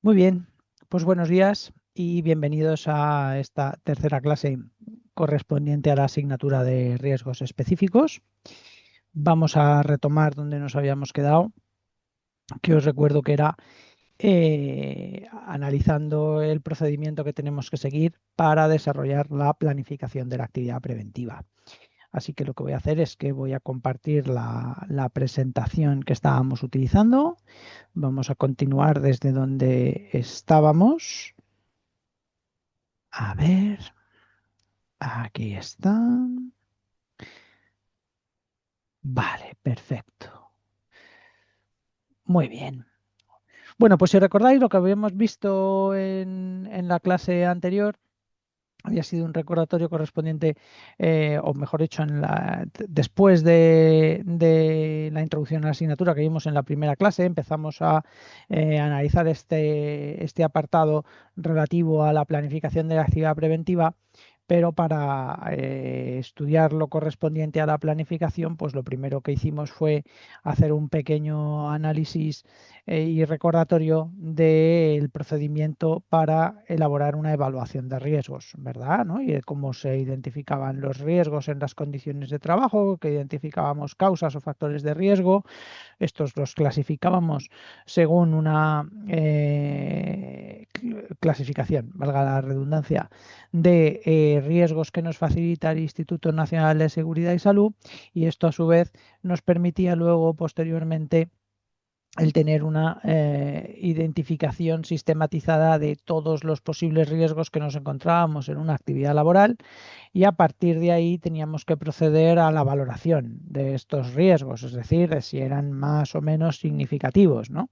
Muy bien, pues buenos días y bienvenidos a esta tercera clase correspondiente a la asignatura de riesgos específicos. Vamos a retomar donde nos habíamos quedado, que os recuerdo que era analizando el procedimiento que tenemos que seguir para desarrollar la planificación de la actividad preventiva. Así que lo que voy a hacer es que voy a compartir la presentación que estábamos utilizando. Vamos a continuar desde donde estábamos. A ver, aquí está. Vale, perfecto. Muy bien. Bueno, pues si recordáis lo que habíamos visto en la clase anterior, había sido un recordatorio correspondiente, o mejor dicho, después de la introducción a la asignatura que vimos en la primera clase, empezamos a analizar este apartado relativo a la planificación de la actividad preventiva. Pero para estudiar lo correspondiente a la planificación, pues lo primero que hicimos fue hacer un pequeño análisis y recordatorio del procedimiento para elaborar una evaluación de riesgos, ¿verdad? ¿No? Y de cómo se identificaban los riesgos en las condiciones de trabajo, que identificábamos causas o factores de riesgo. Estos los clasificábamos según una clasificación, valga la redundancia, de riesgos que nos facilita el Instituto Nacional de Seguridad y Salud, y esto a su vez nos permitía luego posteriormente el tener una identificación sistematizada de todos los posibles riesgos que nos encontrábamos en una actividad laboral, y a partir de ahí teníamos que proceder a la valoración de estos riesgos, es decir, de si eran más o menos significativos, ¿no?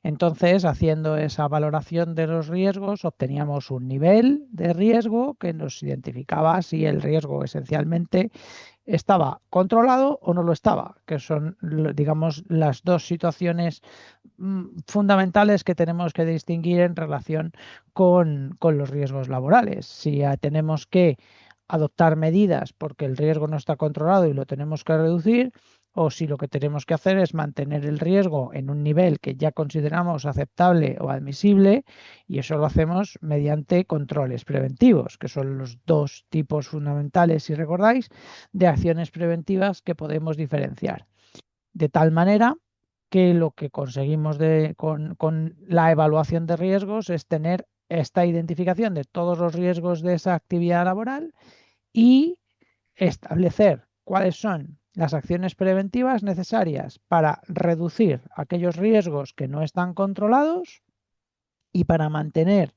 Entonces, haciendo esa valoración de los riesgos, obteníamos un nivel de riesgo que nos identificaba si el riesgo esencialmente estaba controlado o no lo estaba, que son, digamos, las dos situaciones fundamentales que tenemos que distinguir en relación con los riesgos laborales. Si tenemos que adoptar medidas porque el riesgo no está controlado y lo tenemos que reducir, o si lo que tenemos que hacer es mantener el riesgo en un nivel que ya consideramos aceptable o admisible, y eso lo hacemos mediante controles preventivos, que son los dos tipos fundamentales, si recordáis, de acciones preventivas que podemos diferenciar. De tal manera que lo que conseguimos con la evaluación de riesgos es tener esta identificación de todos los riesgos de esa actividad laboral y establecer cuáles son las acciones preventivas necesarias para reducir aquellos riesgos que no están controlados y para mantener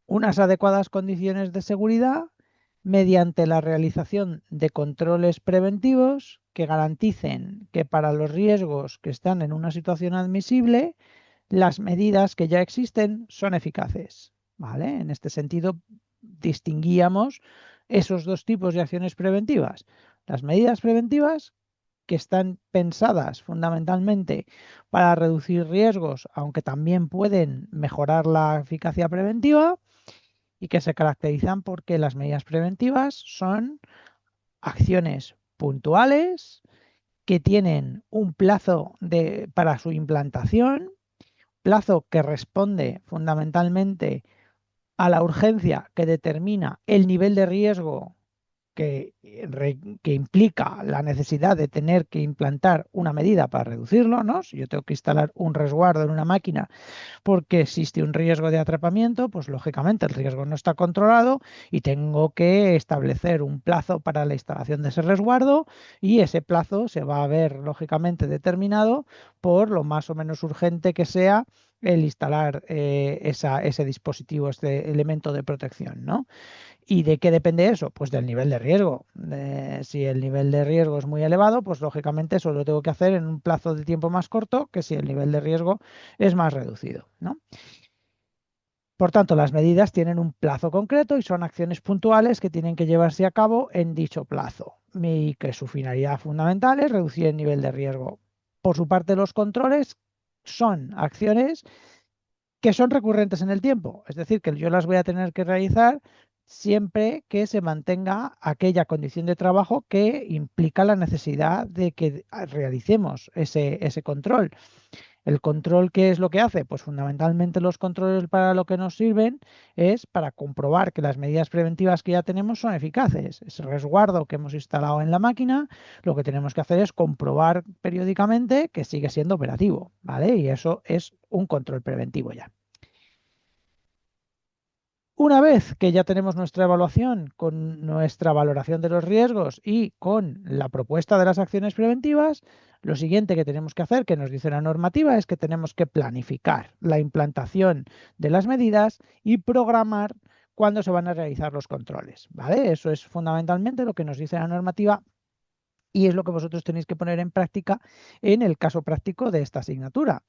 unas adecuadas condiciones de seguridad mediante la realización de controles preventivos que garanticen que para los riesgos que están en una situación admisible, las medidas que ya existen son eficaces, ¿vale? En este sentido, distinguíamos esos dos tipos de acciones preventivas. Las medidas preventivas, que están pensadas fundamentalmente para reducir riesgos, aunque también pueden mejorar la eficacia preventiva, y que se caracterizan porque las medidas preventivas son acciones puntuales que tienen un plazo para su implantación, plazo que responde fundamentalmente a la urgencia que determina el nivel de riesgo que implica la necesidad de tener que implantar una medida para reducirlo, ¿no? Si yo tengo que instalar un resguardo en una máquina porque existe un riesgo de atrapamiento, pues lógicamente el riesgo no está controlado y tengo que establecer un plazo para la instalación de ese resguardo, y ese plazo se va a ver lógicamente determinado por lo más o menos urgente que sea el instalar ese dispositivo, este elemento de protección, ¿no? ¿Y de qué depende eso? Pues del nivel de riesgo. Si el nivel de riesgo es muy elevado, pues lógicamente eso lo tengo que hacer en un plazo de tiempo más corto que si el nivel de riesgo es más reducido, ¿no? Por tanto, las medidas tienen un plazo concreto y son acciones puntuales que tienen que llevarse a cabo en dicho plazo, y que su finalidad fundamental es reducir el nivel de riesgo. Por su parte, los controles son acciones que son recurrentes en el tiempo, es decir, que yo las voy a tener que realizar siempre que se mantenga aquella condición de trabajo que implica la necesidad de que realicemos ese control. ¿El control qué es lo que hace? Pues fundamentalmente los controles para lo que nos sirven es para comprobar que las medidas preventivas que ya tenemos son eficaces. Ese resguardo que hemos instalado en la máquina, lo que tenemos que hacer es comprobar periódicamente que sigue siendo operativo, ¿vale? Y eso es un control preventivo ya. Una vez que ya tenemos nuestra evaluación con nuestra valoración de los riesgos y con la propuesta de las acciones preventivas, lo siguiente que tenemos que hacer, que nos dice la normativa, es que tenemos que planificar la implantación de las medidas y programar cuándo se van a realizar los controles, ¿vale? Eso es fundamentalmente lo que nos dice la normativa y es lo que vosotros tenéis que poner en práctica en el caso práctico de esta asignatura.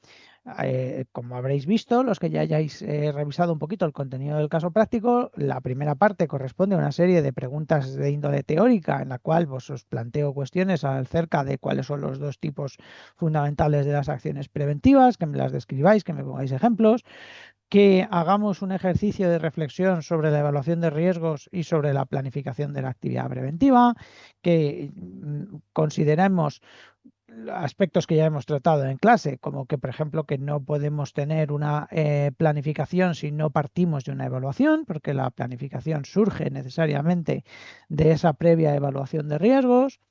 Como habréis visto, los que ya hayáis revisado un poquito el contenido del caso práctico, la primera parte corresponde a una serie de preguntas de índole teórica en la cual os planteo cuestiones acerca de cuáles son los dos tipos fundamentales de las acciones preventivas, que me las describáis, que me pongáis ejemplos, que hagamos un ejercicio de reflexión sobre la evaluación de riesgos y sobre la planificación de la actividad preventiva, que consideremos aspectos que ya hemos tratado en clase, como que, por ejemplo, que no podemos tener una planificación si no partimos de una evaluación, porque la planificación surge necesariamente de esa previa evaluación de riesgos.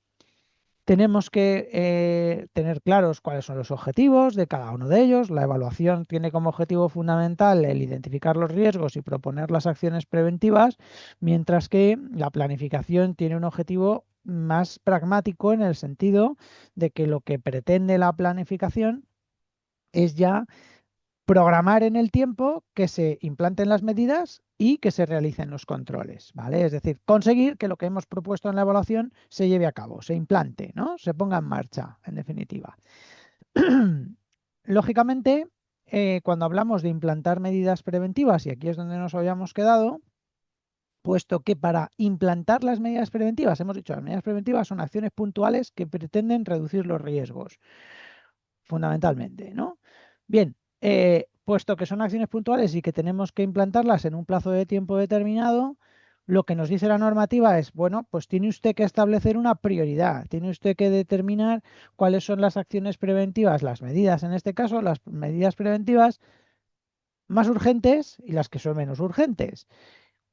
Tenemos que tener claros cuáles son los objetivos de cada uno de ellos. La evaluación tiene como objetivo fundamental el identificar los riesgos y proponer las acciones preventivas, mientras que la planificación tiene un objetivo más pragmático en el sentido de que lo que pretende la planificación es ya programar en el tiempo que se implanten las medidas y que se realicen los controles, ¿vale? Es decir, conseguir que lo que hemos propuesto en la evaluación se lleve a cabo, se implante, ¿no? Se ponga en marcha, en definitiva. Lógicamente, cuando hablamos de implantar medidas preventivas, y aquí es donde nos habíamos quedado, puesto que para implantar las medidas preventivas, hemos dicho, las medidas preventivas son acciones puntuales que pretenden reducir los riesgos, fundamentalmente, ¿no? Bien, puesto que son acciones puntuales y que tenemos que implantarlas en un plazo de tiempo determinado, lo que nos dice la normativa es, bueno, pues tiene usted que establecer una prioridad, tiene usted que determinar cuáles son las acciones preventivas, las medidas, en este caso, las medidas preventivas más urgentes y las que son menos urgentes.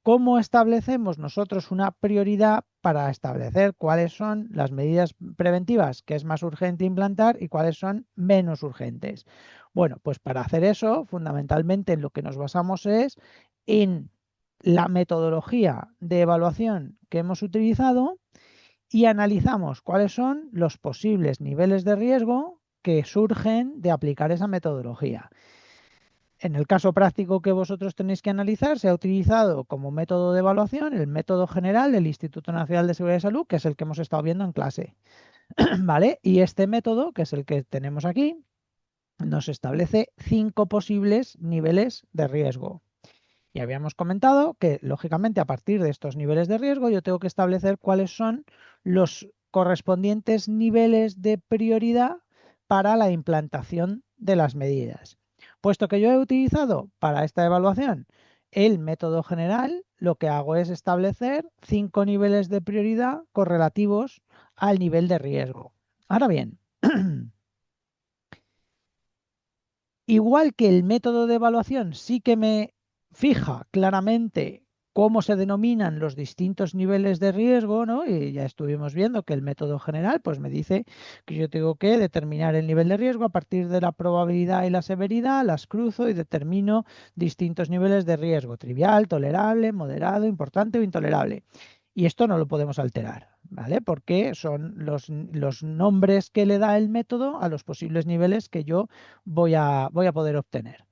¿Cómo establecemos nosotros una prioridad para establecer cuáles son las medidas preventivas que es más urgente implantar y cuáles son menos urgentes? Bueno, pues para hacer eso, fundamentalmente en lo que nos basamos es en la metodología de evaluación que hemos utilizado y analizamos cuáles son los posibles niveles de riesgo que surgen de aplicar esa metodología. En el caso práctico que vosotros tenéis que analizar, se ha utilizado como método de evaluación el método general del Instituto Nacional de Seguridad y Salud, que es el que hemos estado viendo en clase. ¿Vale? Y este método, que es el que tenemos aquí, nos establece 5 posibles niveles de riesgo. Y habíamos comentado que, lógicamente, a partir de estos niveles de riesgo, yo tengo que establecer cuáles son los correspondientes niveles de prioridad para la implantación de las medidas. Puesto que yo he utilizado para esta evaluación el método general, lo que hago es establecer 5 niveles de prioridad correlativos al nivel de riesgo. Ahora bien, igual que el método de evaluación sí que me fija claramente cómo se denominan los distintos niveles de riesgo, ¿no? Y ya estuvimos viendo que el método general pues me dice que yo tengo que determinar el nivel de riesgo a partir de la probabilidad y la severidad, las cruzo y determino distintos niveles de riesgo: trivial, tolerable, moderado, importante o intolerable. Y esto no lo podemos alterar, ¿vale? Porque son los nombres que le da el método a los posibles niveles que yo voy a poder obtener.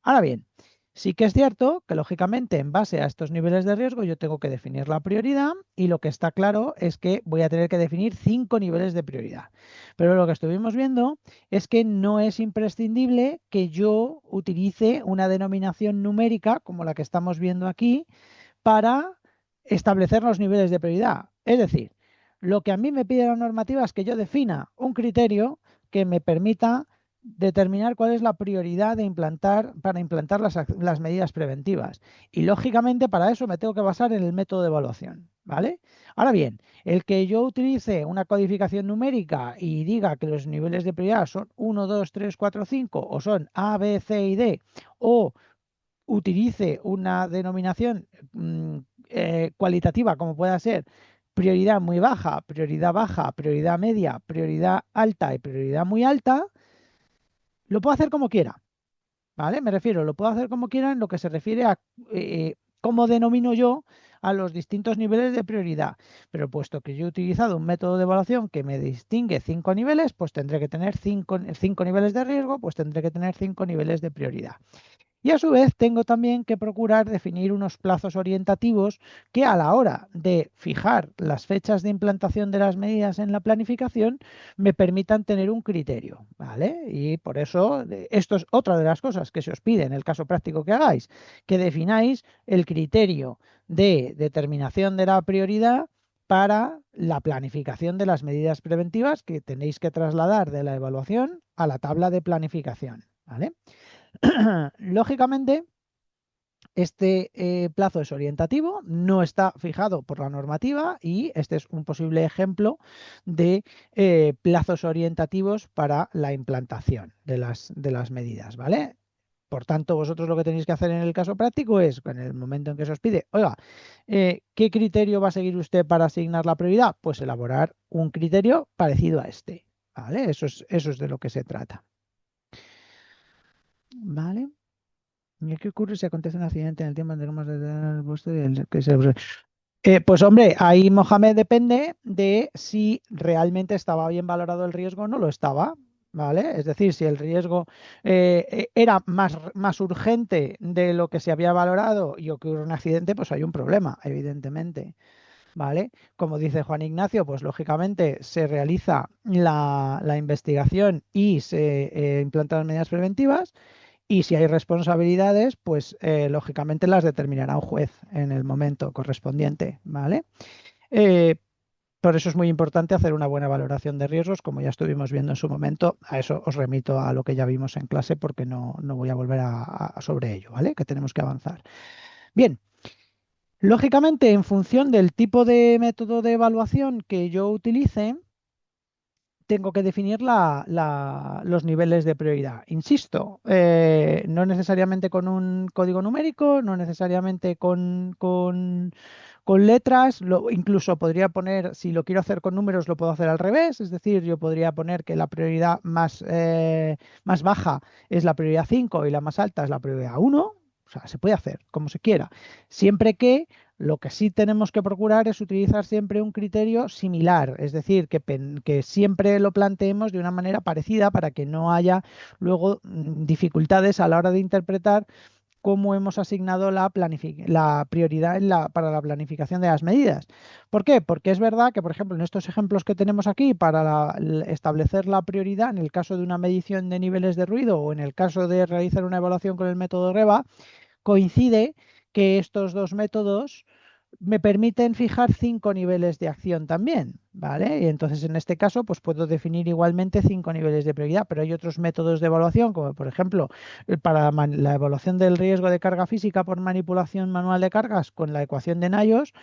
Ahora bien, sí que es cierto que, lógicamente, en base a estos niveles de riesgo, yo tengo que definir la prioridad y lo que está claro es que voy a tener que definir 5 niveles de prioridad. Pero lo que estuvimos viendo es que no es imprescindible que yo utilice una denominación numérica como la que estamos viendo aquí para establecer los niveles de prioridad. Es decir, lo que a mí me pide la normativa es que yo defina un criterio que me permita determinar cuál es la prioridad de para implantar las medidas preventivas. Y lógicamente para eso me tengo que basar en el método de evaluación. ¿vale? Ahora bien, el que yo utilice una codificación numérica y diga que los niveles de prioridad son 1, 2, 3, 4, 5 o son A, B, C y D, o utilice una denominación cualitativa como pueda ser prioridad muy baja, prioridad media, prioridad alta y prioridad muy alta, lo puedo hacer como quiera, ¿vale? Me refiero, lo puedo hacer como quiera en lo que se refiere a cómo denomino yo a los distintos niveles de prioridad. Pero puesto que yo he utilizado un método de evaluación que me distingue 5 niveles, pues tendré que tener 5 niveles de riesgo, pues tendré que tener 5 niveles de prioridad. Y a su vez tengo también que procurar definir unos plazos orientativos que a la hora de fijar las fechas de implantación de las medidas en la planificación me permitan tener un criterio, ¿vale? Y por eso esto es otra de las cosas que se os pide en el caso práctico que hagáis, que defináis el criterio de determinación de la prioridad para la planificación de las medidas preventivas que tenéis que trasladar de la evaluación a la tabla de planificación, ¿vale? Lógicamente, este plazo es orientativo, no está fijado por la normativa y este es un posible ejemplo de plazos orientativos para la implantación de las medidas, ¿vale? Por tanto, vosotros lo que tenéis que hacer en el caso práctico es, en el momento en que se os pide, oiga, ¿qué criterio va a seguir usted para asignar la prioridad? Pues elaborar un criterio parecido a este, ¿vale? Eso es de lo que se trata, ¿vale? ¿Y qué ocurre si acontece un accidente en el tiempo en que hemos de tener el puesto y el que se... pues hombre, ahí Mohamed depende de si realmente estaba bien valorado el riesgo o no lo estaba, ¿vale? Es decir, si el riesgo era más urgente de lo que se había valorado y ocurre un accidente, pues hay un problema, evidentemente, ¿vale? Como dice Juan Ignacio, pues lógicamente se realiza la investigación y se implantan las medidas preventivas. Y si hay responsabilidades, pues lógicamente las determinará un juez en el momento correspondiente, ¿vale? Eh, por eso es muy importante hacer una buena valoración de riesgos, como ya estuvimos viendo en su momento. A eso os remito a lo que ya vimos en clase porque no voy a volver sobre ello, ¿vale? Que tenemos que avanzar. Bien, lógicamente, en función del tipo de método de evaluación que yo utilice, tengo que definir los niveles de prioridad. Insisto, no necesariamente con un código numérico, no necesariamente con letras, incluso podría poner, si lo quiero hacer con números, lo puedo hacer al revés, es decir, yo podría poner que la prioridad más baja es la prioridad 5 y la más alta es la prioridad 1. O sea, se puede hacer como se quiera, siempre que lo que sí tenemos que procurar es utilizar siempre un criterio similar, es decir, que siempre lo planteemos de una manera parecida para que no haya luego dificultades a la hora de interpretar cómo hemos asignado la prioridad para la planificación de las medidas. ¿Por qué? Porque es verdad que, por ejemplo, en estos ejemplos que tenemos aquí, para establecer la prioridad en el caso de una medición de niveles de ruido o en el caso de realizar una evaluación con el método REBA, coincide que estos dos métodos me permiten fijar 5 niveles de acción también, ¿vale? Y entonces en este caso pues puedo definir igualmente 5 niveles de prioridad, pero hay otros métodos de evaluación, como por ejemplo para la evaluación del riesgo de carga física por manipulación manual de cargas con la ecuación de Naios,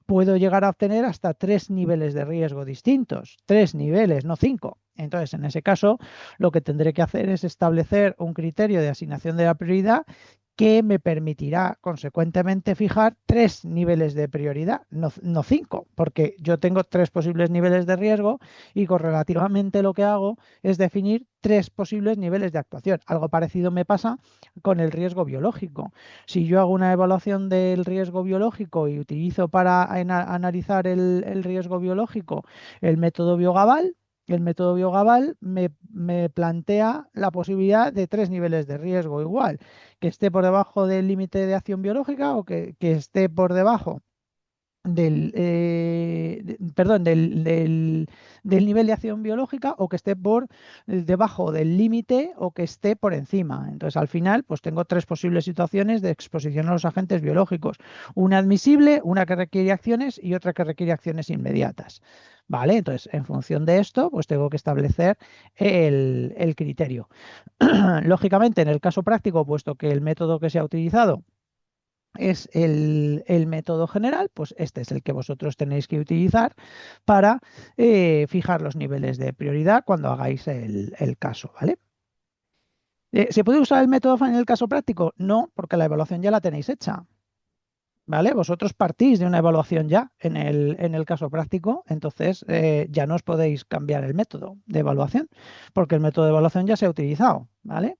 puedo llegar a obtener hasta 3 niveles de riesgo distintos, 3 niveles, no 5. Entonces, en ese caso, lo que tendré que hacer es establecer un criterio de asignación de la prioridad que me permitirá consecuentemente fijar 3 niveles de prioridad, no 5, porque yo tengo 3 posibles niveles de riesgo y correlativamente lo que hago es definir 3 posibles niveles de actuación. Algo parecido me pasa con el riesgo biológico. Si yo hago una evaluación del riesgo biológico y utilizo para analizar el riesgo biológico el método Biogaval, el método Biogaval me plantea la posibilidad de 3 niveles de riesgo igual, que esté por debajo del límite de acción biológica o que esté por debajo perdón, del nivel de acción biológica o que esté por debajo del límite o que esté por encima. Entonces, al final, pues tengo 3 posibles situaciones de exposición a los agentes biológicos. Una admisible, una que requiere acciones y otra que requiere acciones inmediatas. ¿Vale? Entonces, en función de esto, pues tengo que establecer el criterio. Lógicamente, en el caso práctico, puesto que el método que se ha utilizado es el método general, pues este es el que vosotros tenéis que utilizar para fijar los niveles de prioridad cuando hagáis el caso, ¿vale? ¿Se puede usar el método FAN en el caso práctico? No, porque la evaluación ya la tenéis hecha, ¿vale? Vosotros partís de una evaluación ya en el caso práctico, entonces ya no os podéis cambiar el método de evaluación, porque el método de evaluación ya se ha utilizado, ¿vale?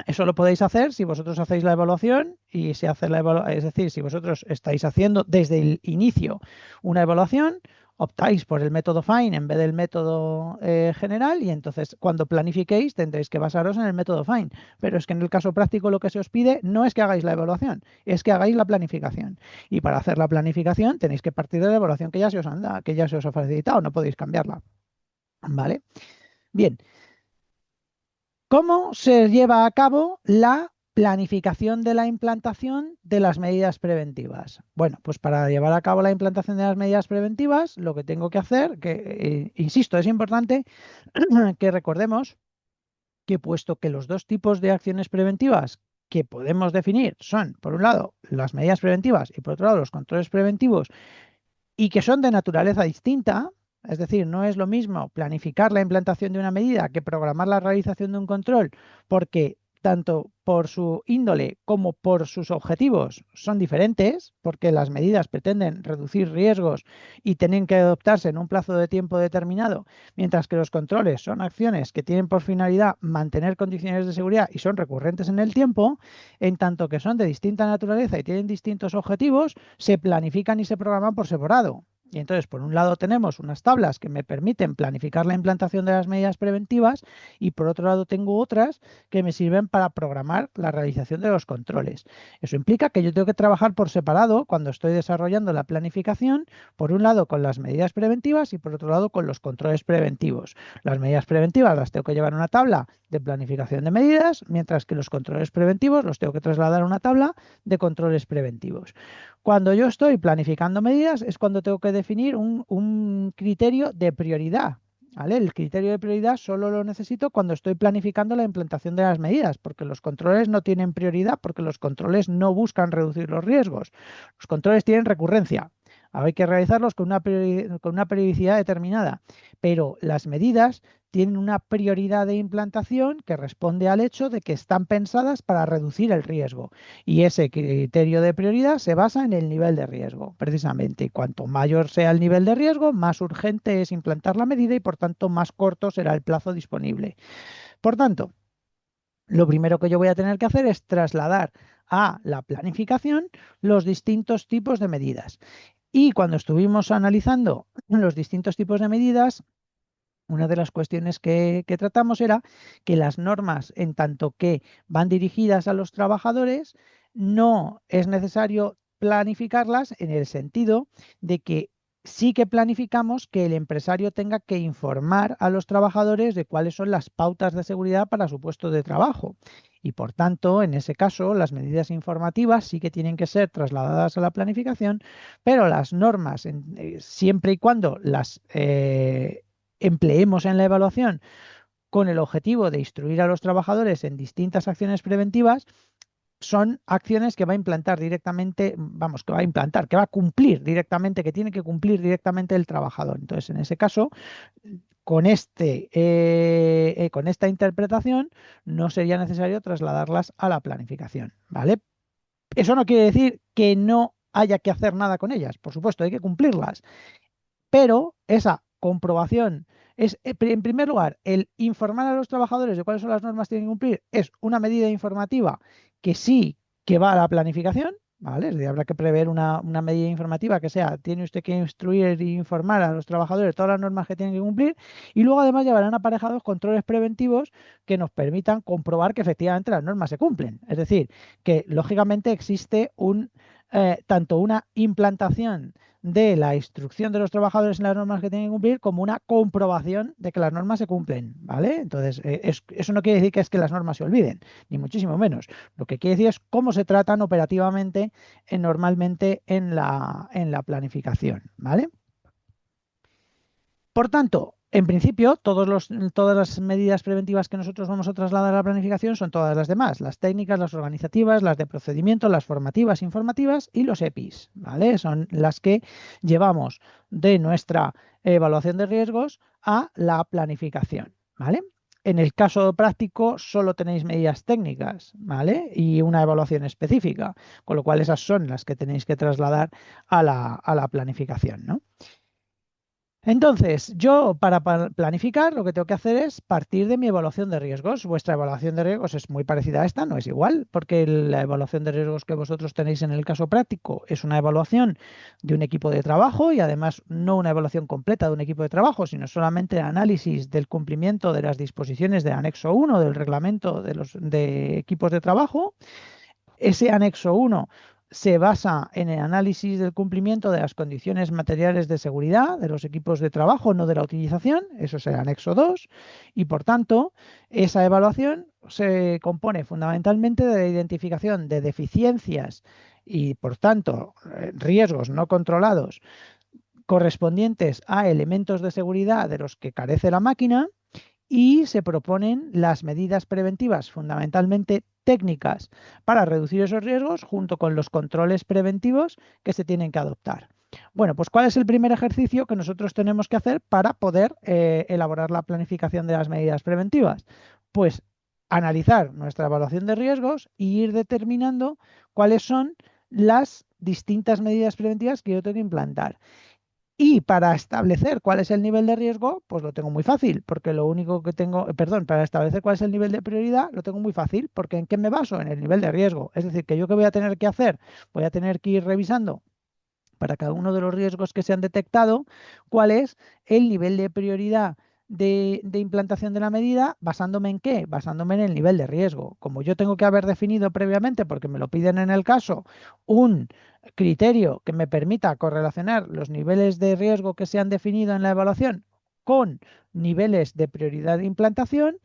Eso lo podéis hacer si vosotros hacéis la evaluación y se hace la evaluación, es decir, si vosotros estáis haciendo desde el inicio una evaluación, optáis por el método FINE en vez del método general y entonces cuando planifiquéis tendréis que basaros en el método FINE. Pero es que en el caso práctico lo que se os pide no es que hagáis la evaluación, es que hagáis la planificación. Y para hacer la planificación tenéis que partir de la evaluación que ya se os anda, que ya se os ha facilitado, no podéis cambiarla. ¿Vale? Bien, ¿cómo se lleva a cabo la planificación de la implantación de las medidas preventivas? Bueno, pues para llevar a cabo la implantación de las medidas preventivas, lo que tengo que hacer, que insisto, es importante que recordemos que puesto que los dos tipos de acciones preventivas que podemos definir son, por un lado, las medidas preventivas y por otro lado, los controles preventivos, y que son de naturaleza distinta, es decir, no es lo mismo planificar la implantación de una medida que programar la realización de un control, porque tanto por su índole como por sus objetivos son diferentes, porque las medidas pretenden reducir riesgos y tienen que adoptarse en un plazo de tiempo determinado, mientras que los controles son acciones que tienen por finalidad mantener condiciones de seguridad y son recurrentes en el tiempo, en tanto que son de distinta naturaleza y tienen distintos objetivos, se planifican y se programan por separado. Y entonces, por un lado, tenemos unas tablas que me permiten planificar la implantación de las medidas preventivas y por otro lado tengo otras que me sirven para programar la realización de los controles. Eso implica que yo tengo que trabajar por separado cuando estoy desarrollando la planificación, por un lado con las medidas preventivas y por otro lado con los controles preventivos. Las medidas preventivas las tengo que llevar a una tabla de planificación de medidas, mientras que los controles preventivos los tengo que trasladar a una tabla de controles preventivos. Cuando yo estoy planificando medidas es cuando tengo que definir un criterio de prioridad. ¿Vale? El criterio de prioridad solo lo necesito cuando estoy planificando la implantación de las medidas, porque los controles no tienen prioridad, porque los controles no buscan reducir los riesgos. Los controles tienen recurrencia. Hay que realizarlos con una periodicidad determinada, pero las medidas tienen una prioridad de implantación que responde al hecho de que están pensadas para reducir el riesgo. Y ese criterio de prioridad se basa en el nivel de riesgo, precisamente. Y cuanto mayor sea el nivel de riesgo, más urgente es implantar la medida y por tanto más corto será el plazo disponible. Por tanto, lo primero que yo voy a tener que hacer es trasladar a la planificación los distintos tipos de medidas. Y cuando estuvimos analizando los distintos tipos de medidas, una de las cuestiones que tratamos era que las normas, en tanto que van dirigidas a los trabajadores, no es necesario planificarlas en el sentido de que sí que planificamos que el empresario tenga que informar a los trabajadores de cuáles son las pautas de seguridad para su puesto de trabajo. Y por tanto, en ese caso, las medidas informativas sí que tienen que ser trasladadas a la planificación, pero las normas, siempre y cuando las empleemos en la evaluación con el objetivo de instruir a los trabajadores en distintas acciones preventivas, son acciones que va a implantar directamente, vamos, que va a implantar, que va a cumplir directamente, que tiene que cumplir directamente el trabajador. Entonces, en ese caso, con esta interpretación, no sería necesario trasladarlas a la planificación, ¿vale? Eso no quiere decir que no haya que hacer nada con ellas, por supuesto, hay que cumplirlas, pero esa comprobación es, en primer lugar, el informar a los trabajadores de cuáles son las normas que tienen que cumplir, es una medida informativa que sí que va a la planificación, ¿vale? Es decir, habrá que prever una medida informativa que sea, tiene usted que instruir e informar a los trabajadores de todas las normas que tienen que cumplir y luego además llevarán aparejados controles preventivos que nos permitan comprobar que efectivamente las normas se cumplen. Es decir, que lógicamente existe tanto una implantación de la instrucción de los trabajadores en las normas que tienen que cumplir como una comprobación de que las normas se cumplen, ¿vale? Entonces, eso no quiere decir que es que las normas se olviden, ni muchísimo menos. Lo que quiere decir es cómo se tratan operativamente normalmente en la planificación, ¿vale? Por tanto, En principio, todas las medidas preventivas que nosotros vamos a trasladar a la planificación son todas las demás, las técnicas, las organizativas, las de procedimiento, las formativas, informativas y los EPIs, ¿vale? Son las que llevamos de nuestra evaluación de riesgos a la planificación, ¿vale? En el caso práctico solo tenéis medidas técnicas, ¿vale? Y una evaluación específica, con lo cual esas son las que tenéis que trasladar a la planificación, ¿no? Entonces, yo para planificar lo que tengo que hacer es partir de mi evaluación de riesgos. Vuestra evaluación de riesgos es muy parecida a esta, no es igual, porque la evaluación de riesgos que vosotros tenéis en el caso práctico es una evaluación de un equipo de trabajo y además no una evaluación completa de un equipo de trabajo, sino solamente análisis del cumplimiento de las disposiciones del anexo 1 del reglamento de equipos de trabajo. Ese anexo 1 se basa en el análisis del cumplimiento de las condiciones materiales de seguridad de los equipos de trabajo, no de la utilización, eso es el anexo 2, y por tanto, esa evaluación se compone fundamentalmente de la identificación de deficiencias y, por tanto, riesgos no controlados correspondientes a elementos de seguridad de los que carece la máquina y se proponen las medidas preventivas, fundamentalmente técnicas, para reducir esos riesgos junto con los controles preventivos que se tienen que adoptar. Bueno, pues ¿cuál es el primer ejercicio que nosotros tenemos que hacer para poder elaborar la planificación de las medidas preventivas? Pues analizar nuestra evaluación de riesgos y ir determinando cuáles son las distintas medidas preventivas que yo tengo que implantar. Y para establecer cuál es el nivel de riesgo, pues lo tengo muy fácil, porque lo único que tengo, perdón, para establecer cuál es el nivel de prioridad, lo tengo muy fácil, porque ¿en qué me baso? En el nivel de riesgo. Es decir, que yo qué voy a tener que hacer, voy a tener que ir revisando para cada uno de los riesgos que se han detectado, cuál es el nivel de prioridad de implantación de la medida, basándome en qué, basándome en el nivel de riesgo. Como yo tengo que haber definido previamente, porque me lo piden en el caso, un criterio que me permita correlacionar los niveles de riesgo que se han definido en la evaluación con niveles de prioridad de implantación,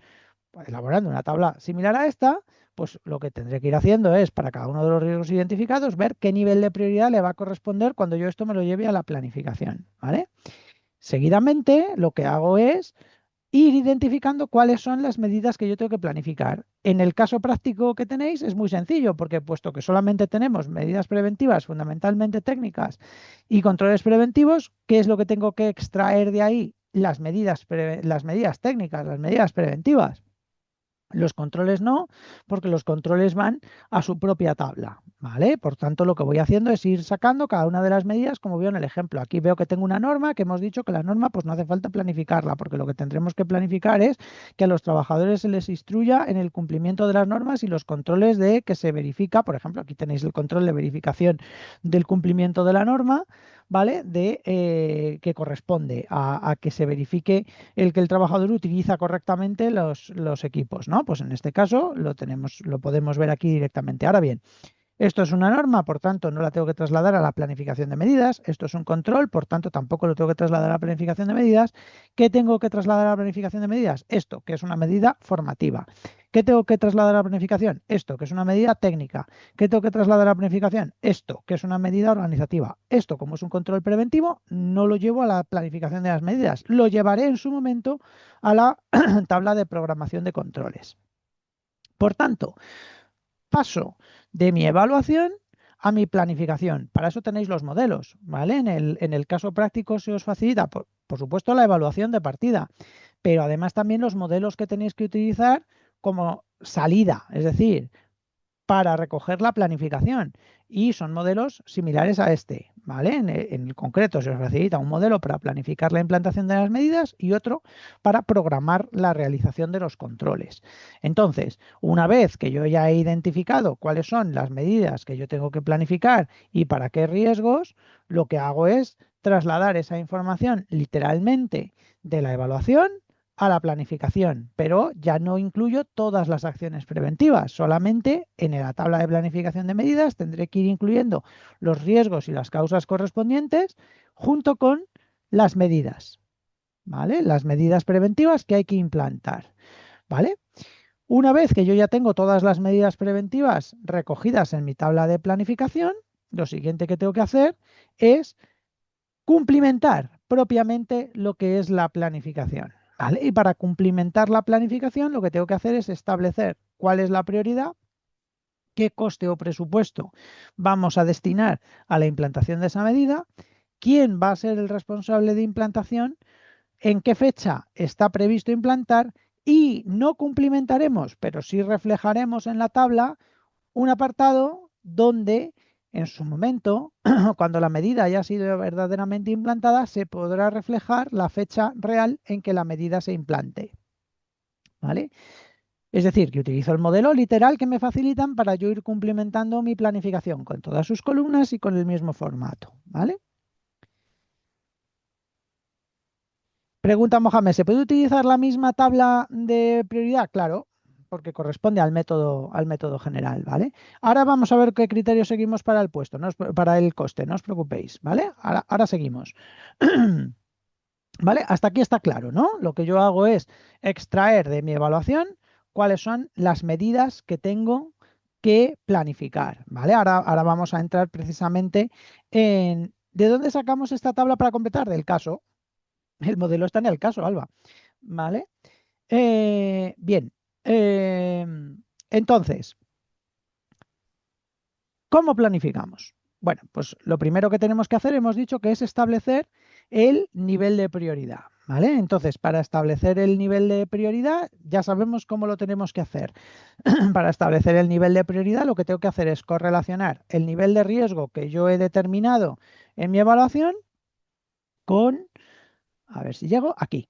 elaborando una tabla similar a esta, pues lo que tendré que ir haciendo es, para cada uno de los riesgos identificados, ver qué nivel de prioridad le va a corresponder cuando yo esto me lo lleve a la planificación, ¿vale? Seguidamente, lo que hago es ir identificando cuáles son las medidas que yo tengo que planificar. En el caso práctico que tenéis es muy sencillo, porque puesto que solamente tenemos medidas preventivas, fundamentalmente técnicas, y controles preventivos, ¿qué es lo que tengo que extraer de ahí? Las medidas técnicas, las medidas preventivas. Los controles no, porque los controles van a su propia tabla, ¿vale? Por tanto, lo que voy haciendo es ir sacando cada una de las medidas, como veo en el ejemplo. Aquí veo que tengo una norma, que hemos dicho que la norma pues no hace falta planificarla, porque lo que tendremos que planificar es que a los trabajadores se les instruya en el cumplimiento de las normas y los controles de que se verifica, por ejemplo, aquí tenéis el control de verificación del cumplimiento de la norma, ¿vale? Que corresponde a que se verifique el que el trabajador utiliza correctamente los equipos, ¿no? Pues en este caso lo podemos ver aquí directamente. Ahora bien, esto es una norma, por tanto, no la tengo que trasladar a la planificación de medidas. Esto es un control, por tanto, tampoco lo tengo que trasladar a la planificación de medidas. ¿Qué tengo que trasladar a la planificación de medidas? Esto, que es una medida formativa. ¿Qué tengo que trasladar a la planificación? Esto, que es una medida técnica. ¿Qué tengo que trasladar a la planificación? Esto, que es una medida organizativa. Esto, como es un control preventivo, no lo llevo a la planificación de las medidas. Lo llevaré en su momento a la tabla de programación de controles. Por tanto, paso de mi evaluación a mi planificación. Para eso tenéis los modelos, ¿vale? En el caso práctico se os facilita, por supuesto, la evaluación de partida, pero además también los modelos que tenéis que utilizar como salida, es decir, para recoger la planificación. Y son modelos similares a este, ¿vale? En el concreto se os facilita un modelo para planificar la implantación de las medidas y otro para programar la realización de los controles. Entonces, una vez que yo ya he identificado cuáles son las medidas que yo tengo que planificar y para qué riesgos, lo que hago es trasladar esa información literalmente de la evaluación a la planificación, pero ya no incluyo todas las acciones preventivas, solamente en la tabla de planificación de medidas tendré que ir incluyendo los riesgos y las causas correspondientes junto con las medidas, ¿vale? Las medidas preventivas que hay que implantar, ¿vale? Una vez que yo ya tengo todas las medidas preventivas recogidas en mi tabla de planificación, lo siguiente que tengo que hacer es cumplimentar propiamente lo que es la planificación. ¿Vale? Y para cumplimentar la planificación, lo que tengo que hacer es establecer cuál es la prioridad, qué coste o presupuesto vamos a destinar a la implantación de esa medida, quién va a ser el responsable de implantación, en qué fecha está previsto implantar y no cumplimentaremos, pero sí reflejaremos en la tabla un apartado donde en su momento, cuando la medida haya sido verdaderamente implantada, se podrá reflejar la fecha real en que la medida se implante. ¿Vale? Es decir, que utilizo el modelo literal que me facilitan para yo ir cumplimentando mi planificación con todas sus columnas y con el mismo formato. ¿Vale? Pregunta Mohamed, ¿se puede utilizar la misma tabla de prioridad? Claro, porque corresponde al método general, ¿vale? Ahora vamos a ver qué criterios seguimos para el puesto, para el coste, no os preocupéis, ¿vale? Ahora seguimos. ¿Vale? Hasta aquí está claro, ¿no? Lo que yo hago es extraer de mi evaluación cuáles son las medidas que tengo que planificar, ¿vale? Ahora vamos a entrar precisamente en ¿de dónde sacamos esta tabla para completar? Del caso. El modelo está en el caso, Alba. ¿Vale? Bien. Eh, entonces, ¿cómo planificamos? Bueno, pues lo primero que tenemos que hacer, hemos dicho que es establecer el nivel de prioridad. ¿Vale? Entonces, para establecer el nivel de prioridad, ya sabemos cómo lo tenemos que hacer. Para establecer el nivel de prioridad, lo que tengo que hacer es correlacionar el nivel de riesgo que yo he determinado en mi evaluación con, a ver si llego aquí,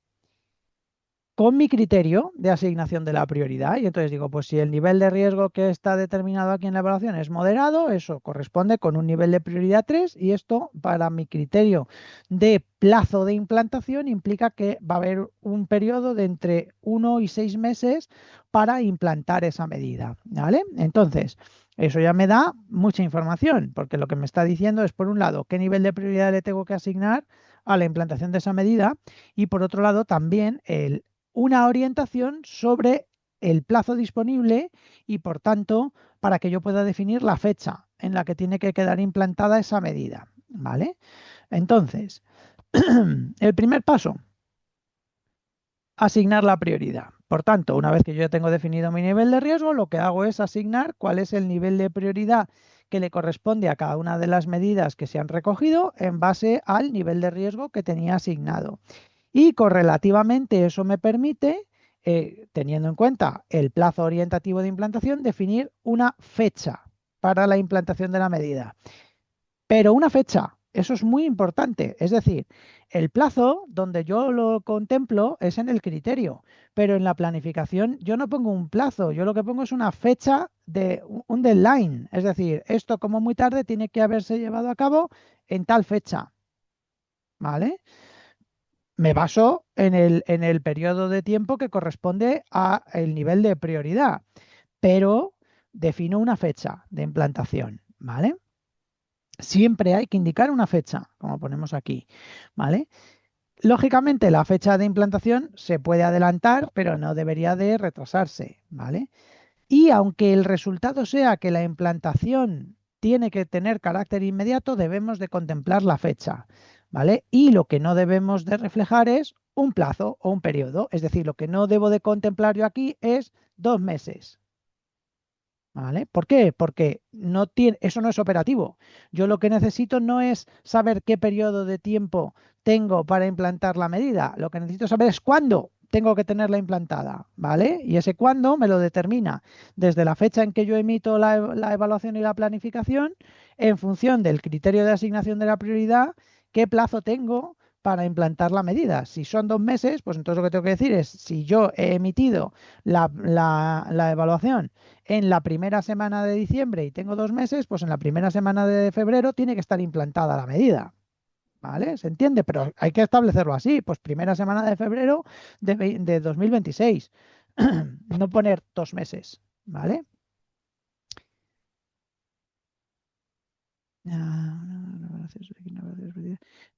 con mi criterio de asignación de la prioridad. Y entonces digo, pues si el nivel de riesgo que está determinado aquí en la evaluación es moderado, eso corresponde con un nivel de prioridad 3 y esto para mi criterio de plazo de implantación implica que va a haber un periodo de entre 1 y 6 meses para implantar esa medida. ¿Vale? Entonces, eso ya me da mucha información, porque lo que me está diciendo es, por un lado, qué nivel de prioridad le tengo que asignar a la implantación de esa medida y por otro lado también una orientación sobre el plazo disponible y, por tanto, para que yo pueda definir la fecha en la que tiene que quedar implantada esa medida. ¿Vale? Entonces, el primer paso, asignar la prioridad. Por tanto, una vez que yo ya tengo definido mi nivel de riesgo, lo que hago es asignar cuál es el nivel de prioridad que le corresponde a cada una de las medidas que se han recogido en base al nivel de riesgo que tenía asignado. Y correlativamente eso me permite, teniendo en cuenta el plazo orientativo de implantación, definir una fecha para la implantación de la medida. Pero una fecha, eso es muy importante. Es decir, el plazo donde yo lo contemplo es en el criterio, pero en la planificación yo no pongo un plazo, yo lo que pongo es una fecha de un deadline. Es decir, esto como muy tarde tiene que haberse llevado a cabo en tal fecha. ¿Vale? Me baso en el periodo de tiempo que corresponde al nivel de prioridad, pero defino una fecha de implantación, ¿vale? Siempre hay que indicar una fecha, como ponemos aquí, ¿vale? Lógicamente, la fecha de implantación se puede adelantar, pero no debería de retrasarse, ¿vale? Y aunque el resultado sea que la implantación tiene que tener carácter inmediato, debemos de contemplar la fecha, ¿vale? Y lo que no debemos de reflejar es un plazo o un periodo. Es decir, lo que no debo de contemplar yo aquí es 2 meses, ¿vale? ¿Por qué? Porque no tiene, eso no es operativo. Yo lo que necesito no es saber qué periodo de tiempo tengo para implantar la medida. Lo que necesito saber es cuándo tengo que tenerla implantada, ¿vale? Y ese cuándo me lo determina desde la fecha en que yo emito la evaluación y la planificación, en función del criterio de asignación de la prioridad, qué plazo tengo para implantar la medida. Si son 2 meses, pues entonces lo que tengo que decir es, si yo he emitido la evaluación en la primera semana de diciembre y tengo 2 meses, pues en la primera semana de febrero tiene que estar implantada la medida. ¿Vale? ¿Se entiende? Pero hay que establecerlo así, pues primera semana de febrero de 2026. No poner 2 meses, ¿vale?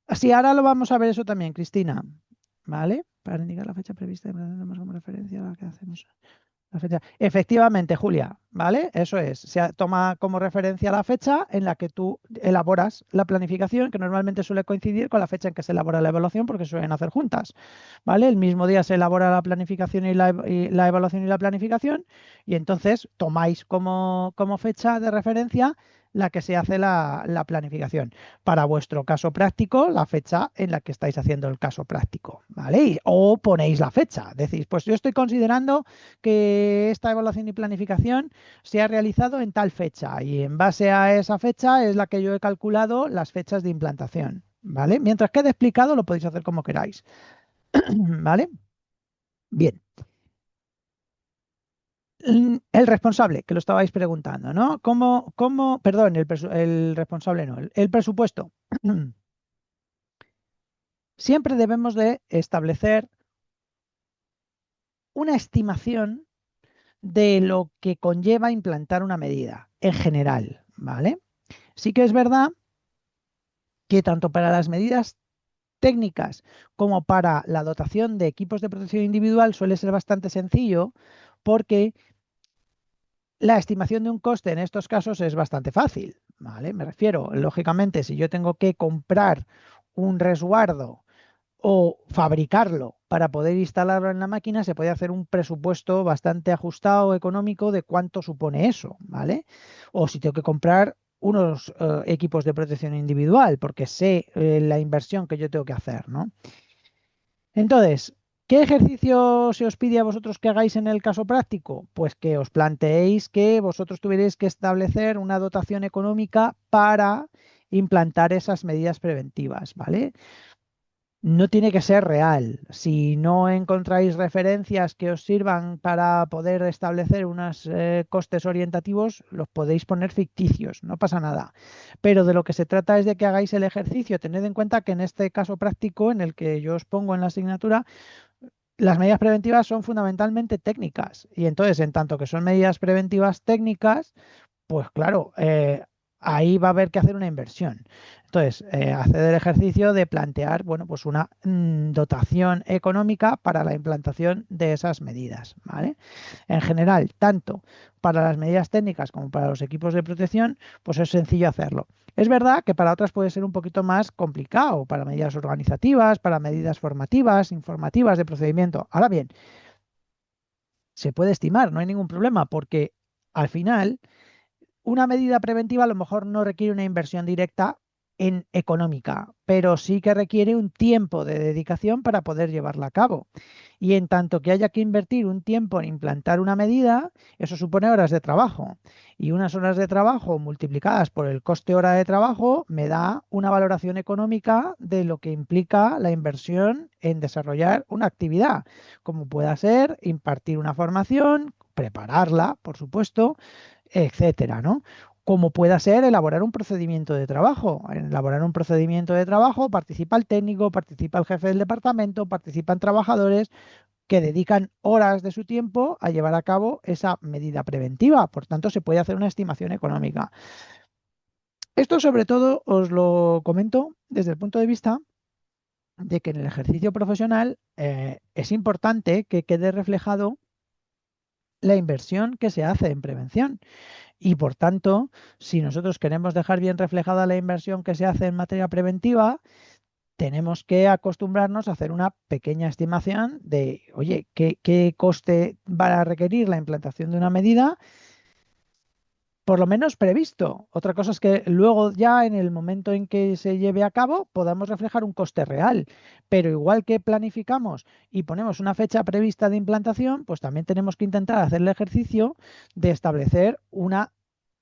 Así, ahora lo vamos a ver eso también, Cristina. ¿Vale? Para indicar la fecha prevista, como referencia a la que hacemos. La fecha. Efectivamente, Julia, ¿vale? Eso es. Toma como referencia la fecha en la que tú elaboras la planificación, que normalmente suele coincidir con la fecha en que se elabora la evaluación, porque suelen hacer juntas, ¿vale? El mismo día se elabora la planificación y la evaluación y la planificación, y entonces tomáis como fecha de referencia la que se hace la planificación. Para vuestro caso práctico, la fecha en la que estáis haciendo el caso práctico, ¿vale? O ponéis la fecha. Decís, pues yo estoy considerando que esta evaluación y planificación se ha realizado en tal fecha y en base a esa fecha es la que yo he calculado las fechas de implantación, ¿vale? Mientras quede explicado lo podéis hacer como queráis, ¿vale? Bien. El responsable, que lo estabais preguntando, ¿no? Perdón, el responsable no, el presupuesto. Siempre debemos de establecer una estimación de lo que conlleva implantar una medida en general, ¿vale? Sí que es verdad que tanto para las medidas técnicas como para la dotación de equipos de protección individual suele ser bastante sencillo porque la estimación de un coste en estos casos es bastante fácil, ¿vale? Me refiero, lógicamente, si yo tengo que comprar un resguardo o fabricarlo para poder instalarlo en la máquina, se puede hacer un presupuesto bastante ajustado económico de cuánto supone eso, ¿vale? O si tengo que comprar unos equipos de protección individual, porque sé la inversión que yo tengo que hacer, ¿no? Entonces, ¿qué ejercicio se os pide a vosotros que hagáis en el caso práctico? Pues que os planteéis que vosotros tuvierais que establecer una dotación económica para implantar esas medidas preventivas, ¿vale? No tiene que ser real. Si no encontráis referencias que os sirvan para poder establecer unos costes orientativos, los podéis poner ficticios, no pasa nada. Pero de lo que se trata es de que hagáis el ejercicio. Tened en cuenta que en este caso práctico, en el que yo os pongo en la asignatura, las medidas preventivas son fundamentalmente técnicas. Y entonces, en tanto que son medidas preventivas técnicas, pues claro, ahí va a haber que hacer una inversión. Entonces, hacer el ejercicio de plantear, bueno, pues una dotación económica para la implantación de esas medidas, ¿vale? En general, tanto para las medidas técnicas como para los equipos de protección, pues es sencillo hacerlo. Es verdad que para otras puede ser un poquito más complicado, para medidas organizativas, para medidas formativas, informativas de procedimiento. Ahora bien, se puede estimar, no hay ningún problema, porque al final una medida preventiva a lo mejor no requiere una inversión directa en económica, pero sí que requiere un tiempo de dedicación para poder llevarla a cabo. Y en tanto que haya que invertir un tiempo en implantar una medida, eso supone horas de trabajo. Y unas horas de trabajo multiplicadas por el coste hora de trabajo me da una valoración económica de lo que implica la inversión en desarrollar una actividad, como pueda ser impartir una formación, prepararla, por supuesto, etcétera, ¿no? Como pueda ser elaborar un procedimiento de trabajo. En elaborar un procedimiento de trabajo participa el técnico, participa el jefe del departamento, participan trabajadores que dedican horas de su tiempo a llevar a cabo esa medida preventiva. Por tanto, se puede hacer una estimación económica. Esto sobre todo os lo comento desde el punto de vista de que en el ejercicio profesional es importante que quede reflejado la inversión que se hace en prevención. Y por tanto, si nosotros queremos dejar bien reflejada la inversión que se hace en materia preventiva, tenemos que acostumbrarnos a hacer una pequeña estimación de, oye, ¿qué coste va a requerir la implantación de una medida? Por lo menos previsto. Otra cosa es que luego ya en el momento en que se lleve a cabo podamos reflejar un coste real. Pero igual que planificamos y ponemos una fecha prevista de implantación, pues también tenemos que intentar hacer el ejercicio de establecer una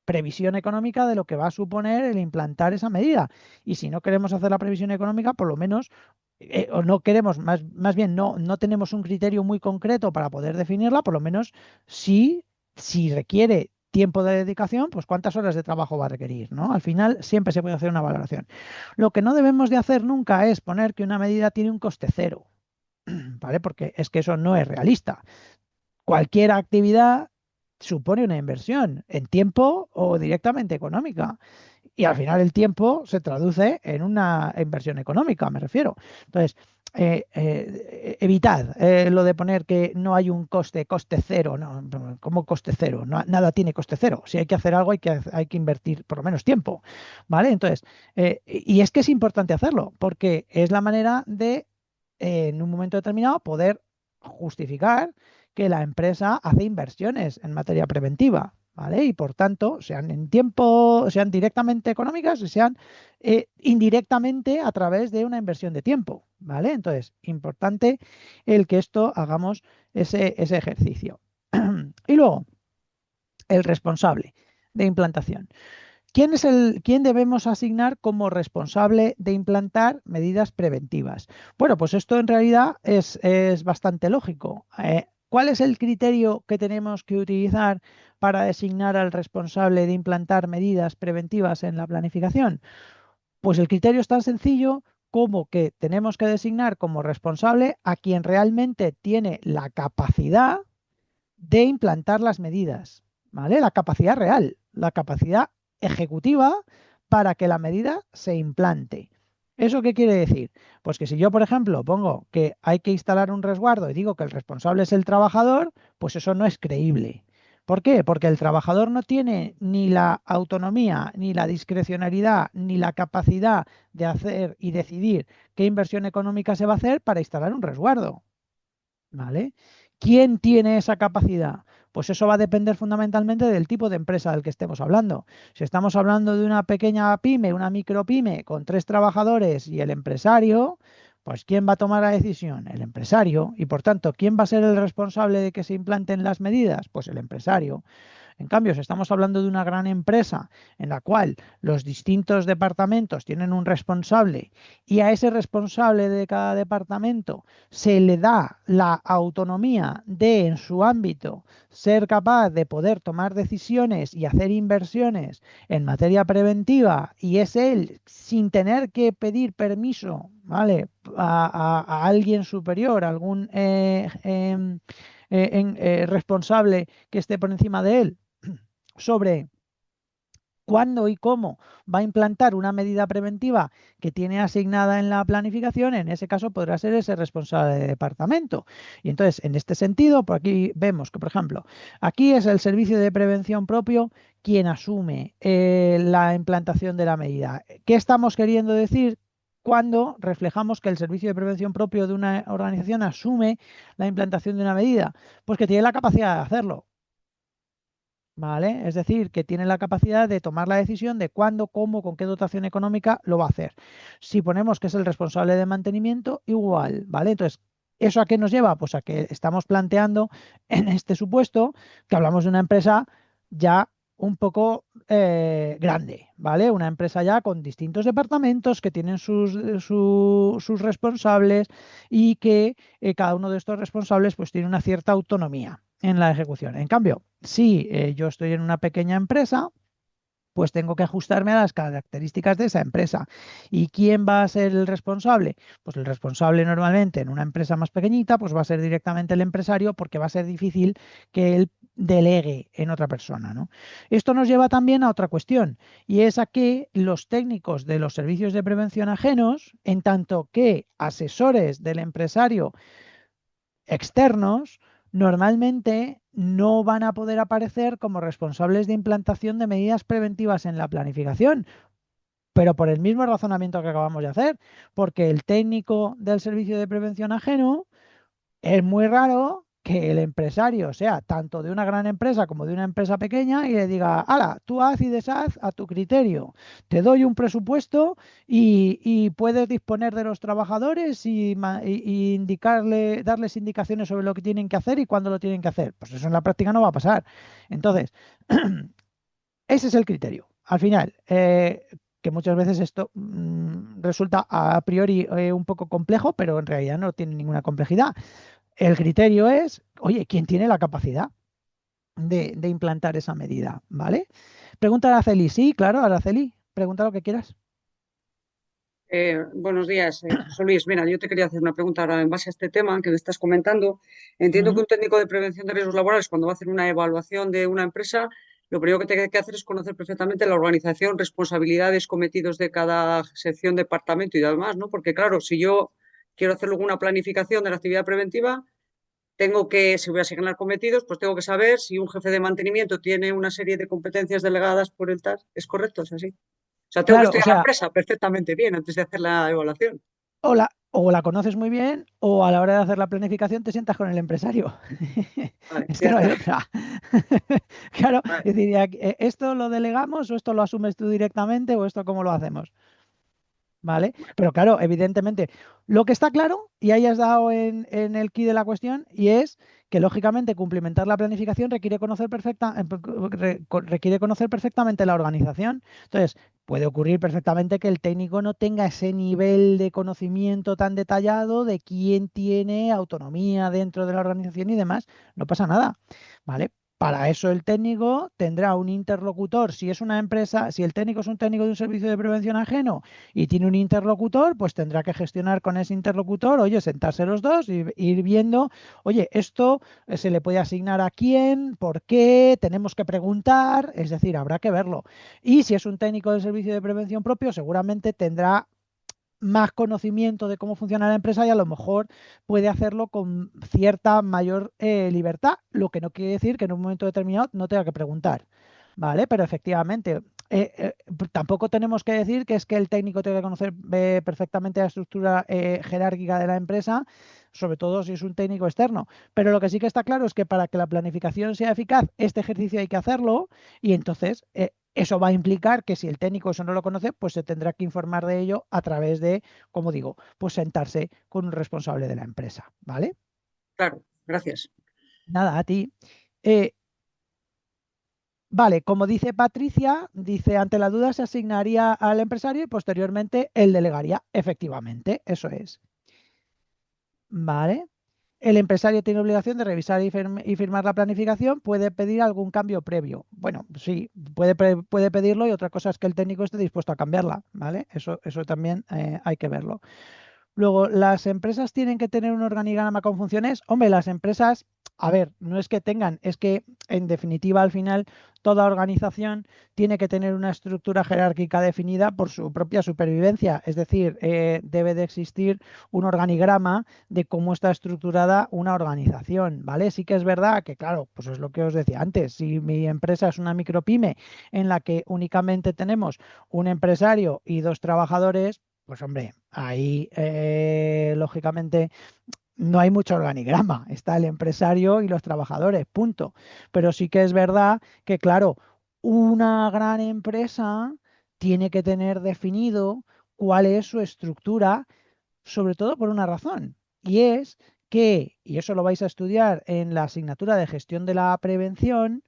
previsión económica de lo que va a suponer el implantar esa medida. Y si no queremos hacer la previsión económica, por lo menos, o no queremos, más bien no tenemos un criterio muy concreto para poder definirla, por lo menos si requiere tiempo de dedicación, pues cuántas horas de trabajo va a requerir, ¿no? Al final siempre se puede hacer una valoración. Lo que no debemos de hacer nunca es poner que una medida tiene un coste cero, ¿vale? Porque es que eso no es realista. Cualquier actividad supone una inversión en tiempo o directamente económica. y al final el tiempo se traduce en una inversión económica, me refiero. Entonces, evitad lo de poner que no hay un coste cero, no, ¿cómo coste cero? Nada tiene coste cero. Si hay que hacer algo, hay que invertir por lo menos tiempo, ¿vale? Entonces, y es que es importante hacerlo, porque es la manera de, en un momento determinado, poder justificar que la empresa hace inversiones en materia preventiva, ¿vale? Y por tanto, sean en tiempo, sean directamente económicas, sean indirectamente a través de una inversión de tiempo, ¿vale? Entonces, importante el que esto hagamos ese ejercicio. Y luego, el responsable de implantación. ¿Quién debemos asignar como responsable de implantar medidas preventivas? Bueno, pues esto en realidad es bastante lógico. ¿Cuál es el criterio que tenemos que utilizar para designar al responsable de implantar medidas preventivas en la planificación? Pues el criterio es tan sencillo como que tenemos que designar como responsable a quien realmente tiene la capacidad de implantar las medidas, ¿vale? La capacidad real, la capacidad ejecutiva para que la medida se implante. ¿Eso qué quiere decir? Pues que si yo, por ejemplo, pongo que hay que instalar un resguardo y digo que el responsable es el trabajador, pues eso no es creíble. ¿Por qué? Porque el trabajador no tiene ni la autonomía, ni la discrecionalidad, ni la capacidad de hacer y decidir qué inversión económica se va a hacer para instalar un resguardo. ¿Vale? ¿Quién tiene esa capacidad? Pues eso va a depender fundamentalmente del tipo de empresa del que estemos hablando. Si estamos hablando de una pequeña pyme, una micropyme con 3 trabajadores y el empresario, pues ¿quién va a tomar la decisión? El empresario. Y por tanto, ¿quién va a ser el responsable de que se implanten las medidas? Pues el empresario. En cambio, si estamos hablando de una gran empresa en la cual los distintos departamentos tienen un responsable y a ese responsable de cada departamento se le da la autonomía de, en su ámbito, ser capaz de poder tomar decisiones y hacer inversiones en materia preventiva, y es él, sin tener que pedir permiso, ¿vale? A alguien superior, a algún responsable que esté por encima de él, sobre cuándo y cómo va a implantar una medida preventiva que tiene asignada en la planificación, en ese caso podrá ser ese responsable de departamento. Y entonces, en este sentido, por aquí vemos que, por ejemplo, aquí es el servicio de prevención propio quien asume la implantación de la medida. ¿Qué estamos queriendo decir? Cuando reflejamos que el servicio de prevención propio de una organización asume la implantación de una medida, pues que tiene la capacidad de hacerlo. ¿Vale? Es decir, que tiene la capacidad de tomar la decisión de cuándo, cómo, con qué dotación económica lo va a hacer. Si ponemos que es el responsable de mantenimiento, igual, ¿vale? Entonces, ¿eso a qué nos lleva? Pues a que estamos planteando en este supuesto que hablamos de una empresa ya un poco grande, ¿vale? Una empresa ya con distintos departamentos que tienen sus responsables y que cada uno de estos responsables pues tiene una cierta autonomía en la ejecución. En cambio, si yo estoy en una pequeña empresa, pues tengo que ajustarme a las características de esa empresa. ¿Y quién va a ser el responsable? Pues el responsable normalmente en una empresa más pequeñita, pues va a ser directamente el empresario, porque va a ser difícil que él delegue en otra persona, ¿no? Esto nos lleva también a otra cuestión, y es a que los técnicos de los servicios de prevención ajenos, en tanto que asesores del empresario externos, normalmente no van a poder aparecer como responsables de implantación de medidas preventivas en la planificación, pero por el mismo razonamiento que acabamos de hacer, porque el técnico del servicio de prevención ajeno es muy raro que el empresario sea tanto de una gran empresa como de una empresa pequeña y le diga, ala, tú haz y deshaz a tu criterio, te doy un presupuesto y puedes disponer de los trabajadores y indicarle, darles indicaciones sobre lo que tienen que hacer y cuándo lo tienen que hacer. Pues eso en la práctica no va a pasar. Entonces, ese es el criterio. Al final, que muchas veces esto resulta a priori un poco complejo, pero en realidad no tiene ninguna complejidad. El criterio es, oye, ¿quién tiene la capacidad de implantar esa medida? ¿Vale? Pregunta a Araceli. Sí, claro, Araceli, pregunta lo que quieras. Buenos días, José Luis. Mira, yo te quería hacer una pregunta ahora en base a este tema que me estás comentando. Entiendo que Ujú. un técnico de prevención de riesgos laborales, cuando va a hacer una evaluación de una empresa, Lo primero que tengo que hacer es conocer perfectamente la organización, responsabilidades, cometidos de cada sección, departamento y demás, ¿no? Porque claro, si yo quiero hacer luego una planificación de la actividad preventiva, tengo que, si voy a asignar cometidos, pues tengo que saber si un jefe de mantenimiento tiene una serie de competencias delegadas por el TAS. ¿Es correcto? ¿Es así? O sea, tengo que Claro, o estudiar la sea, empresa perfectamente bien antes de hacer la evaluación. o la conoces muy bien o a la hora de hacer la planificación te sientas con el empresario. Vale, Es que ya no hay está. otra. Claro, Vale, es decir, ¿esto lo delegamos o esto lo asumes tú directamente o esto cómo lo hacemos? ¿Vale? Pero claro, evidentemente, lo que está claro, y ahí has dado en el quid de la cuestión, y es que lógicamente cumplimentar la planificación requiere conocer perfectamente la organización. Entonces, puede ocurrir perfectamente que el técnico no tenga ese nivel de conocimiento tan detallado de quién tiene autonomía dentro de la organización y demás. No pasa nada, ¿vale? Para eso el técnico tendrá un interlocutor. Si es una empresa, si el técnico es un técnico de un servicio de prevención ajeno, y tiene un interlocutor, pues tendrá que gestionar con ese interlocutor, oye, sentarse los dos y ir viendo, oye, esto se le puede asignar a quién, por qué, tenemos que preguntar, es decir, habrá que verlo. Y si es un técnico del servicio de prevención propio, seguramente tendrá más conocimiento de cómo funciona la empresa y a lo mejor puede hacerlo con cierta mayor libertad, lo que no quiere decir que en un momento determinado no tenga que preguntar, ¿vale? Pero efectivamente, tampoco tenemos que decir que es que el técnico tiene que conocer perfectamente la estructura jerárquica de la empresa, sobre todo si es un técnico externo. Pero lo que sí que está claro es que para que la planificación sea eficaz, este ejercicio hay que hacerlo y entonces eso va a implicar que si el técnico eso no lo conoce, pues se tendrá que informar de ello a través de, como digo, pues sentarse con un responsable de la empresa, ¿vale? claro, gracias. Nada, a ti. Eh, vale, como dice Patricia, dice, ante la duda se asignaría al empresario y posteriormente él delegaría. Efectivamente, eso es. ¿Vale? El empresario tiene obligación de revisar y firmar la planificación, puede pedir algún cambio previo. Bueno, sí, puede pedirlo y otra cosa es que el técnico esté dispuesto a cambiarla, ¿vale? Eso también hay que verlo. Luego, ¿las empresas tienen que tener un organigrama con funciones? Hombre, las empresas, a ver, no es que tengan, es que en definitiva al final toda organización tiene que tener una estructura jerárquica definida por su propia supervivencia. Es decir, debe de existir un organigrama de cómo está estructurada una organización, ¿vale? Sí que es verdad que, claro, pues es lo que os decía antes, si mi empresa es una micropyme en la que únicamente tenemos un empresario y dos trabajadores, pues hombre, ahí lógicamente no hay mucho organigrama, está el empresario y los trabajadores, punto. Pero sí que es verdad que, claro, una gran empresa tiene que tener definido cuál es su estructura, sobre todo por una razón, y es que, y eso lo vais a estudiar en la asignatura de gestión de la prevención,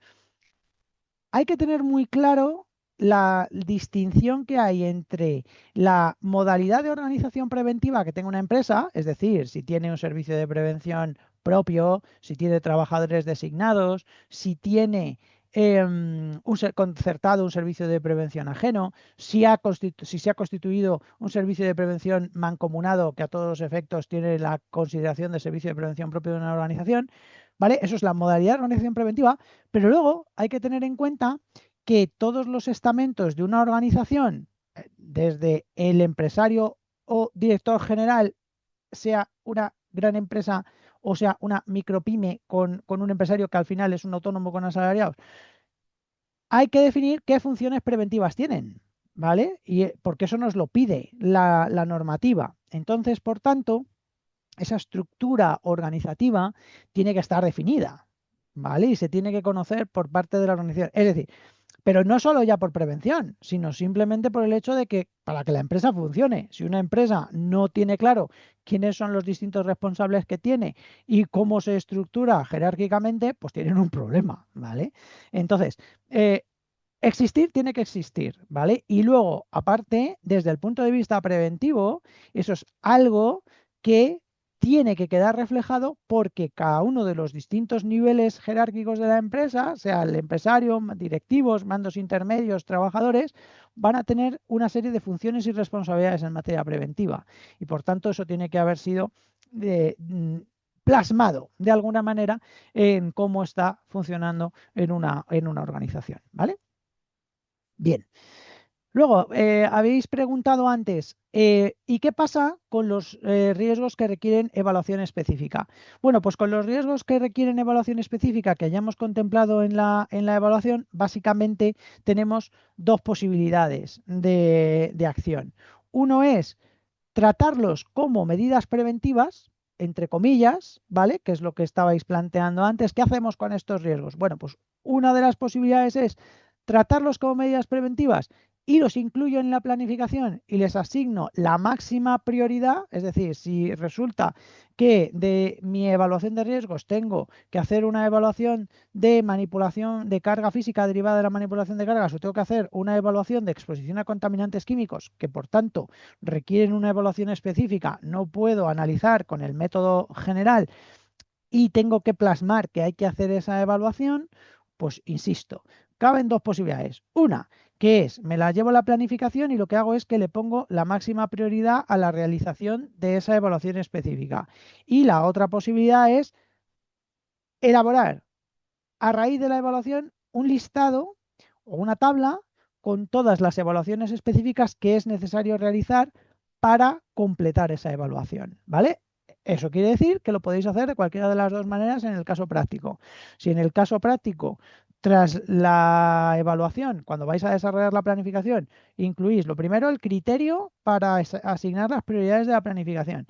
hay que tener muy claro la distinción que hay entre la modalidad de organización preventiva que tenga una empresa, es decir, si tiene un servicio de prevención propio, si tiene trabajadores designados, si tiene concertado un servicio de prevención ajeno, si se ha constituido un servicio de prevención mancomunado que a todos los efectos tiene la consideración de servicio de prevención propio de una organización, ¿vale? Eso es la modalidad de organización preventiva, pero luego hay que tener en cuenta que todos los estamentos de una organización, desde el empresario o director general, sea una gran empresa o sea una micropyme con un empresario que al final es un autónomo con asalariados, hay que definir qué funciones preventivas tienen, ¿vale? Y porque eso nos lo pide la normativa. Entonces, por tanto, esa estructura organizativa tiene que estar definida, ¿vale? Y se tiene que conocer por parte de la organización. Es decir, pero no solo ya por prevención, sino simplemente por el hecho de que para que la empresa funcione, si una empresa no tiene claro quiénes son los distintos responsables que tiene y cómo se estructura jerárquicamente, pues tienen un problema, ¿vale? Entonces, eh, existir tiene que existir, ¿vale? Y luego, aparte, desde el punto de vista preventivo, eso es algo que tiene que quedar reflejado porque cada uno de los distintos niveles jerárquicos de la empresa, sea el empresario, directivos, mandos intermedios, trabajadores, van a tener una serie de funciones y responsabilidades en materia preventiva. Y por tanto, eso tiene que haber sido plasmado de alguna manera en cómo está funcionando en una organización, ¿vale? Bien. Luego, habéis preguntado antes, ¿y qué pasa con los riesgos que requieren evaluación específica? Bueno, pues con los riesgos que requieren evaluación específica que hayamos contemplado en la evaluación, básicamente tenemos dos posibilidades de acción. Uno es tratarlos como medidas preventivas, entre comillas, ¿vale? Que es lo que estabais planteando antes. ¿Qué hacemos con estos riesgos? Bueno, pues una de las posibilidades es tratarlos como medidas preventivas y los incluyo en la planificación y les asigno la máxima prioridad, es decir, si resulta que de mi evaluación de riesgos tengo que hacer una evaluación de manipulación de carga física derivada de la manipulación de cargas o tengo que hacer una evaluación de exposición a contaminantes químicos, que por tanto requieren una evaluación específica, no puedo analizar con el método general y tengo que plasmar que hay que hacer esa evaluación, pues insisto, caben dos posibilidades. Una, que es, me la llevo a la planificación y lo que hago es que le pongo la máxima prioridad a la realización de esa evaluación específica. Y la otra posibilidad es elaborar a raíz de la evaluación un listado o una tabla con todas las evaluaciones específicas que es necesario realizar para completar esa evaluación, ¿vale? Eso quiere decir que lo podéis hacer de cualquiera de las dos maneras en el caso práctico. Si en el caso práctico, tras la evaluación, cuando vais a desarrollar la planificación, incluís lo primero el criterio para asignar las prioridades de la planificación.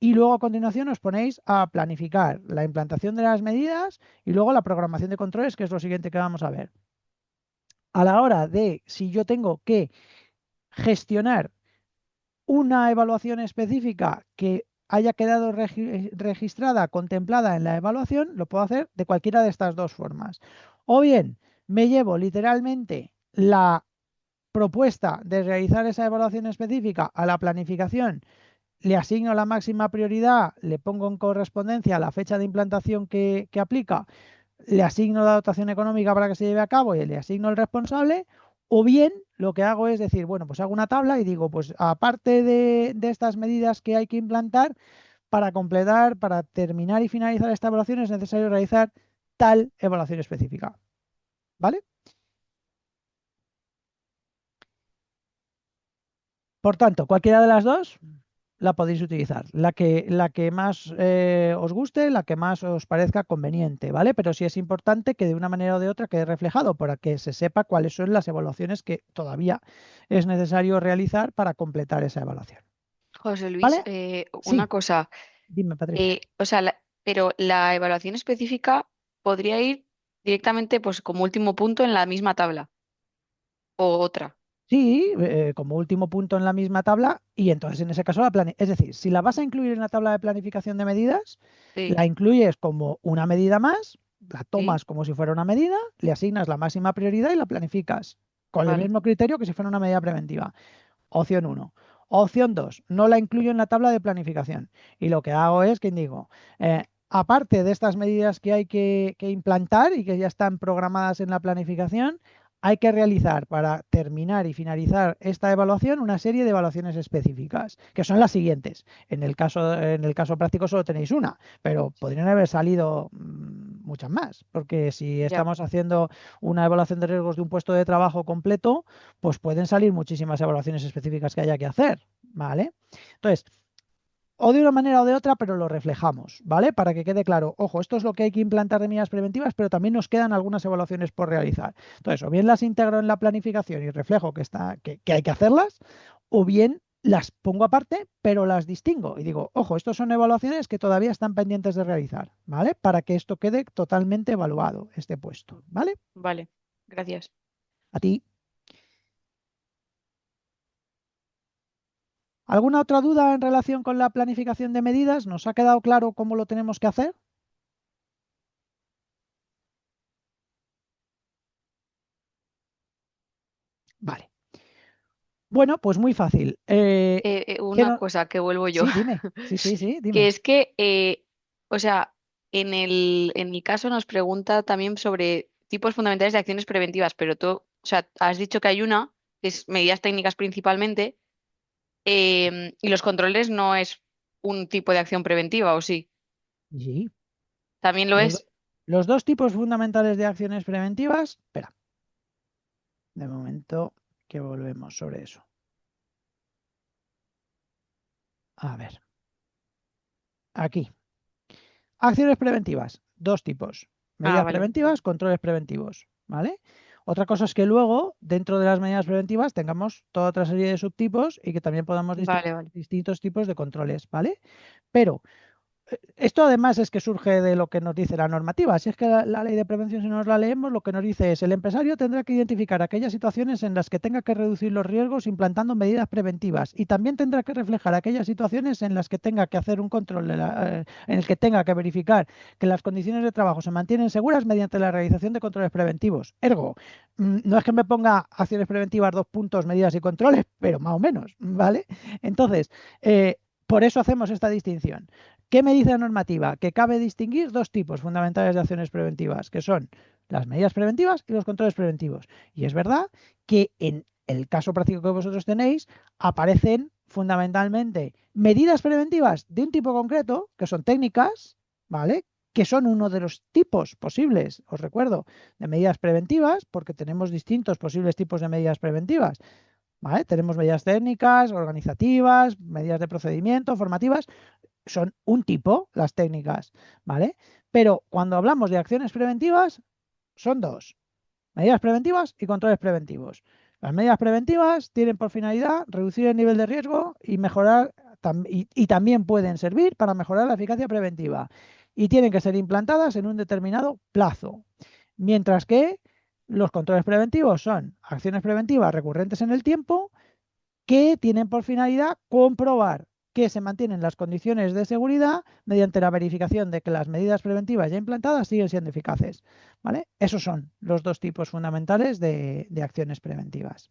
Y luego a continuación os ponéis a planificar la implantación de las medidas y luego la programación de controles, que es lo siguiente que vamos a ver. A la hora de si yo tengo que gestionar una evaluación específica que haya quedado registrada, contemplada en la evaluación, lo puedo hacer de cualquiera de estas dos formas. O bien me llevo literalmente la propuesta de realizar esa evaluación específica a la planificación, le asigno la máxima prioridad, le pongo en correspondencia la fecha de implantación que aplica, le asigno la dotación económica para que se lleve a cabo y le asigno el responsable, o bien lo que hago es decir, bueno, pues hago una tabla y digo, pues aparte de estas medidas que hay que implantar, para completar, para terminar y finalizar esta evaluación es necesario realizar tal evaluación específica. ¿Vale? Por tanto, cualquiera de las dos la podéis utilizar, la que más os guste, la que más os parezca conveniente, ¿vale? Pero sí es importante que de una manera o de otra quede reflejado para que se sepa cuáles son las evaluaciones que todavía es necesario realizar para completar esa evaluación. José Luis, ¿Vale? una Sí, cosa, dime, Patricia. o sea, pero la evaluación específica podría ir directamente, pues, como último punto en la misma tabla o otra. Sí, como último punto en la misma tabla y entonces en ese caso es decir, si la vas a incluir en la tabla de planificación de medidas, Sí, la incluyes como una medida más, la sí, tomas como si fuera una medida, le asignas la máxima prioridad y la planificas con el vale, mismo criterio que si fuera una medida preventiva. Opción uno. Opción 2, no la incluyo en la tabla de planificación. Y lo que hago es que digo, aparte de estas medidas que hay que implantar y que ya están programadas en la planificación, hay que realizar para terminar y finalizar esta evaluación una serie de evaluaciones específicas, que son las siguientes. En el caso práctico solo tenéis una, pero podrían haber salido muchas más, porque si ya, estamos haciendo una evaluación de riesgos de un puesto de trabajo completo, pues pueden salir muchísimas evaluaciones específicas que haya que hacer, ¿vale? Entonces, o de una manera o de otra, pero lo reflejamos, ¿vale? Para que quede claro, ojo, esto es lo que hay que implantar de medidas preventivas, pero también nos quedan algunas evaluaciones por realizar. Entonces, o bien las integro en la planificación y reflejo que hay que hacerlas, o bien las pongo aparte, pero las distingo y digo, ojo, estas son evaluaciones que todavía están pendientes de realizar, ¿vale? Para que esto quede totalmente evaluado, este puesto, ¿vale? vale, gracias. A ti. ¿Alguna otra duda en relación con la planificación de medidas? ¿Nos ha quedado claro cómo lo tenemos que hacer? Vale. Bueno, pues muy fácil. ¿Qué Una no- cosa que vuelvo yo, Sí, dime. Sí, sí, sí, que dime. es que, o sea, en el caso nos pregunta también sobre tipos fundamentales de acciones preventivas, pero tú, o sea, has dicho que hay una, que es medidas técnicas principalmente, y los controles no es un tipo de acción preventiva, ¿o sí? Sí. ¿También lo Los, es? los dos tipos fundamentales de acciones preventivas. Espera, de momento que volvemos sobre eso. A ver, aquí. Acciones preventivas, dos tipos. Ah, Medidas vale. preventivas, controles preventivos, ¿vale? Otra cosa es que luego, dentro de las medidas preventivas, tengamos toda otra serie de subtipos y que también podamos distinguir Vale, vale. distintos tipos de controles, ¿vale? Pero esto además es que surge de lo que nos dice la normativa. Si es que la ley de prevención, si nos la leemos, lo que nos dice es el empresario tendrá que identificar aquellas situaciones en las que tenga que reducir los riesgos implantando medidas preventivas y también tendrá que reflejar aquellas situaciones en las que tenga que hacer un control, en el que tenga que verificar que las condiciones de trabajo se mantienen seguras mediante la realización de controles preventivos. Ergo, no es que me ponga acciones preventivas, dos puntos, medidas y controles, pero más o menos, ¿vale? Entonces, por eso hacemos esta distinción. ¿Qué me dice la normativa? Que cabe distinguir dos tipos fundamentales de acciones preventivas, que son las medidas preventivas y los controles preventivos. Y es verdad que en el caso práctico que vosotros tenéis aparecen fundamentalmente medidas preventivas de un tipo concreto, que son técnicas, ¿vale? Que son uno de los tipos posibles, os recuerdo, de medidas preventivas, porque tenemos distintos posibles tipos de medidas preventivas. ¿Vale? Tenemos medidas técnicas, organizativas, medidas de procedimiento, formativas, son un tipo, las técnicas, ¿vale? Pero cuando hablamos de acciones preventivas, son dos, medidas preventivas y controles preventivos. Las medidas preventivas tienen por finalidad reducir el nivel de riesgo y mejorar, y también pueden servir para mejorar la eficacia preventiva. Y tienen que ser implantadas en un determinado plazo. Mientras que los controles preventivos son acciones preventivas recurrentes en el tiempo que tienen por finalidad comprobar que se mantienen las condiciones de seguridad mediante la verificación de que las medidas preventivas ya implantadas siguen siendo eficaces. ¿Vale? Esos son los dos tipos fundamentales de acciones preventivas.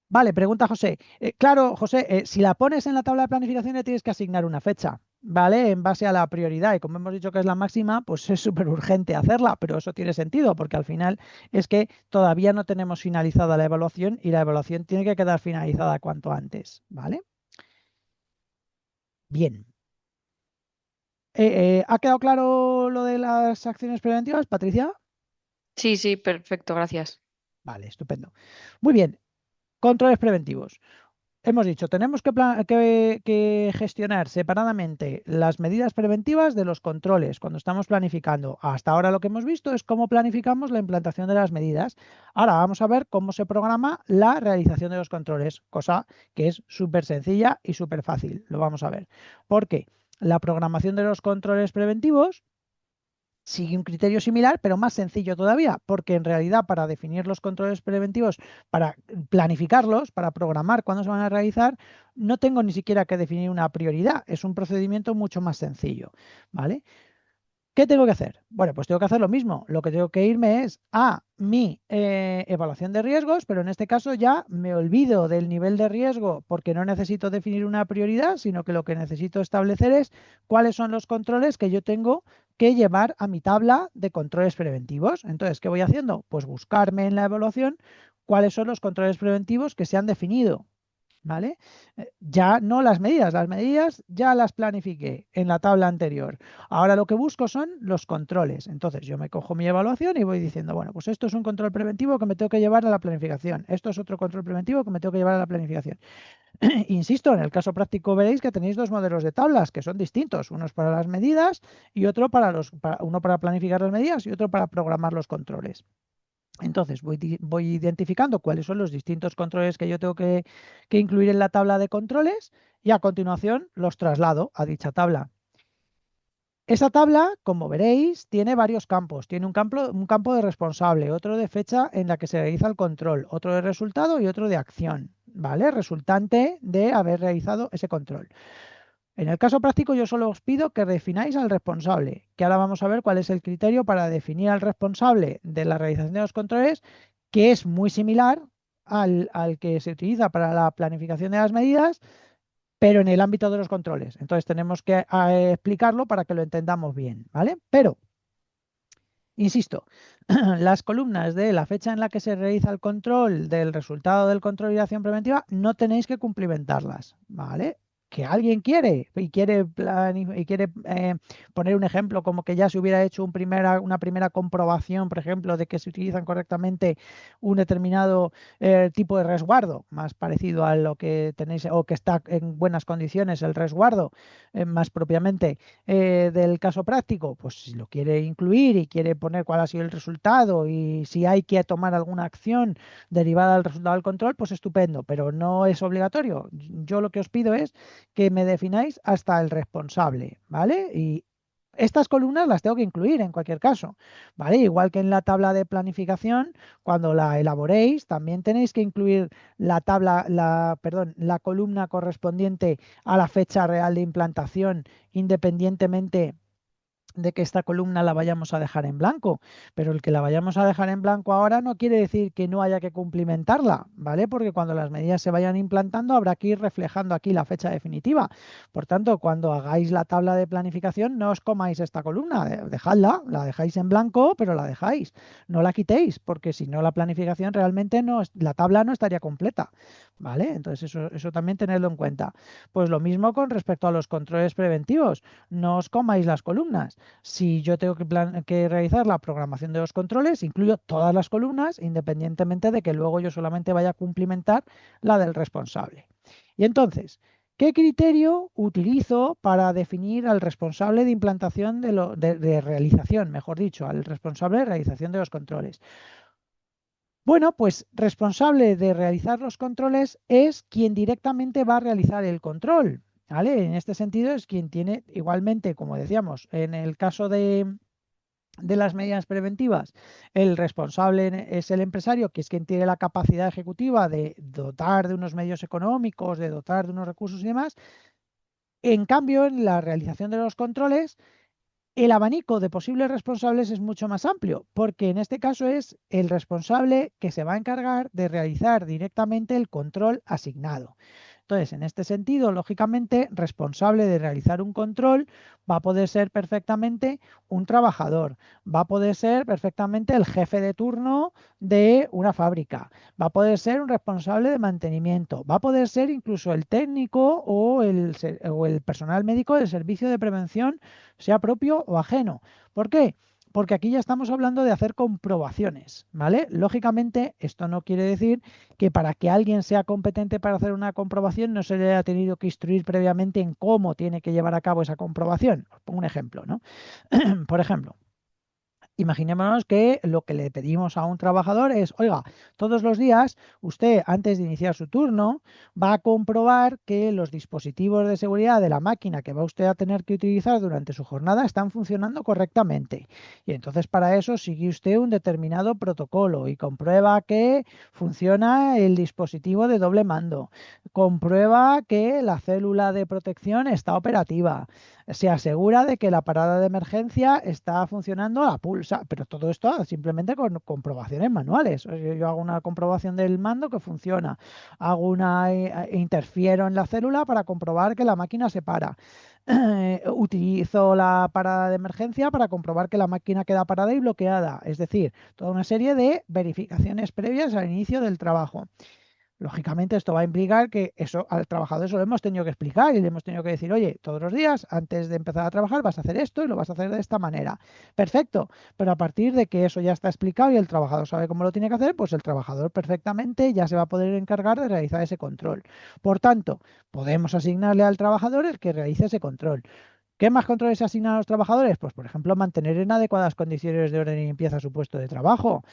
Vale, pregunta José. Claro, José, si la pones en la tabla de planificación le tienes que asignar una fecha, ¿vale? En base a la prioridad. Y como hemos dicho que es la máxima, pues es súper urgente hacerla, pero eso tiene sentido porque al final es que todavía no tenemos finalizada la evaluación y la evaluación tiene que quedar finalizada cuanto antes, ¿vale? Bien. ¿Ha quedado claro lo de las acciones preventivas, Patricia? Sí, sí, perfecto, gracias. Vale, estupendo. Muy bien, controles preventivos. Hemos dicho, tenemos que gestionar separadamente las medidas preventivas de los controles cuando estamos planificando. Hasta ahora lo que hemos visto es cómo planificamos la implantación de las medidas. Ahora vamos a ver cómo se programa la realización de los controles, cosa que es súper sencilla y súper fácil. Lo vamos a ver. Porque la programación de los controles preventivos sigue un criterio similar, pero más sencillo todavía, porque en realidad para definir los controles preventivos, para planificarlos, para programar cuándo se van a realizar, no tengo ni siquiera que definir una prioridad. Es un procedimiento mucho más sencillo, ¿vale? ¿Qué tengo que hacer? Bueno, pues tengo que hacer lo mismo. Lo que tengo que irme es a mi evaluación de riesgos, pero en este caso ya me olvido del nivel de riesgo porque no necesito definir una prioridad, sino que lo que necesito establecer es cuáles son los controles que yo tengo que llevar a mi tabla de controles preventivos. Entonces, ¿qué voy haciendo? Pues buscarme en la evaluación cuáles son los controles preventivos que se han definido. ¿Vale? Ya no las medidas ya las planifiqué en la tabla anterior. Ahora lo que busco son los controles. Entonces yo me cojo mi evaluación y voy diciendo, bueno, pues esto es un control preventivo que me tengo que llevar a la planificación. Esto es otro control preventivo que me tengo que llevar a la planificación. Insisto, en el caso práctico veréis que tenéis dos modelos de tablas que son distintos. Uno es para las medidas y otro uno para planificar las medidas y otro para programar los controles. Entonces voy identificando cuáles son los distintos controles que yo tengo que incluir en la tabla de controles y a continuación los traslado a dicha tabla. Esa tabla, como veréis, tiene varios campos. Tiene un campo de responsable, otro de fecha en la que se realiza el control, otro de resultado y otro de acción, ¿vale? Resultante de haber realizado ese control. En el caso práctico yo solo os pido que defináis al responsable, que ahora vamos a ver cuál es el criterio para definir al responsable de la realización de los controles, que es muy similar al que se utiliza para la planificación de las medidas, pero en el ámbito de los controles. Entonces tenemos que explicarlo para que lo entendamos bien, ¿vale? Pero, insisto, las columnas de la fecha en la que se realiza el control, del resultado del control y la acción preventiva, no tenéis que cumplimentarlas, ¿vale? que alguien quiere y quiere, poner un ejemplo como que ya se hubiera hecho una primera comprobación, por ejemplo, de que se utilizan correctamente un determinado tipo de resguardo, más parecido a lo que tenéis o que está en buenas condiciones el resguardo, más propiamente del caso práctico, pues si lo quiere incluir y quiere poner cuál ha sido el resultado y si hay que tomar alguna acción derivada del resultado del control, pues estupendo, pero no es obligatorio. Yo lo que os pido es que me defináis hasta el responsable, ¿vale? Y estas columnas las tengo que incluir en cualquier caso, ¿vale? Igual que en la tabla de planificación, cuando la elaboréis, también tenéis que incluir la columna correspondiente a la fecha real de implantación, independientemente de que esta columna la vayamos a dejar en blanco, pero el que la vayamos a dejar en blanco ahora no quiere decir que no haya que cumplimentarla, ¿vale? Porque cuando las medidas se vayan implantando habrá que ir reflejando aquí la fecha definitiva. Por tanto, cuando hagáis la tabla de planificación, no os comáis esta columna, dejadla, la dejáis en blanco, pero la dejáis, no la quitéis, porque si no la planificación realmente no, la tabla no estaría completa, ¿vale? Entonces eso también tenedlo en cuenta. Pues lo mismo con respecto a los controles preventivos, no os comáis las columnas. Si yo tengo que realizar la programación de los controles, incluyo todas las columnas, independientemente de que luego yo solamente vaya a cumplimentar la del responsable. Y entonces, ¿qué criterio utilizo para definir al responsable de implantación de realización, mejor dicho, al responsable de realización de los controles? Bueno, pues responsable de realizar los controles es quien directamente va a realizar el control, ¿vale? En este sentido es quien tiene igualmente, como decíamos, en el caso de las medidas preventivas, el responsable es el empresario, que es quien tiene la capacidad ejecutiva de dotar de unos medios económicos, de dotar de unos recursos y demás. En cambio, en la realización de los controles, el abanico de posibles responsables es mucho más amplio, porque en este caso es el responsable que se va a encargar de realizar directamente el control asignado. Entonces, en este sentido, lógicamente, responsable de realizar un control va a poder ser perfectamente un trabajador, va a poder ser perfectamente el jefe de turno de una fábrica, va a poder ser un responsable de mantenimiento, va a poder ser incluso el técnico o el personal médico del servicio de prevención, sea propio o ajeno. ¿Por qué? Porque aquí ya estamos hablando de hacer comprobaciones, ¿vale? Lógicamente, esto no quiere decir que para que alguien sea competente para hacer una comprobación no se le haya tenido que instruir previamente en cómo tiene que llevar a cabo esa comprobación. Os pongo un ejemplo, ¿no? Por ejemplo, imaginémonos que lo que le pedimos a un trabajador es, oiga, todos los días usted, antes de iniciar su turno, va a comprobar que los dispositivos de seguridad de la máquina que va usted a tener que utilizar durante su jornada están funcionando correctamente. Y entonces para eso sigue usted un determinado protocolo y comprueba que funciona el dispositivo de doble mando, comprueba que la célula de protección está operativa, se asegura de que la parada de emergencia está funcionando a pulsa, pero todo esto simplemente con comprobaciones manuales. Yo hago una comprobación del mando que funciona, interfiero en la célula para comprobar que la máquina se para. Utilizo la parada de emergencia para comprobar que la máquina queda parada y bloqueada, es decir, toda una serie de verificaciones previas al inicio del trabajo. Lógicamente esto va a implicar que eso al trabajador eso lo hemos tenido que explicar y le hemos tenido que decir, oye, todos los días antes de empezar a trabajar vas a hacer esto y lo vas a hacer de esta manera. Perfecto, pero a partir de que eso ya está explicado y el trabajador sabe cómo lo tiene que hacer, pues el trabajador perfectamente ya se va a poder encargar de realizar ese control. Por tanto, podemos asignarle al trabajador el que realice ese control. ¿Qué más controles se asignan a los trabajadores? Pues, por ejemplo, mantener en adecuadas condiciones de orden y limpieza su puesto de trabajo.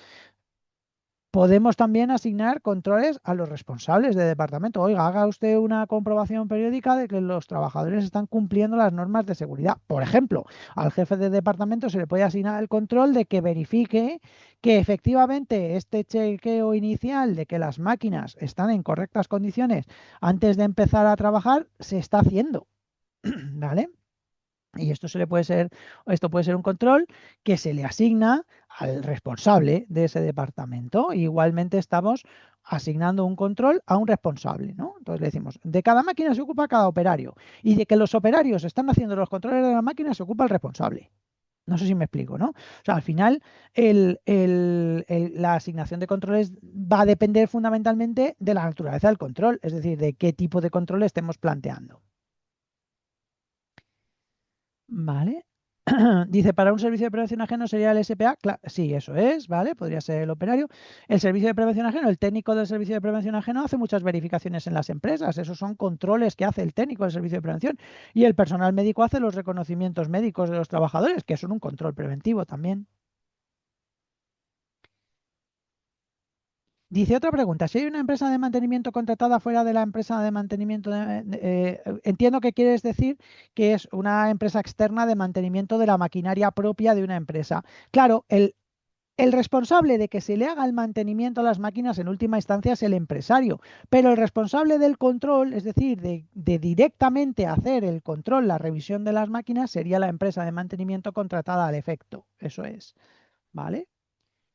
Podemos también asignar controles a los responsables de departamento. Oiga, haga usted una comprobación periódica de que los trabajadores están cumpliendo las normas de seguridad. Por ejemplo, al jefe de departamento se le puede asignar el control de que verifique que efectivamente este chequeo inicial de que las máquinas están en correctas condiciones antes de empezar a trabajar se está haciendo. ¿Vale? Y esto puede ser un control que se le asigna al responsable de ese departamento. Igualmente estamos asignando un control a un responsable, ¿no? Entonces le decimos, de cada máquina se ocupa cada operario y de que los operarios están haciendo los controles de la máquina se ocupa el responsable. No sé si me explico, ¿no? O sea, al final la asignación de controles va a depender fundamentalmente de la naturaleza del control, es decir, de qué tipo de control estemos planteando. ¿Vale? Dice, para un servicio de prevención ajeno sería el SPA. Sí, eso es, ¿vale? Podría ser el operario. El servicio de prevención ajeno, el técnico del servicio de prevención ajeno hace muchas verificaciones en las empresas. Esos son controles que hace el técnico del servicio de prevención. Y el personal médico hace los reconocimientos médicos de los trabajadores, que son un control preventivo también. Dice otra pregunta, si hay una empresa de mantenimiento contratada fuera de la empresa de mantenimiento, entiendo que quieres decir que es una empresa externa de mantenimiento de la maquinaria propia de una empresa. Claro, el responsable de que se le haga el mantenimiento a las máquinas en última instancia es el empresario, pero el responsable del control, es decir, de directamente hacer el control, la revisión de las máquinas, sería la empresa de mantenimiento contratada al efecto. Eso es, ¿vale?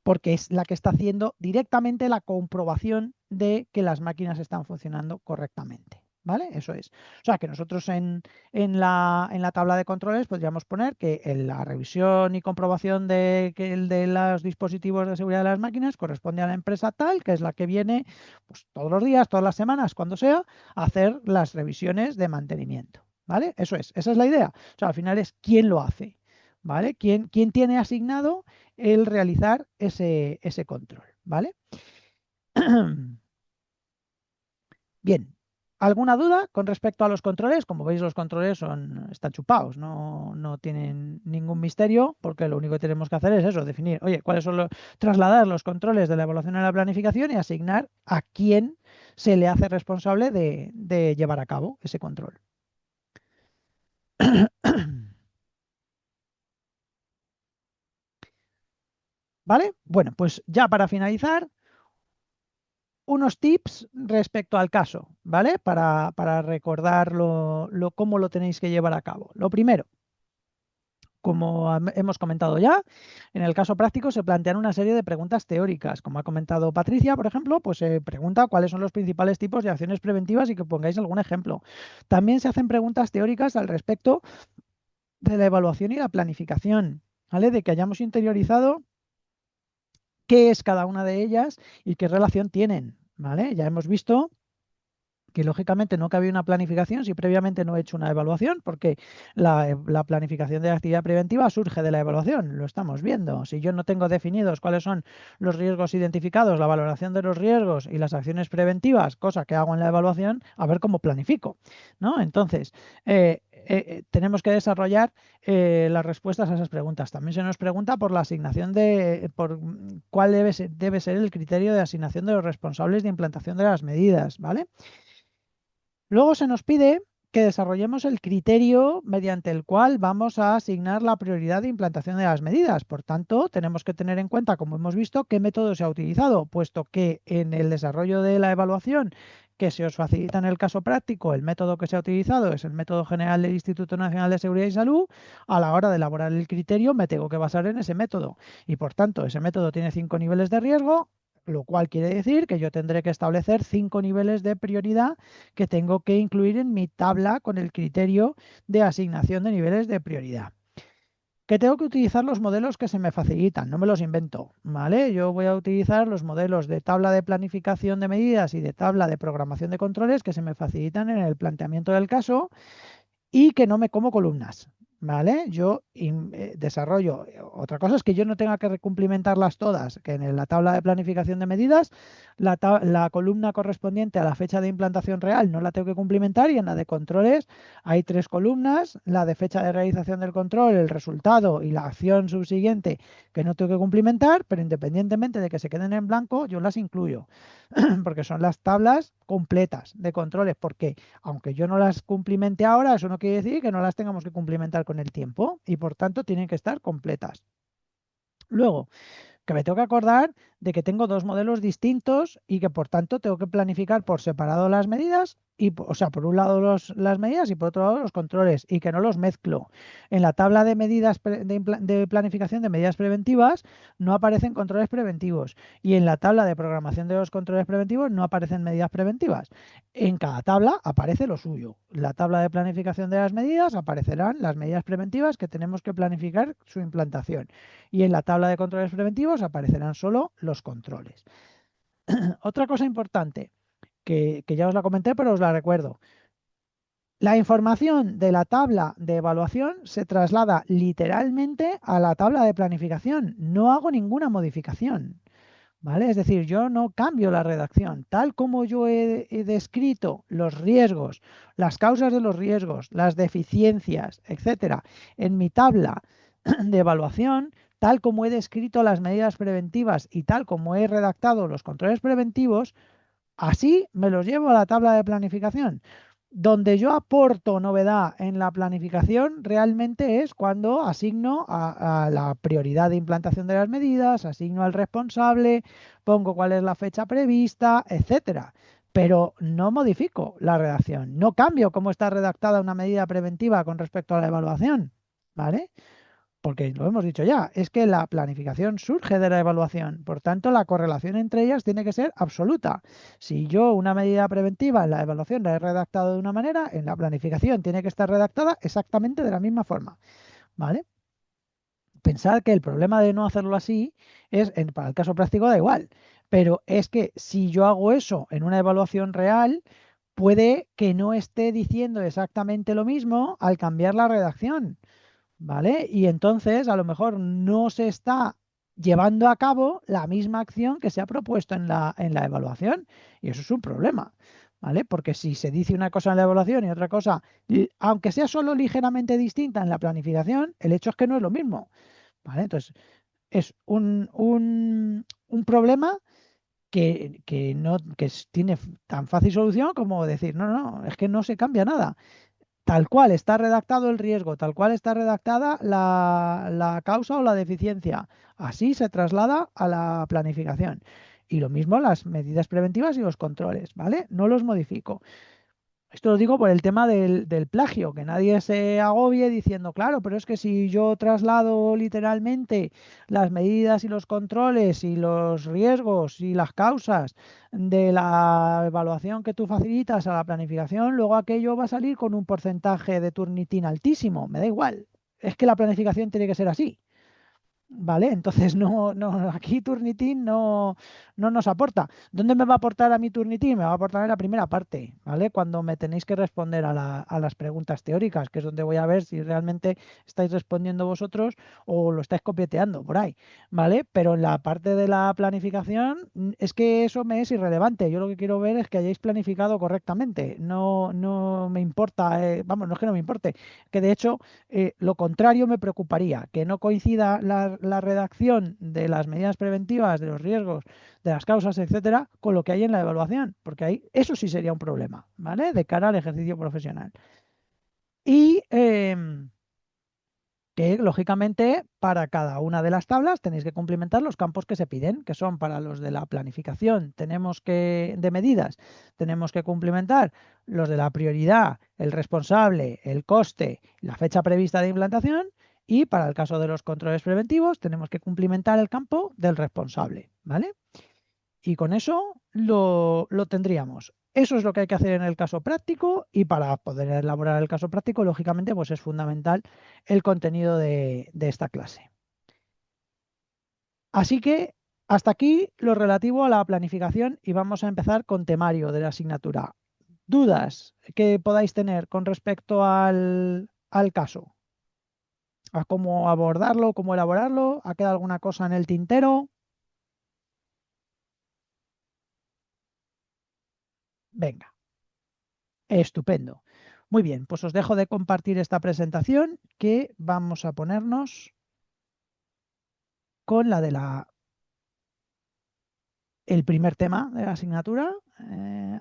Porque es la que está haciendo directamente la comprobación de que las máquinas están funcionando correctamente. ¿Vale? Eso es. O sea que nosotros en la tabla de controles podríamos poner que en la revisión y comprobación de los dispositivos de seguridad de las máquinas corresponde a la empresa tal, que es la que viene pues, todos los días, todas las semanas, cuando sea, a hacer las revisiones de mantenimiento. ¿Vale? Eso es. Esa es la idea. O sea, al final es quién lo hace. ¿Vale? ¿Quién tiene asignado el realizar ese control, ¿vale? Bien, ¿alguna duda con respecto a los controles? Como veis, los controles están chupados, no tienen ningún misterio, porque lo único que tenemos que hacer es eso, definir, oye, cuáles son trasladar los controles de la evaluación a la planificación y asignar a quién se le hace responsable de llevar a cabo ese control. ¿Vale? Bueno, pues ya para finalizar, unos tips respecto al caso, ¿vale? Para recordar cómo lo tenéis que llevar a cabo. Lo primero, como hemos comentado ya, en el caso práctico se plantean una serie de preguntas teóricas. Como ha comentado Patricia, por ejemplo, pues se pregunta cuáles son los principales tipos de acciones preventivas y que pongáis algún ejemplo. También se hacen preguntas teóricas al respecto de la evaluación y la planificación, ¿vale? De que hayamos interiorizado qué es cada una de ellas y qué relación tienen, ¿vale? Ya hemos visto que lógicamente no cabe una planificación si previamente no he hecho una evaluación, porque la planificación de la actividad preventiva surge de la evaluación, lo estamos viendo. Si yo no tengo definidos cuáles son los riesgos identificados, la valoración de los riesgos y las acciones preventivas, cosa que hago en la evaluación, a ver cómo planifico, ¿no? Entonces, tenemos que desarrollar las respuestas a esas preguntas. También se nos pregunta por la asignación por cuál debe ser el criterio de asignación de los responsables de implantación de las medidas, ¿vale? Luego se nos pide que desarrollemos el criterio mediante el cual vamos a asignar la prioridad de implantación de las medidas. Por tanto, tenemos que tener en cuenta, como hemos visto, qué método se ha utilizado, puesto que en el desarrollo de la evaluación que se os facilita en el caso práctico, el método que se ha utilizado es el método general del Instituto Nacional de Seguridad y Salud. A la hora de elaborar el criterio me tengo que basar en ese método y, por tanto, ese método tiene 5 niveles de riesgo, lo cual quiere decir que yo tendré que establecer 5 niveles de prioridad que tengo que incluir en mi tabla con el criterio de asignación de niveles de prioridad. Que tengo que utilizar los modelos que se me facilitan, no me los invento, ¿vale? Yo voy a utilizar los modelos de tabla de planificación de medidas y de tabla de programación de controles que se me facilitan en el planteamiento del caso y que no me como columnas, ¿vale? Yo desarrollo. Otra cosa es que yo no tenga que cumplimentarlas todas, que en la tabla de planificación de medidas, la columna correspondiente a la fecha de implantación real no la tengo que cumplimentar y en la de controles hay 3 columnas, la de fecha de realización del control, el resultado y la acción subsiguiente que no tengo que cumplimentar, pero independientemente de que se queden en blanco, yo las incluyo, porque son las tablas completas de controles, porque aunque yo no las cumplimente ahora, eso no quiere decir que no las tengamos que cumplimentar con el tiempo y por tanto tienen que estar completas. Luego, que me tengo que acordar de que tengo 2 modelos distintos y que por tanto tengo que planificar por separado las medidas, o sea, por un lado las medidas y por otro lado los controles, y que no los mezclo. En la tabla de medidas de planificación de medidas preventivas no aparecen controles preventivos y en la tabla de programación de los controles preventivos no aparecen medidas preventivas. En cada tabla aparece lo suyo. En la tabla de planificación de las medidas aparecerán las medidas preventivas que tenemos que planificar su implantación y en la tabla de controles preventivos aparecerán solo los controles. Otra cosa importante, que ya os la comenté, pero os la recuerdo. La información de la tabla de evaluación se traslada literalmente a la tabla de planificación. No hago ninguna modificación. ¿Vale? Es decir, yo no cambio la redacción. Tal como yo he descrito los riesgos, las causas de los riesgos, las deficiencias, etcétera, en mi tabla de evaluación, tal como he descrito las medidas preventivas y tal como he redactado los controles preventivos, así me los llevo a la tabla de planificación. Donde yo aporto novedad en la planificación realmente es cuando asigno a la prioridad de implantación de las medidas, asigno al responsable, pongo cuál es la fecha prevista, etcétera. Pero no modifico la redacción, no cambio cómo está redactada una medida preventiva con respecto a la evaluación, ¿vale? Porque lo hemos dicho ya, es que la planificación surge de la evaluación, por tanto la correlación entre ellas tiene que ser absoluta. Si yo una medida preventiva en la evaluación la he redactado de una manera, en la planificación tiene que estar redactada exactamente de la misma forma, ¿vale? Pensar que el problema de no hacerlo así es, para el caso práctico da igual, pero es que si yo hago eso en una evaluación real, puede que no esté diciendo exactamente lo mismo al cambiar la redacción. ¿Vale? Y entonces a lo mejor no se está llevando a cabo la misma acción que se ha propuesto en la evaluación. Y eso es un problema, ¿vale? Porque si se dice una cosa en la evaluación y otra cosa, aunque sea solo ligeramente distinta en la planificación, el hecho es que no es lo mismo, ¿vale? Entonces es un problema que tiene tan fácil solución como decir, no, no, es que no se cambia nada. Tal cual está redactado el riesgo, tal cual está redactada la causa o la deficiencia. Así se traslada a la planificación. Y lo mismo las medidas preventivas y los controles, ¿vale? No los modifico. Esto lo digo por el tema del plagio, que nadie se agobie diciendo, claro, pero es que si yo traslado literalmente las medidas y los controles y los riesgos y las causas de la evaluación que tú facilitas a la planificación, luego aquello va a salir con un porcentaje de Turnitin altísimo. Me da igual. Es que la planificación tiene que ser así. ¿Vale? Entonces aquí Turnitin no nos aporta. ¿Dónde me va a aportar a mí Turnitin? Me va a aportar en la primera parte, ¿vale? Cuando me tenéis que responder a las preguntas teóricas, que es donde voy a ver si realmente estáis respondiendo vosotros o lo estáis copiateando por ahí, ¿vale? Pero en la parte de la planificación es que eso me es irrelevante. Yo lo que quiero ver es que hayáis planificado correctamente. No me importa, vamos, no es que no me importe, que de hecho lo contrario me preocuparía, que no coincida la redacción de las medidas preventivas, de los riesgos, de las causas, etcétera, con lo que hay en la evaluación, porque ahí eso sí sería un problema, ¿vale? De cara al ejercicio profesional. Y que lógicamente para cada una de las tablas tenéis que cumplimentar los campos que se piden, que son para los de la planificación, de medidas, tenemos que cumplimentar los de la prioridad, el responsable, el coste, la fecha prevista de implantación, y para el caso de los controles preventivos tenemos que cumplimentar el campo del responsable, ¿vale? Y con eso lo tendríamos. Eso es lo que hay que hacer en el caso práctico, y para poder elaborar el caso práctico, lógicamente, pues es fundamental el contenido de esta clase. Así que hasta aquí lo relativo a la planificación, y vamos a empezar con temario de la asignatura. ¿Dudas que podáis tener con respecto al caso? ¿A cómo abordarlo, cómo elaborarlo? ¿Ha quedado alguna cosa en el tintero? Venga. Estupendo. Muy bien, pues os dejo de compartir esta presentación, que vamos a ponernos con el primer tema de la asignatura.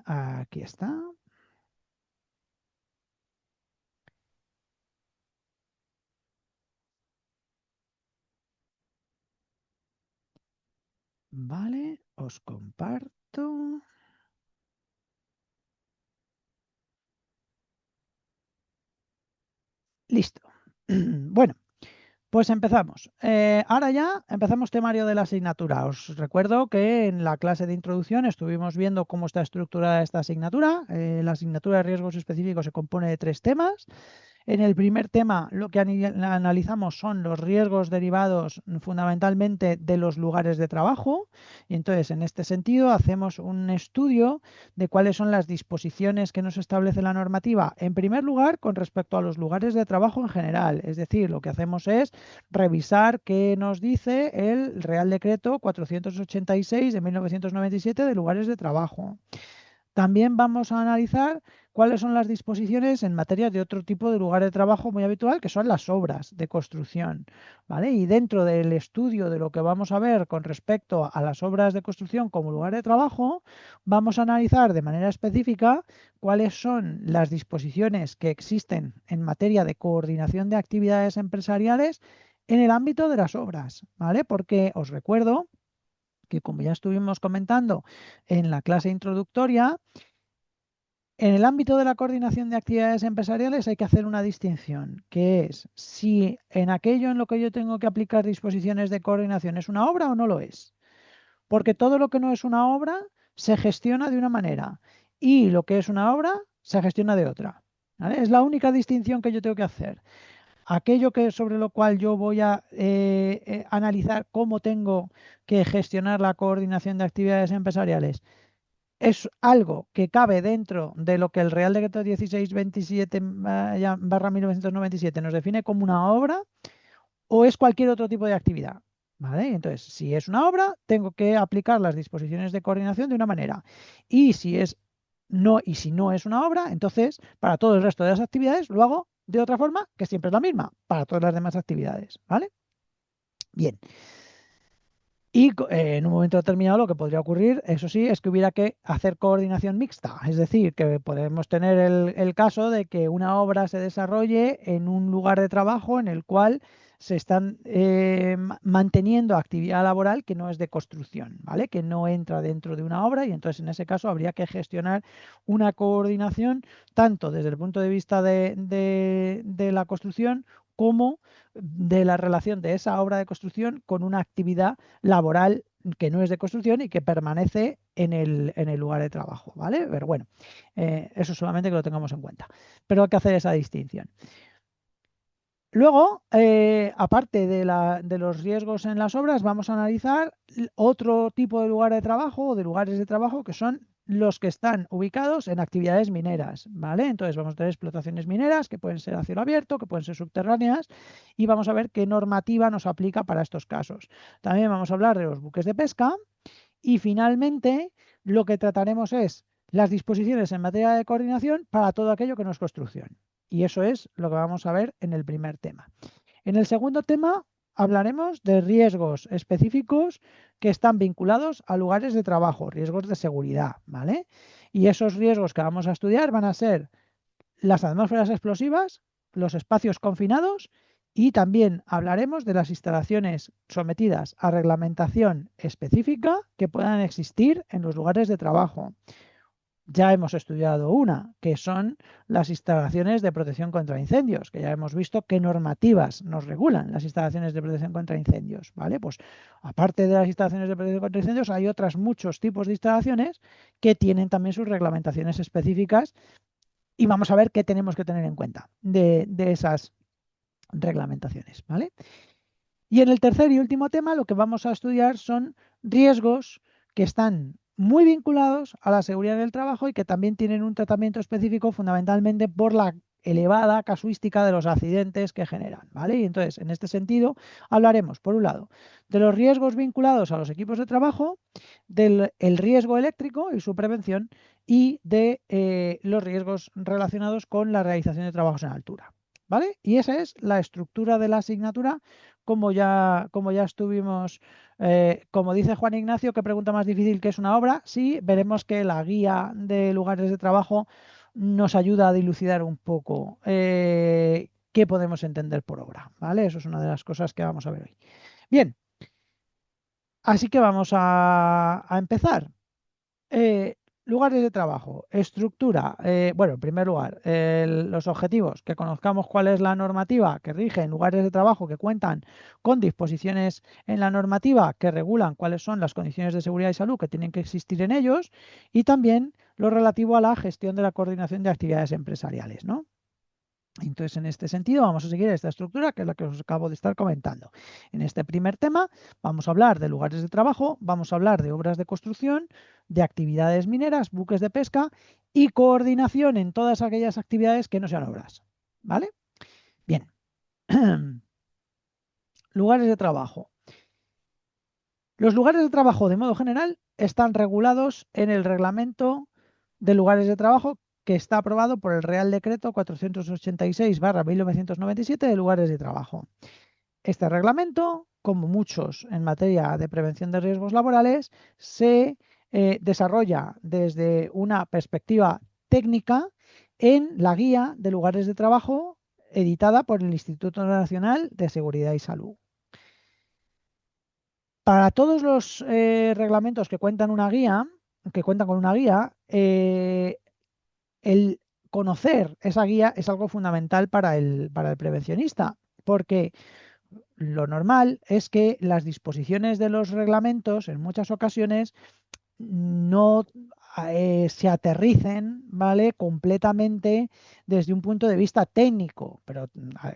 Aquí está. Vale, os comparto. Listo. Bueno, pues empezamos. Ahora ya empezamos temario de la asignatura. Os recuerdo que en la clase de introducción estuvimos viendo cómo está estructurada esta asignatura. La asignatura de riesgos específicos se compone de 3 temas. En el primer tema lo que analizamos son los riesgos derivados fundamentalmente de los lugares de trabajo y entonces en este sentido hacemos un estudio de cuáles son las disposiciones que nos establece la normativa, en primer lugar con respecto a los lugares de trabajo en general, es decir, lo que hacemos es revisar qué nos dice el Real Decreto 486 de 1997 de lugares de trabajo. También vamos a analizar cuáles son las disposiciones en materia de otro tipo de lugar de trabajo muy habitual, que son las obras de construcción, ¿vale? Y dentro del estudio de lo que vamos a ver con respecto a las obras de construcción como lugar de trabajo, vamos a analizar de manera específica cuáles son las disposiciones que existen en materia de coordinación de actividades empresariales en el ámbito de las obras, ¿vale? Porque os recuerdo que, como ya estuvimos comentando en la clase introductoria, en el ámbito de la coordinación de actividades empresariales hay que hacer una distinción, que es si en aquello en lo que yo tengo que aplicar disposiciones de coordinación es una obra o no lo es. Porque todo lo que no es una obra se gestiona de una manera y lo que es una obra se gestiona de otra, ¿vale? Es la única distinción que yo tengo que hacer. Aquello que sobre lo cual yo voy a analizar cómo tengo que gestionar la coordinación de actividades empresariales es algo que cabe dentro de lo que el Real Decreto 1627/1997 nos define como una obra o es cualquier otro tipo de actividad. ¿Vale? Entonces, si es una obra, tengo que aplicar las disposiciones de coordinación de una manera. Y si no es una obra, entonces para todo el resto de las actividades lo hago de otra forma, que siempre es la misma, para todas las demás actividades. ¿Vale? Bien. Y en un momento determinado lo que podría ocurrir, eso sí, es que hubiera que hacer coordinación mixta. Es decir, que podemos tener el caso de que una obra se desarrolle en un lugar de trabajo en el cual se están manteniendo actividad laboral que no es de construcción, ¿vale? Que no entra dentro de una obra y entonces en ese caso habría que gestionar una coordinación tanto desde el punto de vista de la construcción como de la relación de esa obra de construcción con una actividad laboral que no es de construcción y que permanece en el lugar de trabajo, ¿vale? Pero bueno, eso solamente que lo tengamos en cuenta. Pero hay que hacer esa distinción. Luego, aparte de los riesgos en las obras, vamos a analizar otro tipo de lugar de trabajo o de lugares de trabajo que son los que están ubicados en actividades mineras, ¿vale? Entonces vamos a tener explotaciones mineras que pueden ser a cielo abierto, que pueden ser subterráneas y vamos a ver qué normativa nos aplica para estos casos. También vamos a hablar de los buques de pesca y finalmente lo que trataremos es las disposiciones en materia de coordinación para todo aquello que no es construcción. Y eso es lo que vamos a ver en el primer tema. En el segundo tema hablaremos de riesgos específicos que están vinculados a lugares de trabajo, riesgos de seguridad, ¿vale? Y esos riesgos que vamos a estudiar van a ser las atmósferas explosivas, los espacios confinados y también hablaremos de las instalaciones sometidas a reglamentación específica que puedan existir en los lugares de trabajo. Ya hemos estudiado una, que son las instalaciones de protección contra incendios, que ya hemos visto qué normativas nos regulan las instalaciones de protección contra incendios, ¿vale? Pues aparte de las instalaciones de protección contra incendios, hay otros muchos tipos de instalaciones que tienen también sus reglamentaciones específicas y vamos a ver qué tenemos que tener en cuenta de esas reglamentaciones, ¿vale? Y en el tercer y último tema lo que vamos a estudiar son riesgos que están muy vinculados a la seguridad del trabajo y que también tienen un tratamiento específico fundamentalmente por la elevada casuística de los accidentes que generan, ¿vale? Y entonces, en este sentido, hablaremos, por un lado, de los riesgos vinculados a los equipos de trabajo, del riesgo eléctrico y su prevención y de los riesgos relacionados con la realización de trabajos en altura, ¿vale? Y esa es la estructura de la asignatura como ya estuvimos, como dice Juan Ignacio, ¿qué pregunta más difícil que es una obra? Sí, veremos que la guía de lugares de trabajo nos ayuda a dilucidar un poco qué podemos entender por obra, ¿vale? Eso es una de las cosas que vamos a ver hoy. Bien, así que vamos a empezar. Lugares de trabajo, estructura. Bueno, en primer lugar, los objetivos, que conozcamos cuál es la normativa que rige en lugares de trabajo que cuentan con disposiciones en la normativa que regulan cuáles son las condiciones de seguridad y salud que tienen que existir en ellos y también lo relativo a la gestión de la coordinación de actividades empresariales, ¿no? Entonces, en este sentido, vamos a seguir esta estructura que es la que os acabo de estar comentando. En este primer tema vamos a hablar de lugares de trabajo, vamos a hablar de obras de construcción, de actividades mineras, buques de pesca y coordinación en todas aquellas actividades que no sean obras. ¿Vale? Bien. Lugares de trabajo. Los lugares de trabajo, de modo general, están regulados en el Reglamento de Lugares de Trabajo que está aprobado por el Real Decreto 486/1997 de lugares de trabajo. Este reglamento, como muchos en materia de prevención de riesgos laborales, se desarrolla desde una perspectiva técnica en la Guía de Lugares de Trabajo editada por el Instituto Nacional de Seguridad y Salud. Para todos los reglamentos que cuentan con una guía, el conocer esa guía es algo fundamental para el prevencionista, porque lo normal es que las disposiciones de los reglamentos en muchas ocasiones no se aterricen, ¿vale?, completamente desde un punto de vista técnico, pero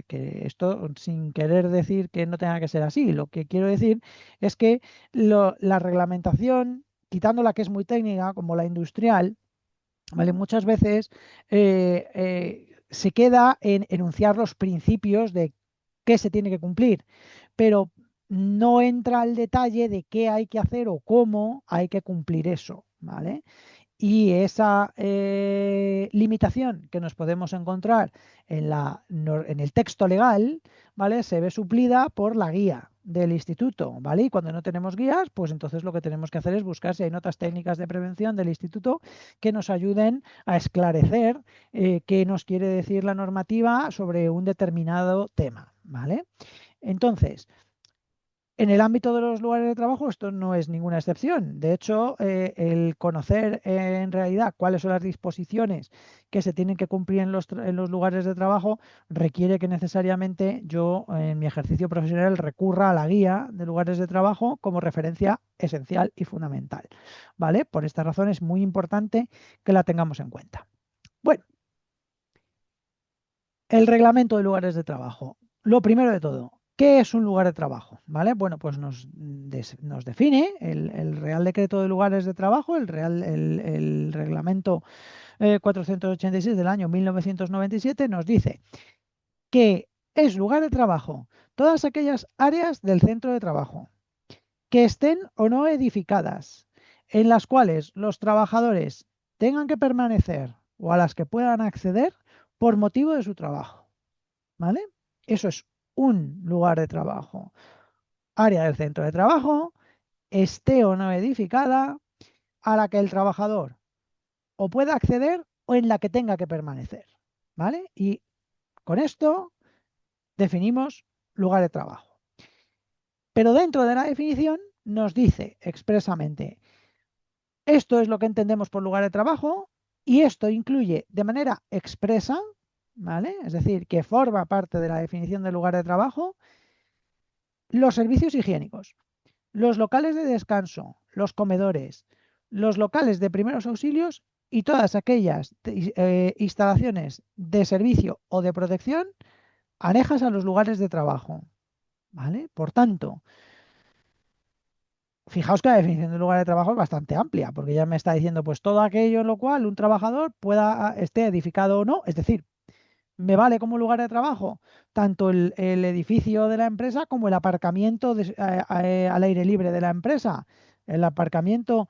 que esto sin querer decir que no tenga que ser así. Lo que quiero decir es que la reglamentación, quitando la que es muy técnica, como la industrial, ¿vale?, muchas veces se queda en enunciar los principios de qué se tiene que cumplir, pero no entra al detalle de qué hay que hacer o cómo hay que cumplir eso, ¿vale? Y esa limitación que nos podemos encontrar en el texto legal, ¿vale?, se ve suplida por la guía del instituto, ¿vale? Y cuando no tenemos guías, pues entonces lo que tenemos que hacer es buscar si hay notas técnicas de prevención del instituto que nos ayuden a esclarecer qué nos quiere decir la normativa sobre un determinado tema, ¿vale? Entonces, en el ámbito de los lugares de trabajo esto no es ninguna excepción. De hecho, el conocer en realidad cuáles son las disposiciones que se tienen que cumplir en los lugares de trabajo requiere que necesariamente yo en mi ejercicio profesional recurra a la guía de lugares de trabajo como referencia esencial y fundamental, ¿vale? Por esta razón es muy importante que la tengamos en cuenta. Bueno, el reglamento de lugares de trabajo. Lo primero de todo, ¿qué es un lugar de trabajo? ¿Vale? Bueno, pues nos define el Real Decreto de Lugares de Trabajo, el Reglamento 486 del año 1997, nos dice que es lugar de trabajo todas aquellas áreas del centro de trabajo que estén o no edificadas, en las cuales los trabajadores tengan que permanecer o a las que puedan acceder por motivo de su trabajo. ¿Vale? Eso es un lugar de trabajo. Área del centro de trabajo, esté o no edificada, a la que el trabajador o pueda acceder o en la que tenga que permanecer. ¿Vale? Y con esto definimos lugar de trabajo. Pero dentro de la definición nos dice expresamente, esto es lo que entendemos por lugar de trabajo y esto incluye de manera expresa, ¿vale?, es decir, que forma parte de la definición de lugar de trabajo, los servicios higiénicos, los locales de descanso, los comedores, los locales de primeros auxilios y todas aquellas instalaciones de servicio o de protección anejas a los lugares de trabajo, ¿vale? Por tanto, fijaos que la definición de lugar de trabajo es bastante amplia, porque ya me está diciendo pues todo aquello en lo cual un trabajador esté edificado o no, es decir, me vale como lugar de trabajo tanto el edificio de la empresa como el aparcamiento al aire libre de la empresa. El aparcamiento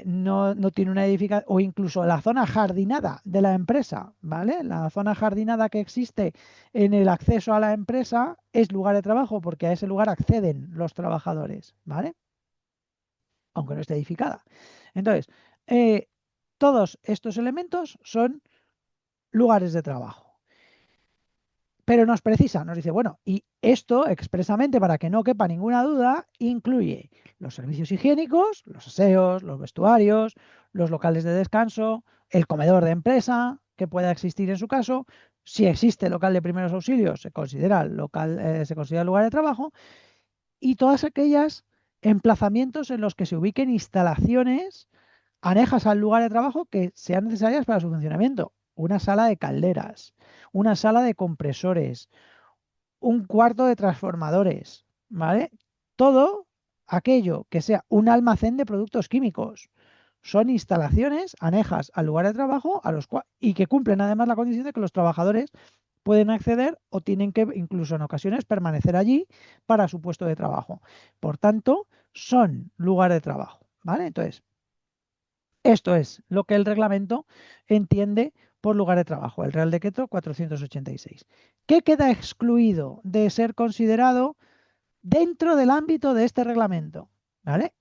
no tiene una edificación, o incluso la zona jardinada de la empresa, ¿vale? La zona jardinada que existe en el acceso a la empresa es lugar de trabajo porque a ese lugar acceden los trabajadores, ¿vale?, aunque no esté edificada. Entonces, todos estos elementos son lugares de trabajo. Pero nos precisa, nos dice, bueno, y esto expresamente, para que no quepa ninguna duda, incluye los servicios higiénicos, los aseos, los vestuarios, los locales de descanso, el comedor de empresa que pueda existir en su caso. Si existe local de primeros auxilios, se considera lugar de trabajo, y todas aquellas emplazamientos en los que se ubiquen instalaciones anejas al lugar de trabajo que sean necesarias para su funcionamiento. una sala de calderas, una sala de compresores, un cuarto de transformadores, ¿vale? Todo aquello que sea un almacén de productos químicos. Son instalaciones anejas al lugar de trabajo y que cumplen además la condición de que los trabajadores pueden acceder o tienen que incluso en ocasiones permanecer allí para su puesto de trabajo. Por tanto, son lugar de trabajo, ¿vale? Entonces, esto es lo que el reglamento entiende por lugar de trabajo, el Real Decreto 486. ¿Qué queda excluido de ser considerado dentro del ámbito de este reglamento? ¿Vale?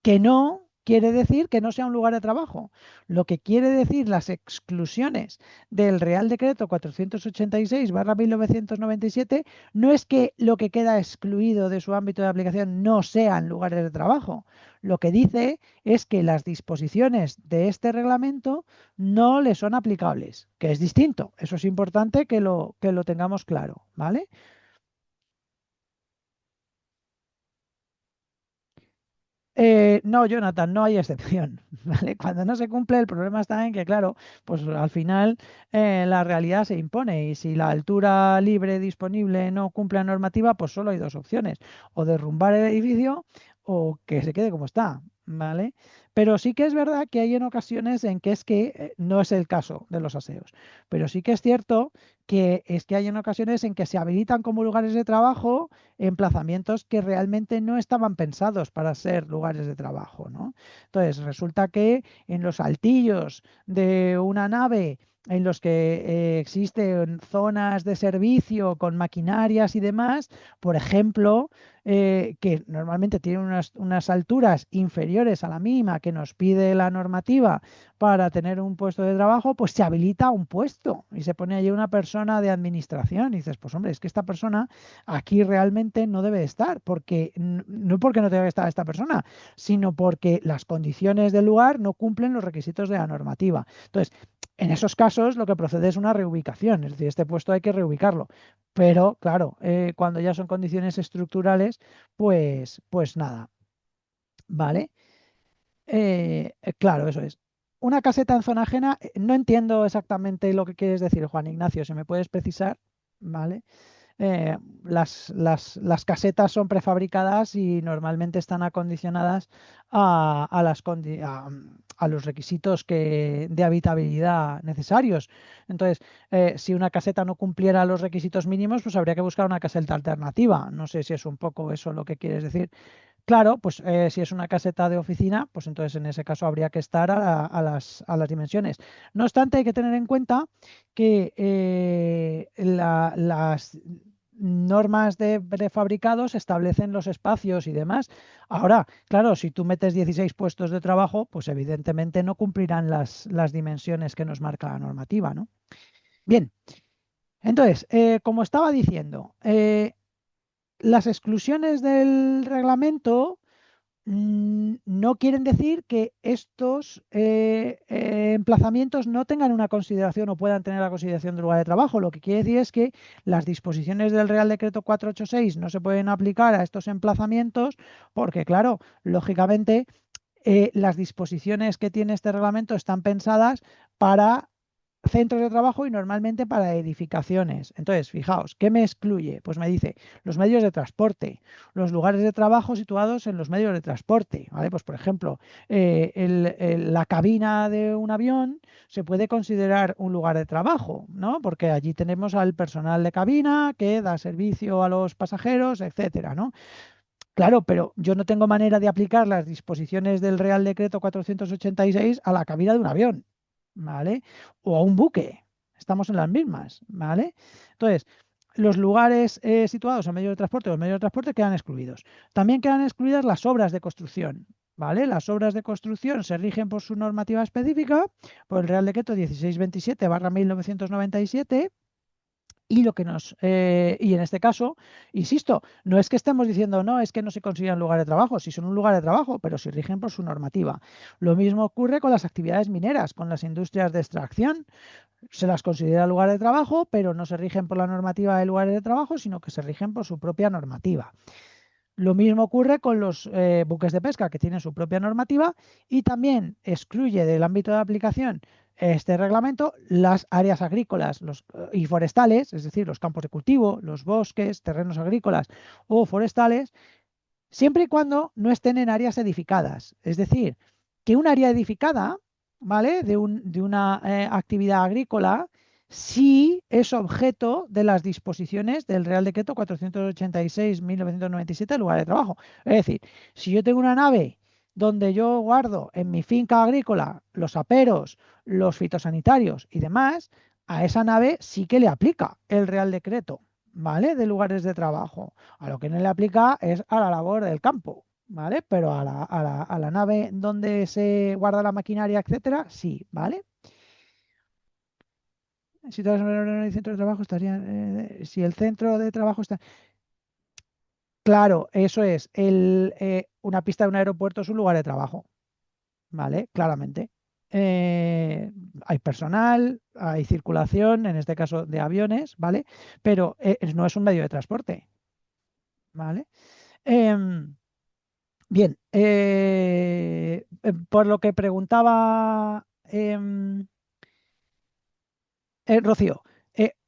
Que no quiere decir que no sea un lugar de trabajo. Lo que quiere decir las exclusiones del Real Decreto 486/1997 no es que lo que queda excluido de su ámbito de aplicación no sean lugares de trabajo. Lo que dice es que las disposiciones de este reglamento no le son aplicables, que es distinto. Eso es importante que lo tengamos claro, ¿vale? No, Jonathan, no hay excepción, ¿vale? Cuando no se cumple, el problema está en que, claro, pues al final la realidad se impone y si la altura libre disponible no cumple la normativa, pues solo hay dos opciones, o derrumbar el edificio o que se quede como está, ¿vale? Pero sí que es verdad que hay en ocasiones en que es que no es el caso de los aseos, pero sí que es cierto que es que hay en ocasiones en que se habilitan como lugares de trabajo emplazamientos que realmente no estaban pensados para ser lugares de trabajo, ¿no? Entonces, resulta que en los altillos de una nave en los que existen zonas de servicio con maquinarias y demás, por ejemplo, que normalmente tienen unas alturas inferiores a la mínima que nos pide la normativa para tener un puesto de trabajo, pues se habilita un puesto y se pone allí una persona de administración y dices, pues hombre, es que esta persona aquí realmente no debe estar, porque no porque no debe estar esta persona, sino porque las condiciones del lugar no cumplen los requisitos de la normativa. Entonces, en esos casos lo que procede es una reubicación, es decir, este puesto hay que reubicarlo. Pero, claro, cuando ya son condiciones estructurales, pues nada, ¿vale? Claro, eso es. Una caseta en zona ajena, no entiendo exactamente lo que quieres decir, Juan Ignacio, si me puedes precisar, ¿vale? Las casetas son prefabricadas y normalmente están acondicionadas a los requisitos de habitabilidad necesarios. Entonces, si una caseta no cumpliera los requisitos mínimos, pues habría que buscar una caseta alternativa. No sé si es un poco eso lo que quieres decir. Claro, pues si es una caseta de oficina, pues entonces en ese caso habría que estar a las dimensiones. No obstante, hay que tener en cuenta que las normas de prefabricados establecen los espacios y demás. Ahora, claro, si tú metes 16 puestos de trabajo, pues evidentemente no cumplirán las dimensiones que nos marca la normativa, ¿no? Bien, entonces, como estaba diciendo, las exclusiones del reglamento no quieren decir que estos emplazamientos no tengan una consideración o puedan tener la consideración de lugar de trabajo. Lo que quiere decir es que las disposiciones del Real Decreto 486 no se pueden aplicar a estos emplazamientos porque, claro, lógicamente las disposiciones que tiene este reglamento están pensadas para centros de trabajo y normalmente para edificaciones. Entonces, fijaos, ¿qué me excluye? Pues me dice los medios de transporte, los lugares de trabajo situados en los medios de transporte, ¿vale? Pues por ejemplo, la cabina de un avión se puede considerar un lugar de trabajo, ¿no? Porque allí tenemos al personal de cabina que da servicio a los pasajeros, etcétera, ¿no? Claro, pero yo no tengo manera de aplicar las disposiciones del Real Decreto 486 a la cabina de un avión, ¿vale? O a un buque. Estamos en las mismas, ¿vale? Entonces, los lugares situados en medios de transporte, los medios de transporte quedan excluidos. También quedan excluidas las obras de construcción, ¿vale? Las obras de construcción se rigen por su normativa específica, por el Real Decreto 1627/1997. Y en este caso, insisto, no es que estemos diciendo no, es que no se consideran lugar de trabajo, si son un lugar de trabajo, pero se rigen por su normativa. Lo mismo ocurre con las actividades mineras, con las industrias de extracción. Se las considera lugar de trabajo, pero no se rigen por la normativa de lugares de trabajo, sino que se rigen por su propia normativa. Lo mismo ocurre con los buques de pesca, que tienen su propia normativa y también excluye del ámbito de aplicación este reglamento las áreas agrícolas y forestales, es decir, los campos de cultivo, los bosques, terrenos agrícolas o forestales, siempre y cuando no estén en áreas edificadas. Es decir, que un área edificada, ¿vale? De una actividad agrícola, sí es objeto de las disposiciones del Real Decreto 486/1997 del lugar de trabajo. Es decir, si yo tengo una nave donde yo guardo en mi finca agrícola los aperos, los fitosanitarios y demás, a esa nave sí que le aplica el Real Decreto, ¿vale? De lugares de trabajo. A lo que no le aplica es a la labor del campo, ¿vale? Pero a la nave donde se guarda la maquinaria, etcétera, sí, ¿vale? Si todas el centro de trabajo estaría, si el centro de trabajo está. Claro, eso es. Una pista de un aeropuerto es un lugar de trabajo, ¿vale? Claramente. Hay personal, hay circulación, en este caso de aviones, ¿vale? Pero no es un medio de transporte, ¿vale? Em, Bien, por lo que preguntaba Rocío,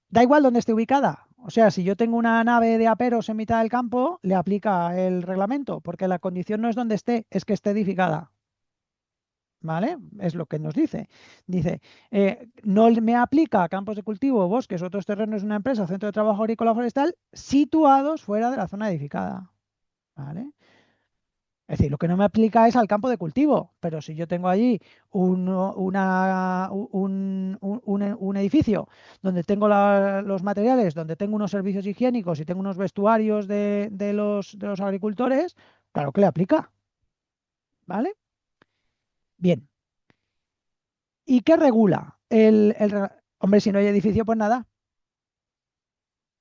da igual dónde esté ubicada. O sea, si yo tengo una nave de aperos en mitad del campo, le aplica el reglamento, porque la condición no es donde esté, es que esté edificada. ¿Vale? Es lo que nos dice. Dice, no me aplica a campos de cultivo, bosques, otros terrenos de una empresa, centro de trabajo agrícola o forestal, situados fuera de la zona edificada. ¿Vale? Es decir, lo que no me aplica es al campo de cultivo, pero si yo tengo allí un edificio donde tengo los materiales, donde tengo unos servicios higiénicos y tengo unos vestuarios de los agricultores, claro que le aplica, ¿vale? Bien. ¿Y qué regula? Hombre, si no hay edificio, pues nada.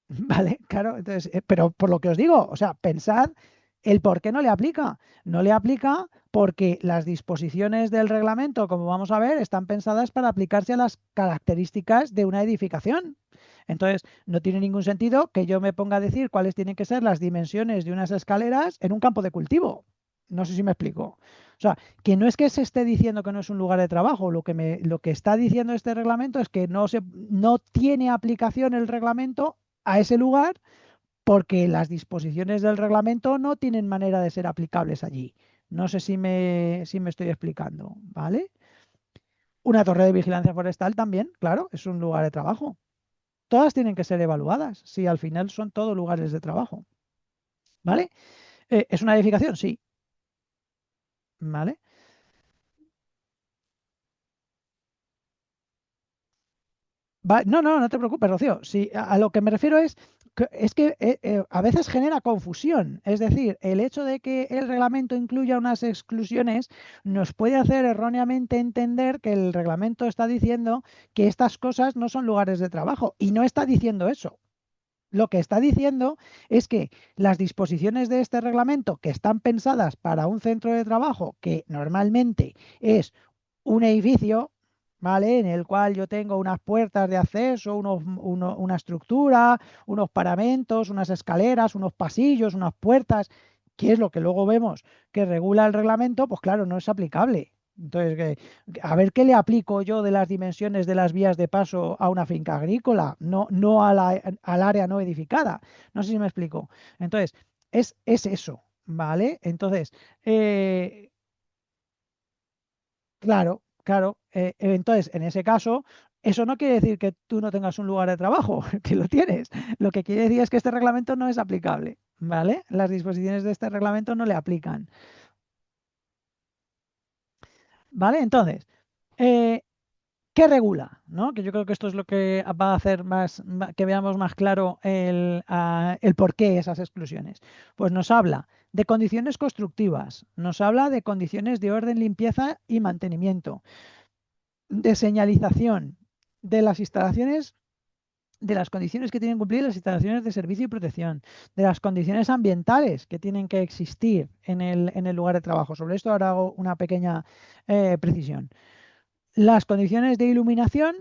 Vale, claro, entonces, pero por lo que os digo, o sea, pensad el por qué no le aplica. No le aplica porque las disposiciones del reglamento, como vamos a ver, están pensadas para aplicarse a las características de una edificación. Entonces, no tiene ningún sentido que yo me ponga a decir cuáles tienen que ser las dimensiones de unas escaleras en un campo de cultivo. No sé si me explico. O sea, que no es que se esté diciendo que no es un lugar de trabajo, lo que está diciendo este reglamento es que no tiene aplicación el reglamento a ese lugar porque las disposiciones del reglamento no tienen manera de ser aplicables allí. No sé si me estoy explicando, ¿vale? Una torre de vigilancia forestal también, claro, es un lugar de trabajo. Todas tienen que ser evaluadas, si al final son todos lugares de trabajo, ¿vale? ¿Es una edificación? Sí, ¿vale? No, no, no te preocupes, Rocío. Sí, a lo que me refiero es que a veces genera confusión. Es decir, el hecho de que el reglamento incluya unas exclusiones nos puede hacer erróneamente entender que el reglamento está diciendo que estas cosas no son lugares de trabajo. Y no está diciendo eso. Lo que está diciendo es que las disposiciones de este reglamento, que están pensadas para un centro de trabajo, que normalmente es un edificio, ¿vale? En el cual yo tengo unas puertas de acceso, una estructura, unos paramentos, unas escaleras, unos pasillos, unas puertas, que es lo que luego vemos que regula el reglamento, pues claro, no es aplicable. Entonces, a ver qué le aplico yo de las dimensiones de las vías de paso a una finca agrícola, no al área no edificada. No sé si me explico. Entonces, es eso, ¿vale? Entonces, claro, claro. Entonces, en ese caso, eso no quiere decir que tú no tengas un lugar de trabajo, que lo tienes. Lo que quiere decir es que este reglamento no es aplicable, ¿vale? Las disposiciones de este reglamento no le aplican, ¿vale? Entonces, eh, ¿qué regula? ¿No? Que yo creo que esto es lo que va a hacer que veamos más claro el por qué esas exclusiones. Pues nos habla de condiciones constructivas, nos habla de condiciones de orden, limpieza y mantenimiento, de señalización, de las instalaciones, de las condiciones que tienen que cumplir las instalaciones de servicio y protección, de las condiciones ambientales que tienen que existir en el lugar de trabajo. Sobre esto ahora hago una pequeña precisión. Las condiciones de iluminación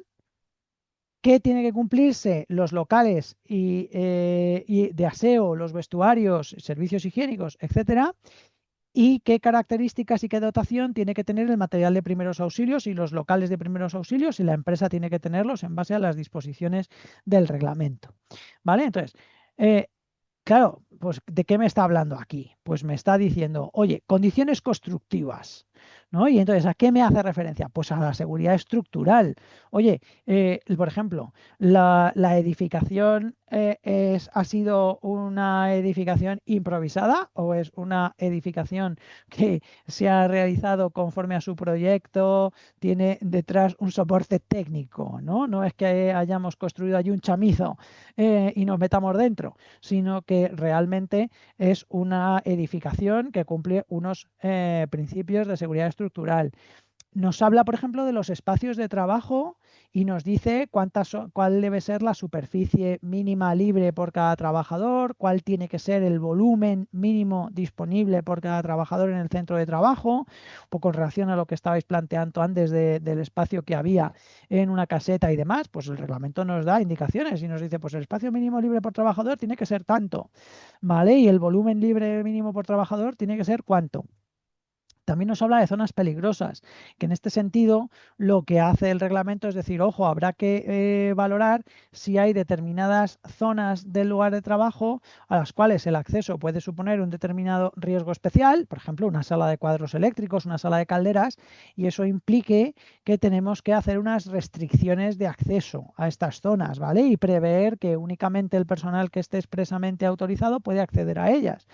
que tienen que cumplirse los locales y de aseo, los vestuarios, servicios higiénicos, etcétera, y qué características y qué dotación tiene que tener el material de primeros auxilios y los locales de primeros auxilios, y la empresa tiene que tenerlos en base a las disposiciones del reglamento. ¿Vale? Entonces, claro, pues ¿de qué me está hablando aquí? Pues me está diciendo, oye, condiciones constructivas, ¿no? Y entonces, ¿a qué me hace referencia? Pues a la seguridad estructural. Oye, por ejemplo, la edificación ha sido una edificación improvisada o es una edificación que se ha realizado conforme a su proyecto, tiene detrás un soporte técnico, ¿no? No es que hayamos construido allí un chamizo y nos metamos dentro, sino que realmente es una edificación que cumple unos principios de seguridad estructural. Nos habla, por ejemplo, de los espacios de trabajo y nos dice cuál debe ser la superficie mínima libre por cada trabajador, cuál tiene que ser el volumen mínimo disponible por cada trabajador en el centro de trabajo, un poco en relación a lo que estabais planteando antes del espacio que había en una caseta y demás. Pues el reglamento nos da indicaciones y nos dice, pues el espacio mínimo libre por trabajador tiene que ser tanto, ¿vale? Y el volumen libre mínimo por trabajador tiene que ser cuánto. También nos habla de zonas peligrosas, que en este sentido lo que hace el reglamento es decir, ojo, habrá que valorar si hay determinadas zonas del lugar de trabajo a las cuales el acceso puede suponer un determinado riesgo especial, por ejemplo, una sala de cuadros eléctricos, una sala de calderas, y eso implique que tenemos que hacer unas restricciones de acceso a estas zonas, ¿vale? Y prever que únicamente el personal que esté expresamente autorizado puede acceder a ellas.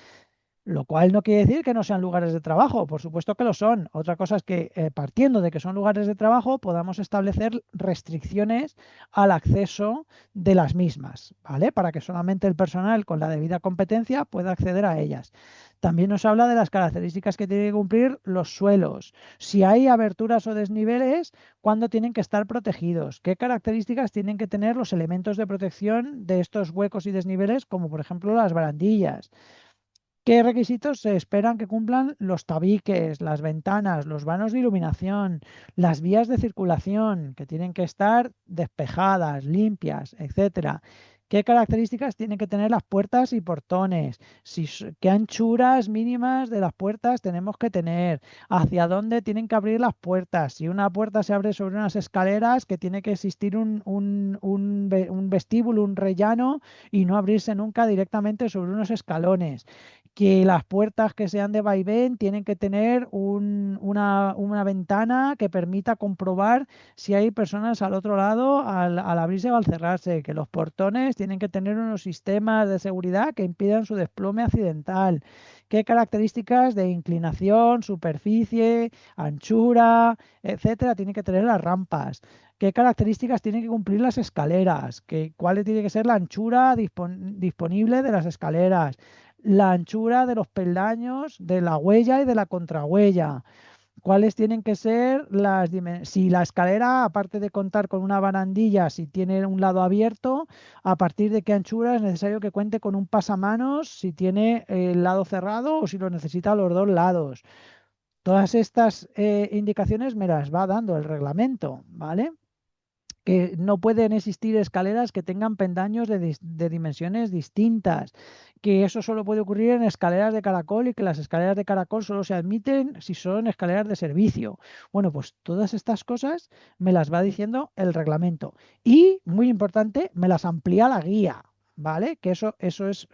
Lo cual no quiere decir que no sean lugares de trabajo, por supuesto que lo son. Otra cosa es que partiendo de que son lugares de trabajo podamos establecer restricciones al acceso de las mismas, ¿vale? Para que solamente el personal con la debida competencia pueda acceder a ellas. También nos habla de las características que tienen que cumplir los suelos. Si hay aberturas o desniveles, ¿cuándo tienen que estar protegidos? ¿Qué características tienen que tener los elementos de protección de estos huecos y desniveles, como por ejemplo las barandillas? ¿Qué requisitos se esperan que cumplan los tabiques, las ventanas, los vanos de iluminación, las vías de circulación, que tienen que estar despejadas, limpias, etcétera? ¿Qué características tienen que tener las puertas y portones? ¿Qué anchuras mínimas de las puertas tenemos que tener? ¿Hacia dónde tienen que abrir las puertas? Si una puerta se abre sobre unas escaleras, que tiene que existir un vestíbulo, un rellano, y no abrirse nunca directamente sobre unos escalones. Que las puertas que sean de vaivén tienen que tener una ventana que permita comprobar si hay personas al otro lado al abrirse o al cerrarse, que los portones tienen que tener unos sistemas de seguridad que impidan su desplome accidental. ¿Qué características de inclinación, superficie, anchura, etcétera, tienen que tener las rampas? ¿Qué características tienen que cumplir las escaleras? ¿Cuál tiene que ser la anchura disponible de las escaleras? La anchura de los peldaños, de la huella y de la contrahuella. ¿Cuáles tienen que ser las dimensiones? Si la escalera, aparte de contar con una barandilla, si tiene un lado abierto, a partir de qué anchura es necesario que cuente con un pasamanos, si tiene el lado cerrado o si lo necesita a los dos lados. Todas estas indicaciones me las va dando el reglamento, ¿vale? Que no pueden existir escaleras que tengan peldaños de dimensiones distintas, que eso solo puede ocurrir en escaleras de caracol y que las escaleras de caracol solo se admiten si son escaleras de servicio. Bueno, pues todas estas cosas me las va diciendo el reglamento y, muy importante, me las amplía la guía. ¿Vale? Que eso es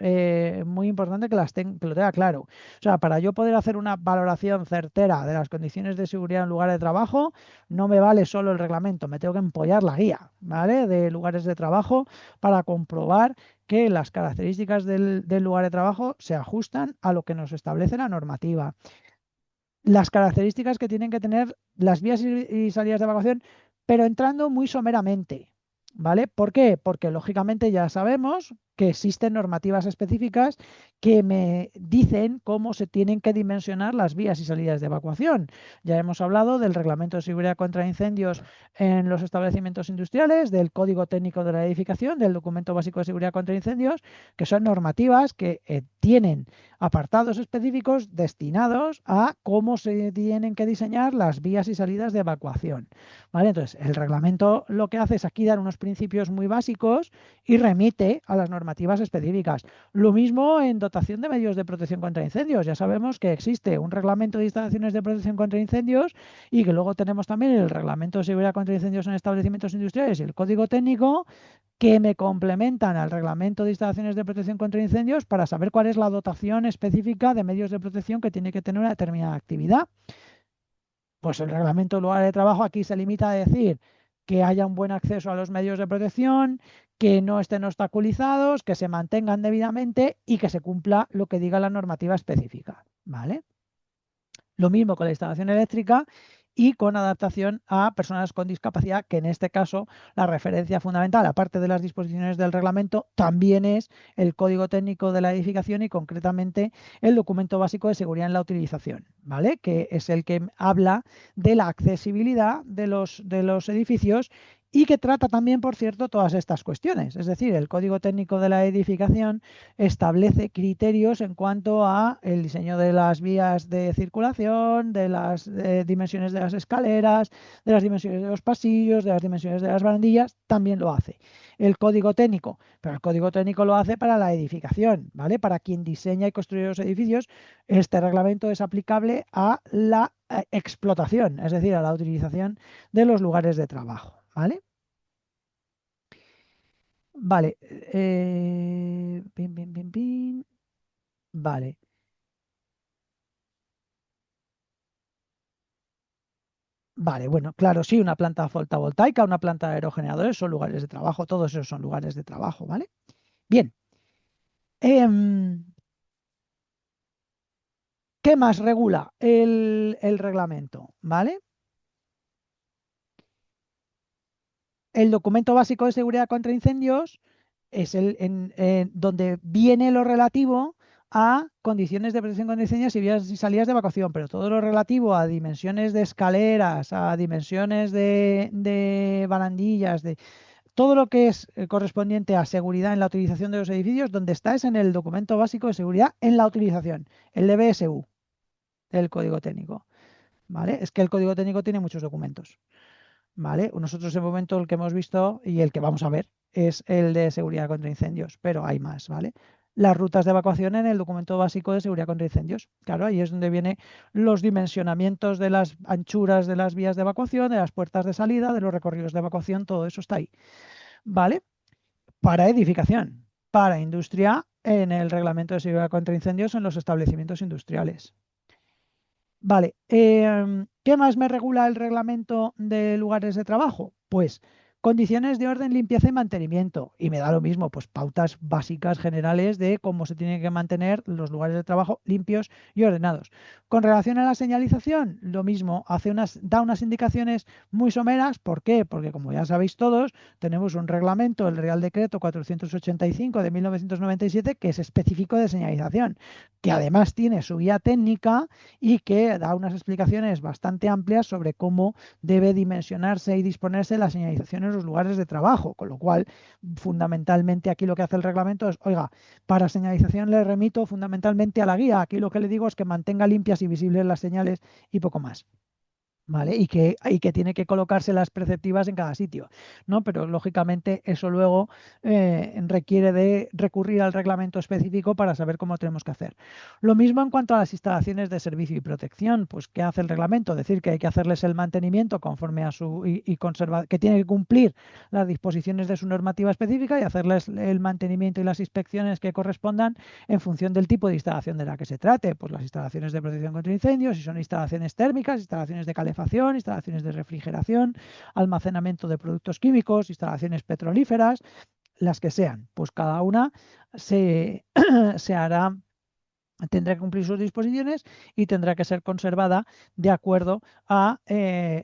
muy importante que lo tenga claro. O sea, para yo poder hacer una valoración certera de las condiciones de seguridad en lugar de trabajo, no me vale solo el reglamento, me tengo que empollar la guía, ¿vale? De lugares de trabajo para comprobar que las características del lugar de trabajo se ajustan a lo que nos establece la normativa. Las características que tienen que tener las vías y salidas de evacuación, pero entrando muy someramente, ¿vale? ¿Por qué? Porque lógicamente ya sabemos que existen normativas específicas que me dicen cómo se tienen que dimensionar las vías y salidas de evacuación. Ya hemos hablado del Reglamento de Seguridad contra Incendios en los establecimientos industriales, del Código Técnico de la Edificación, del Documento Básico de Seguridad contra Incendios, que son normativas que tienen apartados específicos destinados a cómo se tienen que diseñar las vías y salidas de evacuación, ¿vale? Entonces, el reglamento lo que hace es aquí dar unos principios muy básicos y remite a las normativas normativas específicas. Lo mismo en dotación de medios de protección contra incendios. Ya sabemos que existe un reglamento de instalaciones de protección contra incendios y que luego tenemos también el reglamento de seguridad contra incendios en establecimientos industriales y el código técnico que me complementan al reglamento de instalaciones de protección contra incendios para saber cuál es la dotación específica de medios de protección que tiene que tener una determinada actividad. Pues el reglamento del lugar de trabajo aquí se limita a decir que haya un buen acceso a los medios de protección, que no estén obstaculizados, que se mantengan debidamente y que se cumpla lo que diga la normativa específica, ¿vale? Lo mismo con la instalación eléctrica y con adaptación a personas con discapacidad, que en este caso la referencia fundamental, aparte de las disposiciones del reglamento, también es el Código Técnico de la Edificación y concretamente el Documento Básico de Seguridad en la Utilización, ¿vale? Que es el que habla de la accesibilidad de los edificios y que trata también, por cierto, todas estas cuestiones. Es decir, el Código Técnico de la Edificación establece criterios en cuanto a el diseño de las vías de circulación, de las dimensiones de las escaleras, de las dimensiones de los pasillos, de las dimensiones de las barandillas, también lo hace el Código Técnico, pero el Código Técnico lo hace para la edificación, ¿vale? Para quien diseña y construye los edificios, este reglamento es aplicable a la explotación, es decir, a la utilización de los lugares de trabajo, ¿vale? Vale, vale. Vale, bueno, claro, sí, una planta fotovoltaica, una planta de aerogeneradores son lugares de trabajo, todos esos son lugares de trabajo, ¿vale? Bien. ¿Qué más regula el reglamento? ¿Vale? El documento básico de seguridad contra incendios es donde viene lo relativo a condiciones de protección contra incendios y vías y salidas de evacuación, pero todo lo relativo a dimensiones de escaleras, a dimensiones de barandillas, de todo lo que es correspondiente a seguridad en la utilización de los edificios, donde está es en el documento básico de seguridad en la utilización, el DBSU, el código técnico. ¿Vale? Es que el código técnico tiene muchos documentos. ¿Vale? Nosotros de momento el que hemos visto y el que vamos a ver es el de seguridad contra incendios, pero hay más, ¿vale? Las rutas de evacuación en el documento básico de seguridad contra incendios. Claro, ahí es donde vienen los dimensionamientos de las anchuras de las vías de evacuación, de las puertas de salida, de los recorridos de evacuación, todo eso está ahí. ¿Vale? Para edificación, para industria, en el reglamento de seguridad contra incendios en los establecimientos industriales. Vale, ¿qué más me regula el reglamento de lugares de trabajo? Pues condiciones de orden, limpieza y mantenimiento. Y me da lo mismo, pues pautas básicas generales de cómo se tienen que mantener los lugares de trabajo limpios y ordenados. Con relación a la señalización, lo mismo, da unas indicaciones muy someras. ¿Por qué? Porque como ya sabéis todos, tenemos un reglamento, el Real Decreto 485 de 1997, que es específico de señalización, que además tiene su guía técnica y que da unas explicaciones bastante amplias sobre cómo debe dimensionarse y disponerse la señalización en los lugares de trabajo, con lo cual fundamentalmente aquí lo que hace el reglamento es, oiga, para señalización le remito fundamentalmente a la guía, aquí lo que le digo es que mantenga limpias y visibles las señales y poco más. ¿Vale? Y que tiene que colocarse las preceptivas en cada sitio, ¿no? Pero lógicamente eso luego requiere de recurrir al reglamento específico para saber cómo tenemos que hacer. Lo mismo en cuanto a las instalaciones de servicio y protección, pues ¿qué hace el reglamento? Decir que hay que hacerles el mantenimiento conforme a su que tiene que cumplir las disposiciones de su normativa específica y hacerles el mantenimiento y las inspecciones que correspondan en función del tipo de instalación de la que se trate, pues las instalaciones de protección contra incendios, si son instalaciones térmicas, instalaciones de calefacción, instalaciones de refrigeración, almacenamiento de productos químicos, instalaciones petrolíferas, las que sean, pues cada una se hará, tendrá que cumplir sus disposiciones y tendrá que ser conservada de acuerdo a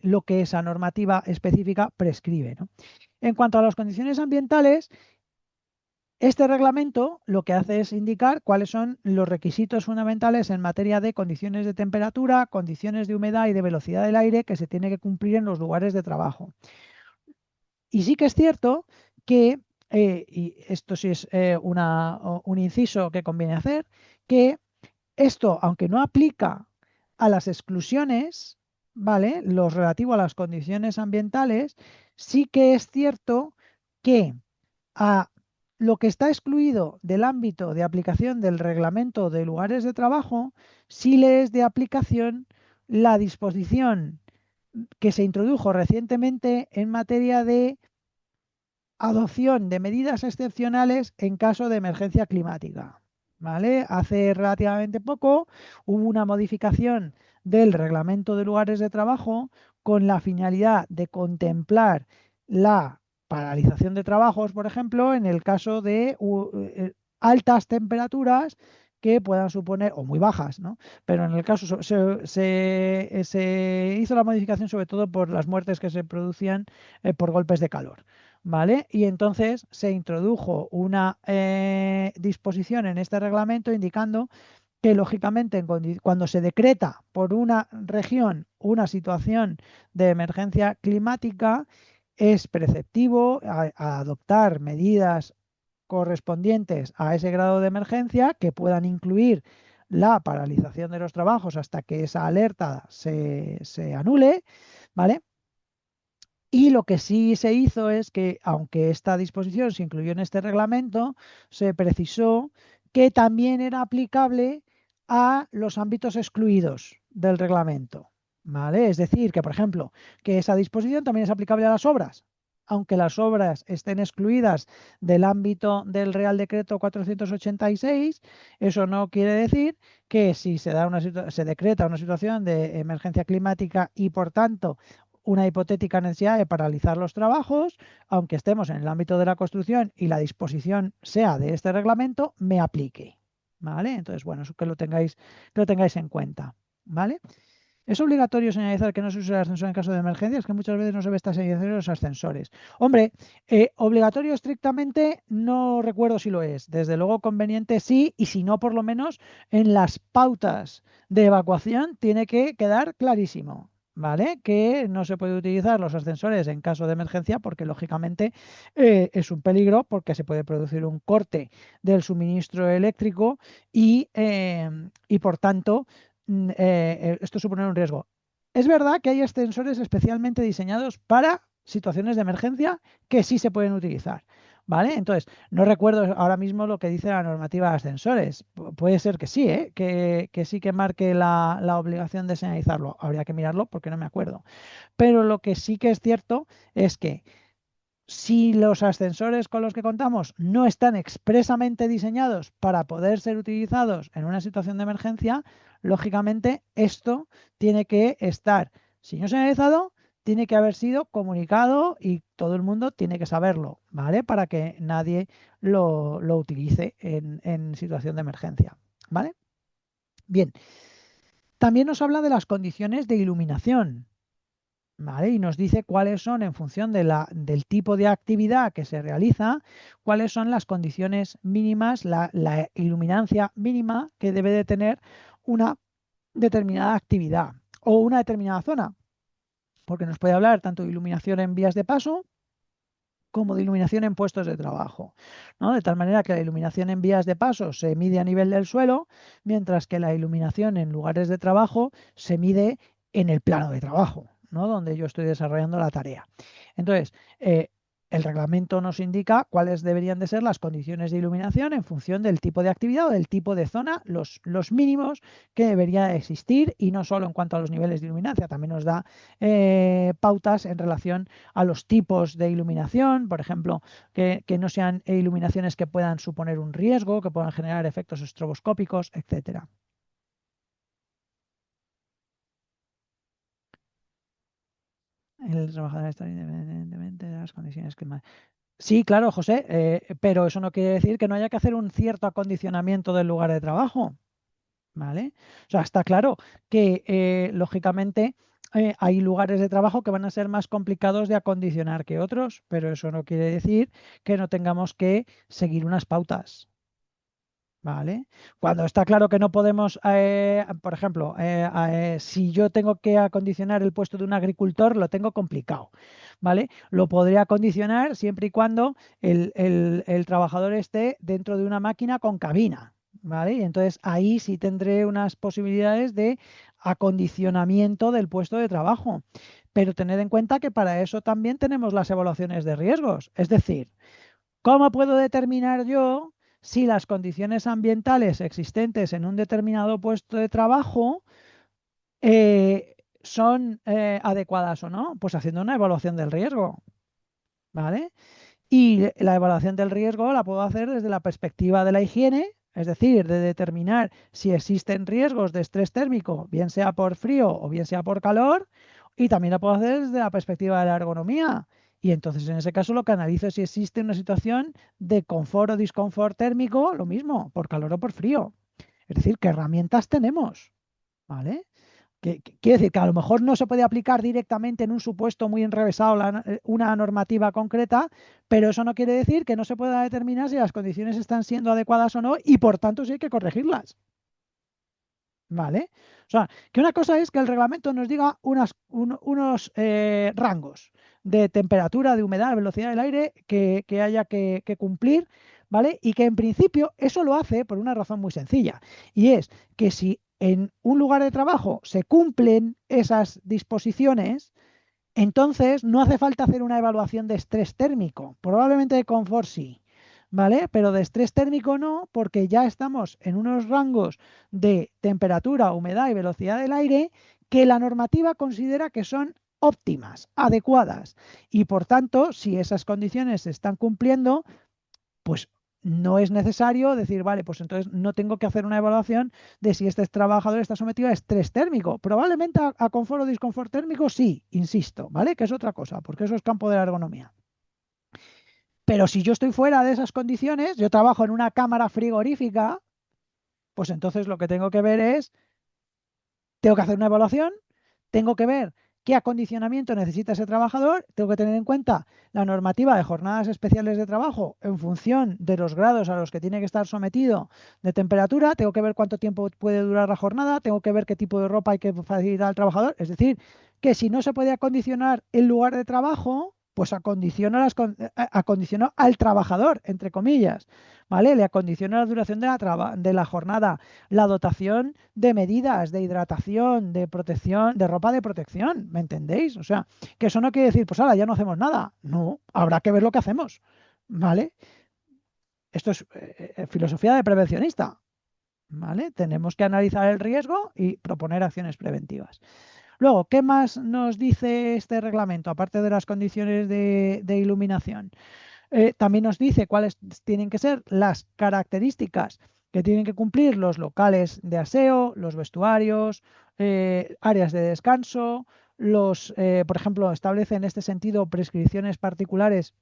lo que esa normativa específica prescribe, ¿no? En cuanto a las condiciones ambientales, este reglamento lo que hace es indicar cuáles son los requisitos fundamentales en materia de condiciones de temperatura, condiciones de humedad y de velocidad del aire que se tiene que cumplir en los lugares de trabajo. Y sí que es cierto que, y esto sí es un inciso que conviene hacer, que esto, aunque no aplica a las exclusiones, ¿vale? Lo relativo a las condiciones ambientales, sí que es cierto que a lo que está excluido del ámbito de aplicación del reglamento de lugares de trabajo, sí le es de aplicación la disposición que se introdujo recientemente en materia de adopción de medidas excepcionales en caso de emergencia climática. ¿Vale? Hace relativamente poco hubo una modificación del reglamento de lugares de trabajo con la finalidad de contemplar la paralización de trabajos, por ejemplo, en el caso de altas temperaturas que puedan suponer, o muy bajas, ¿no? Pero en el caso se hizo la modificación sobre todo por las muertes que se producían por golpes de calor. ¿Vale? Y entonces se introdujo una disposición en este reglamento indicando que lógicamente cuando se decreta por una región una situación de emergencia climática, es preceptivo a adoptar medidas correspondientes a ese grado de emergencia que puedan incluir la paralización de los trabajos hasta que esa alerta se anule, ¿vale? Y lo que sí se hizo es que, aunque esta disposición se incluyó en este reglamento, se precisó que también era aplicable a los ámbitos excluidos del reglamento. ¿Vale? Es decir, que, por ejemplo, que esa disposición también es aplicable a las obras. Aunque las obras estén excluidas del ámbito del Real Decreto 486, eso no quiere decir que si se decreta una situación de emergencia climática y, por tanto, una hipotética necesidad de paralizar los trabajos, aunque estemos en el ámbito de la construcción y la disposición sea de este reglamento, me aplique. ¿Vale? Entonces, bueno, eso que lo tengáis en cuenta. ¿Vale? ¿Es obligatorio señalizar que no se use el ascensor en caso de emergencia? Es que muchas veces no se ve esta señalización en los ascensores. Hombre, obligatorio estrictamente no recuerdo si lo es. Desde luego conveniente sí, y si no, por lo menos en las pautas de evacuación tiene que quedar clarísimo. ¿Vale? Que no se puede utilizar los ascensores en caso de emergencia porque lógicamente es un peligro porque se puede producir un corte del suministro eléctrico y por tanto esto supone un riesgo. Es verdad que hay ascensores especialmente diseñados para situaciones de emergencia que sí se pueden utilizar. ¿Vale? Entonces, no recuerdo ahora mismo lo que dice la normativa de ascensores. Puede ser que sí, que sí que marque la obligación de señalizarlo. Habría que mirarlo porque no me acuerdo. Pero lo que sí que es cierto es que si los ascensores con los que contamos no están expresamente diseñados para poder ser utilizados en una situación de emergencia, lógicamente esto tiene que estar, si no señalizado, tiene que haber sido comunicado y todo el mundo tiene que saberlo, ¿vale? Para que nadie lo utilice en situación de emergencia, ¿vale? Bien, también nos habla de las condiciones de iluminación. ¿Vale? Y nos dice cuáles son, en función del tipo de actividad que se realiza, cuáles son las condiciones mínimas, la iluminancia mínima que debe de tener una determinada actividad o una determinada zona. Porque nos puede hablar tanto de iluminación en vías de paso como de iluminación en puestos de trabajo, ¿no? De tal manera que la iluminación en vías de paso se mide a nivel del suelo, mientras que la iluminación en lugares de trabajo se mide en el plano de trabajo, ¿no? Donde yo estoy desarrollando la tarea. Entonces, el reglamento nos indica cuáles deberían de ser las condiciones de iluminación en función del tipo de actividad o del tipo de zona, los mínimos que debería existir, y no solo en cuanto a los niveles de iluminancia, también nos da pautas en relación a los tipos de iluminación, por ejemplo, que no sean iluminaciones que puedan suponer un riesgo, que puedan generar efectos estroboscópicos, etcétera. El trabajador está independientemente de las condiciones climáticas. Sí, claro, José, pero eso no quiere decir que no haya que hacer un cierto acondicionamiento del lugar de trabajo, ¿vale? O sea, está claro que, lógicamente, hay lugares de trabajo que van a ser más complicados de acondicionar que otros, pero eso no quiere decir que no tengamos que seguir unas pautas. ¿Vale? Cuando está claro que no podemos, por ejemplo, si yo tengo que acondicionar el puesto de un agricultor, lo tengo complicado, ¿vale? Lo podría acondicionar siempre y cuando el trabajador esté dentro de una máquina con cabina, ¿vale? Y entonces ahí sí tendré unas posibilidades de acondicionamiento del puesto de trabajo. Pero tened en cuenta que para eso también tenemos las evaluaciones de riesgos. Es decir, ¿Cómo puedo determinar yo si las condiciones ambientales existentes en un determinado puesto de trabajo son adecuadas o no? Pues haciendo una evaluación del riesgo, ¿vale? Y la evaluación del riesgo la puedo hacer desde la perspectiva de la higiene, es decir, de determinar si existen riesgos de estrés térmico, bien sea por frío o bien sea por calor, y también la puedo hacer desde la perspectiva de la ergonomía. Y entonces en ese caso lo que analizo es si existe una situación de confort o disconfort térmico, lo mismo, por calor o por frío. Es decir, ¿qué herramientas tenemos? ¿Vale? Quiere decir que a lo mejor no se puede aplicar directamente en un supuesto muy enrevesado una normativa concreta, pero eso no quiere decir que no se pueda determinar si las condiciones están siendo adecuadas o no y por tanto si hay que corregirlas. ¿Vale? O sea, que una cosa es que el reglamento nos diga unos rangos de temperatura, de humedad, de velocidad del aire que haya que cumplir, ¿vale? Y que en principio eso lo hace por una razón muy sencilla, y es que si en un lugar de trabajo se cumplen esas disposiciones, entonces no hace falta hacer una evaluación de estrés térmico, probablemente de confort sí, ¿vale? Pero de estrés térmico no, porque ya estamos en unos rangos de temperatura, humedad y velocidad del aire que la normativa considera que son óptimas, adecuadas. Y por tanto, si esas condiciones se están cumpliendo, pues no es necesario decir, vale, pues entonces no tengo que hacer una evaluación de si este trabajador está sometido a estrés térmico. Probablemente a confort o disconfort térmico sí, insisto, ¿vale? Que es otra cosa, porque eso es campo de la ergonomía. Pero si yo estoy fuera de esas condiciones, yo trabajo en una cámara frigorífica, pues entonces lo que tengo que ver es, tengo que hacer una evaluación, tengo que ver qué acondicionamiento necesita ese trabajador, tengo que tener en cuenta la normativa de jornadas especiales de trabajo en función de los grados a los que tiene que estar sometido de temperatura, tengo que ver cuánto tiempo puede durar la jornada, tengo que ver qué tipo de ropa hay que facilitar al trabajador. Es decir, que si no se puede acondicionar el lugar de trabajo, pues acondiciono al trabajador, entre comillas, ¿vale? Le acondiciono la duración de la jornada, la dotación de medidas de hidratación, de protección, de ropa de protección, ¿me entendéis? O sea, que eso no quiere decir, pues ahora ya no hacemos nada. No, habrá que ver lo que hacemos, ¿vale? Esto es filosofía de prevencionista, ¿vale? Tenemos que analizar el riesgo y proponer acciones preventivas. Luego, ¿qué más nos dice este reglamento, aparte de las condiciones de iluminación? También nos dice cuáles tienen que ser las características que tienen que cumplir los locales de aseo, los vestuarios, áreas de descanso, por ejemplo, establece en este sentido prescripciones particulares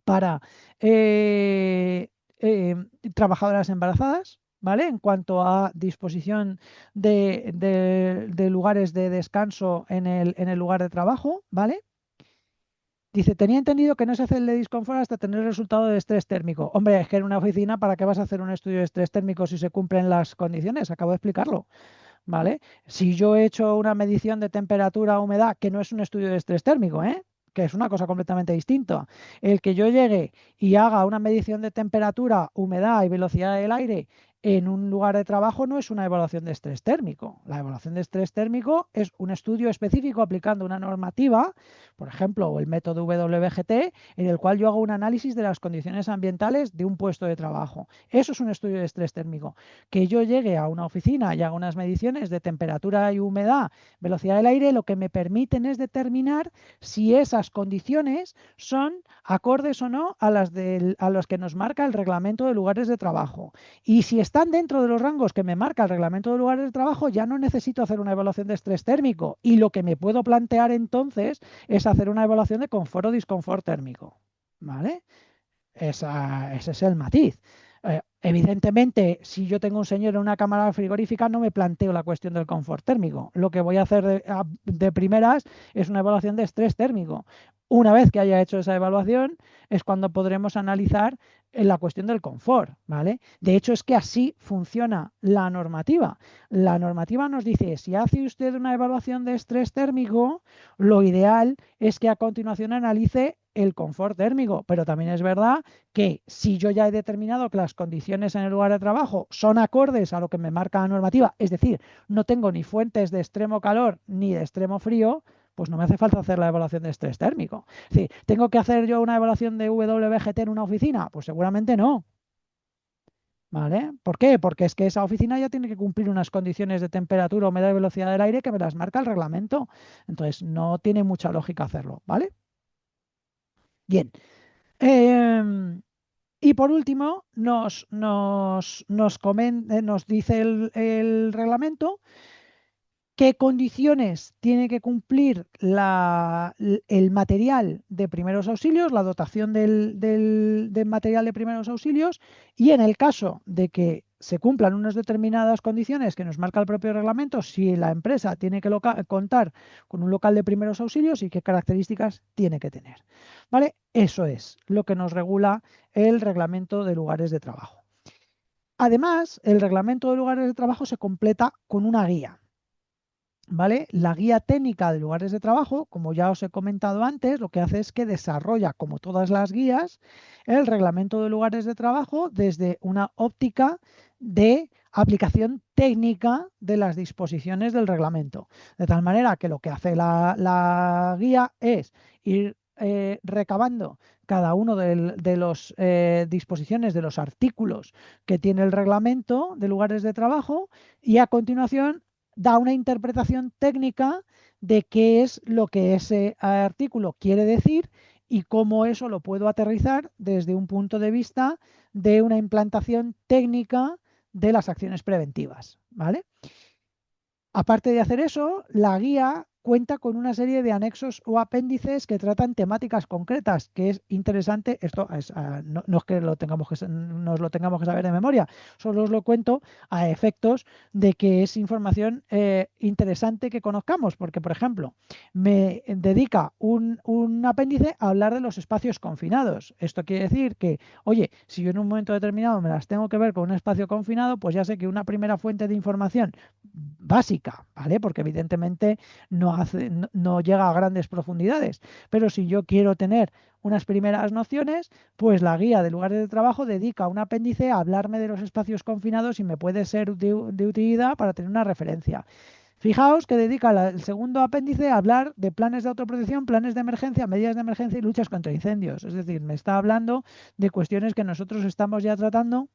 para eh, eh, trabajadoras embarazadas, ¿vale? En cuanto a disposición de lugares de descanso en el lugar de trabajo, ¿vale? Dice, tenía entendido que no se hace el de disconfort hasta tener el resultado de estrés térmico. Hombre, es que en una oficina, ¿para qué vas a hacer un estudio de estrés térmico si se cumplen las condiciones? Acabo de explicarlo, ¿vale? Si yo he hecho una medición de temperatura, humedad, que no es un estudio de estrés térmico, ¿eh? Que es una cosa completamente distinta. El que yo llegue y haga una medición de temperatura, humedad y velocidad del aire en un lugar de trabajo no es una evaluación de estrés térmico. La evaluación de estrés térmico es un estudio específico aplicando una normativa, por ejemplo, o el método WGT, en el cual yo hago un análisis de las condiciones ambientales de un puesto de trabajo. Eso es un estudio de estrés térmico. Que yo llegue a una oficina y haga unas mediciones de temperatura y humedad, velocidad del aire, lo que me permiten es determinar si esas condiciones son acordes o no a las que nos marca el reglamento de lugares de trabajo. Y si están dentro de los rangos que me marca el reglamento de lugares de trabajo, ya no necesito hacer una evaluación de estrés térmico. Y lo que me puedo plantear entonces es hacer una evaluación de confort o disconfort térmico. ¿Vale? Ese es el matiz. Evidentemente, si yo tengo un señor en una cámara frigorífica, no me planteo la cuestión del confort térmico. Lo que voy a hacer de primeras es una evaluación de estrés térmico. Una vez que haya hecho esa evaluación, es cuando podremos analizar la cuestión del confort, ¿vale? De hecho, es que así funciona la normativa. La normativa nos dice, si hace usted una evaluación de estrés térmico, lo ideal es que a continuación analice el confort térmico, pero también es verdad que si yo ya he determinado que las condiciones en el lugar de trabajo son acordes a lo que me marca la normativa, es decir, no tengo ni fuentes de extremo calor ni de extremo frío, pues no me hace falta hacer la evaluación de estrés térmico. Es decir, ¿tengo que hacer yo una evaluación de WBGT en una oficina? Pues seguramente no. ¿Vale? ¿Por qué? Porque es que esa oficina ya tiene que cumplir unas condiciones de temperatura, humedad y velocidad del aire que me las marca el reglamento. Entonces, no tiene mucha lógica hacerlo, ¿vale? Bien. Y por último, nos dice el reglamento qué condiciones tiene que cumplir el material de primeros auxilios, la dotación del material de primeros auxilios, y en el caso de que se cumplan unas determinadas condiciones que nos marca el propio reglamento, si la empresa tiene que contar con un local de primeros auxilios y qué características tiene que tener. ¿Vale? Eso es lo que nos regula el reglamento de lugares de trabajo. Además, el reglamento de lugares de trabajo se completa con una guía. ¿Vale? La guía técnica de lugares de trabajo, como ya os he comentado antes, lo que hace es que desarrolla, como todas las guías, el reglamento de lugares de trabajo desde una óptica de aplicación técnica de las disposiciones del reglamento. De tal manera que lo que hace la guía es ir recabando cada uno de las disposiciones de los artículos que tiene el reglamento de lugares de trabajo y a continuación da una interpretación técnica de qué es lo que ese artículo quiere decir y cómo eso lo puedo aterrizar desde un punto de vista de una implantación técnica de las acciones preventivas, ¿vale? Aparte de hacer eso, la guía cuenta con una serie de anexos o apéndices que tratan temáticas concretas, que es interesante. Esto es, no es que nos lo tengamos que saber de memoria, solo os lo cuento a efectos de que es información interesante que conozcamos, porque, por ejemplo, me dedica un apéndice a hablar de los espacios confinados. Esto quiere decir que, oye, si yo en un momento determinado me las tengo que ver con un espacio confinado, pues ya sé que una primera fuente de información básica, ¿vale? Porque evidentemente no llega a grandes profundidades. Pero si yo quiero tener unas primeras nociones, pues la guía de lugares de trabajo dedica un apéndice a hablarme de los espacios confinados y me puede ser de utilidad para tener una referencia. Fijaos que dedica el segundo apéndice a hablar de planes de autoprotección, planes de emergencia, medidas de emergencia y luchas contra incendios. Es decir, me está hablando de cuestiones que nosotros estamos ya tratando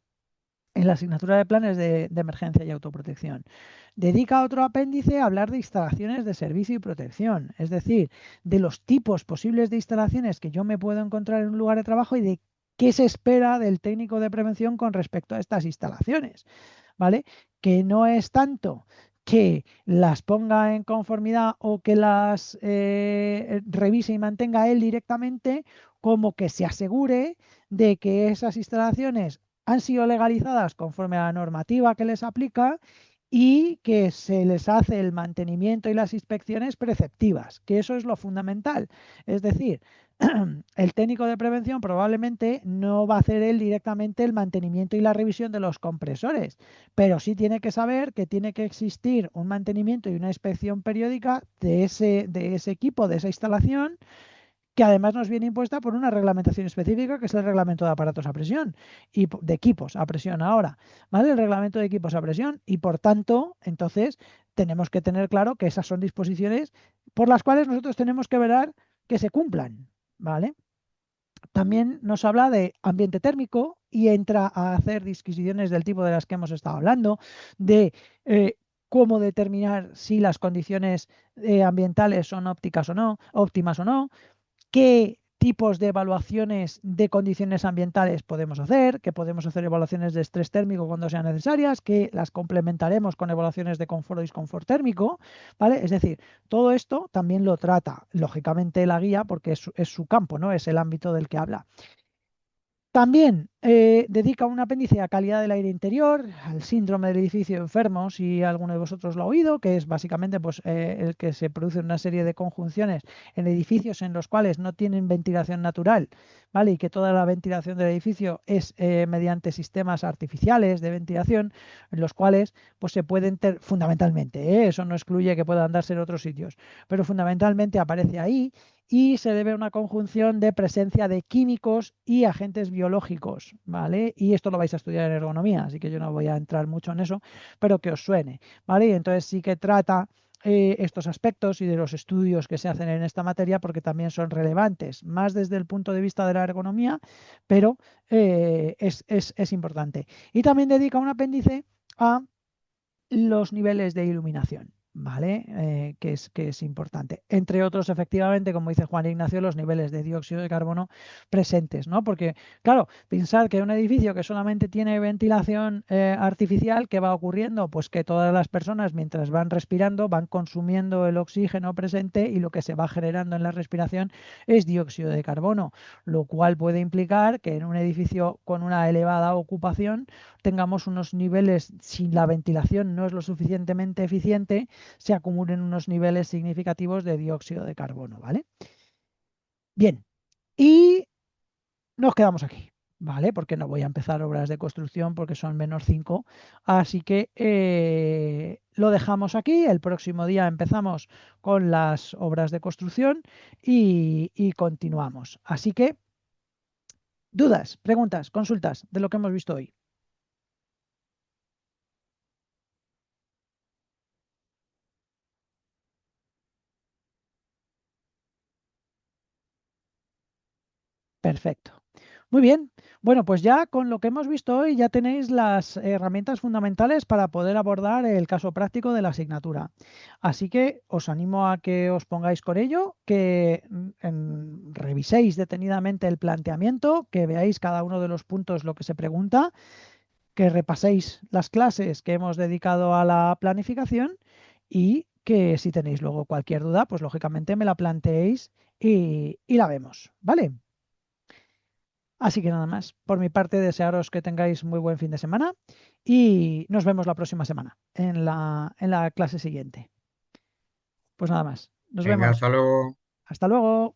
en la asignatura de planes de emergencia y autoprotección. Dedica otro apéndice a hablar de instalaciones de servicio y protección, es decir, de los tipos posibles de instalaciones que yo me puedo encontrar en un lugar de trabajo y de qué se espera del técnico de prevención con respecto a estas instalaciones, ¿vale? Que no es tanto que las ponga en conformidad o que las revise y mantenga él directamente, como que se asegure de que esas instalaciones han sido legalizadas conforme a la normativa que les aplica y que se les hace el mantenimiento y las inspecciones preceptivas, que eso es lo fundamental. Es decir, el técnico de prevención probablemente no va a hacer él directamente el mantenimiento y la revisión de los compresores, pero sí tiene que saber que tiene que existir un mantenimiento y una inspección periódica de ese equipo, de esa instalación, que además nos viene impuesta por una reglamentación específica, que es el reglamento de aparatos a presión y de equipos a presión ahora, ¿vale? El reglamento de equipos a presión y por tanto, entonces, tenemos que tener claro que esas son disposiciones por las cuales nosotros tenemos que velar que se cumplan, ¿vale? También nos habla de ambiente térmico y entra a hacer disquisiciones del tipo de las que hemos estado hablando, de cómo determinar si las condiciones ambientales son óptimas o no, qué tipos de evaluaciones de condiciones ambientales podemos hacer, que podemos hacer evaluaciones de estrés térmico cuando sean necesarias, que las complementaremos con evaluaciones de confort o disconfort térmico, ¿vale? Es decir, todo esto también lo trata, lógicamente, la guía, porque es su campo, ¿no? Es el ámbito del que habla. También dedica un apéndice a calidad del aire interior, al síndrome del edificio enfermo, si alguno de vosotros lo ha oído, que es básicamente pues, el que se produce una serie de conjunciones en edificios en los cuales no tienen ventilación natural, ¿vale? Y que toda la ventilación del edificio es mediante sistemas artificiales de ventilación, en los cuales pues, se pueden, fundamentalmente, eso no excluye que puedan darse en otros sitios, pero fundamentalmente aparece ahí y se debe a una conjunción de presencia de químicos y agentes biológicos, ¿vale? Y esto lo vais a estudiar en ergonomía, así que yo no voy a entrar mucho en eso, pero que os suene, ¿vale? Y entonces sí que trata estos aspectos y de los estudios que se hacen en esta materia, porque también son relevantes, más desde el punto de vista de la ergonomía, pero es importante. Y también dedica un apéndice a los niveles de iluminación, ¿vale? Que es importante. Entre otros, efectivamente, como dice Juan Ignacio, los niveles de dióxido de carbono presentes, ¿no? Porque, claro, pensar que un edificio que solamente tiene ventilación artificial, ¿qué va ocurriendo? Pues que todas las personas, mientras van respirando, van consumiendo el oxígeno presente y lo que se va generando en la respiración es dióxido de carbono, lo cual puede implicar que en un edificio con una elevada ocupación tengamos unos niveles, si la ventilación no es lo suficientemente eficiente, se acumulen unos niveles significativos de dióxido de carbono, ¿vale? Bien, y nos quedamos aquí, ¿vale? Porque no voy a empezar obras de construcción porque son -5, así que lo dejamos aquí. El próximo día empezamos con las obras de construcción y continuamos. Así que, dudas, preguntas, consultas de lo que hemos visto hoy. Perfecto. Muy bien. Bueno, pues ya con lo que hemos visto hoy ya tenéis las herramientas fundamentales para poder abordar el caso práctico de la asignatura. Así que os animo a que os pongáis con ello, que reviséis detenidamente el planteamiento, que veáis cada uno de los puntos lo que se pregunta, que repaséis las clases que hemos dedicado a la planificación y que si tenéis luego cualquier duda, pues lógicamente me la planteéis y la vemos. ¿Vale? Así que nada más, por mi parte, desearos que tengáis muy buen fin de semana y nos vemos la próxima semana en la clase siguiente. Pues nada más, nos Venga, vemos. hasta luego. Hasta luego.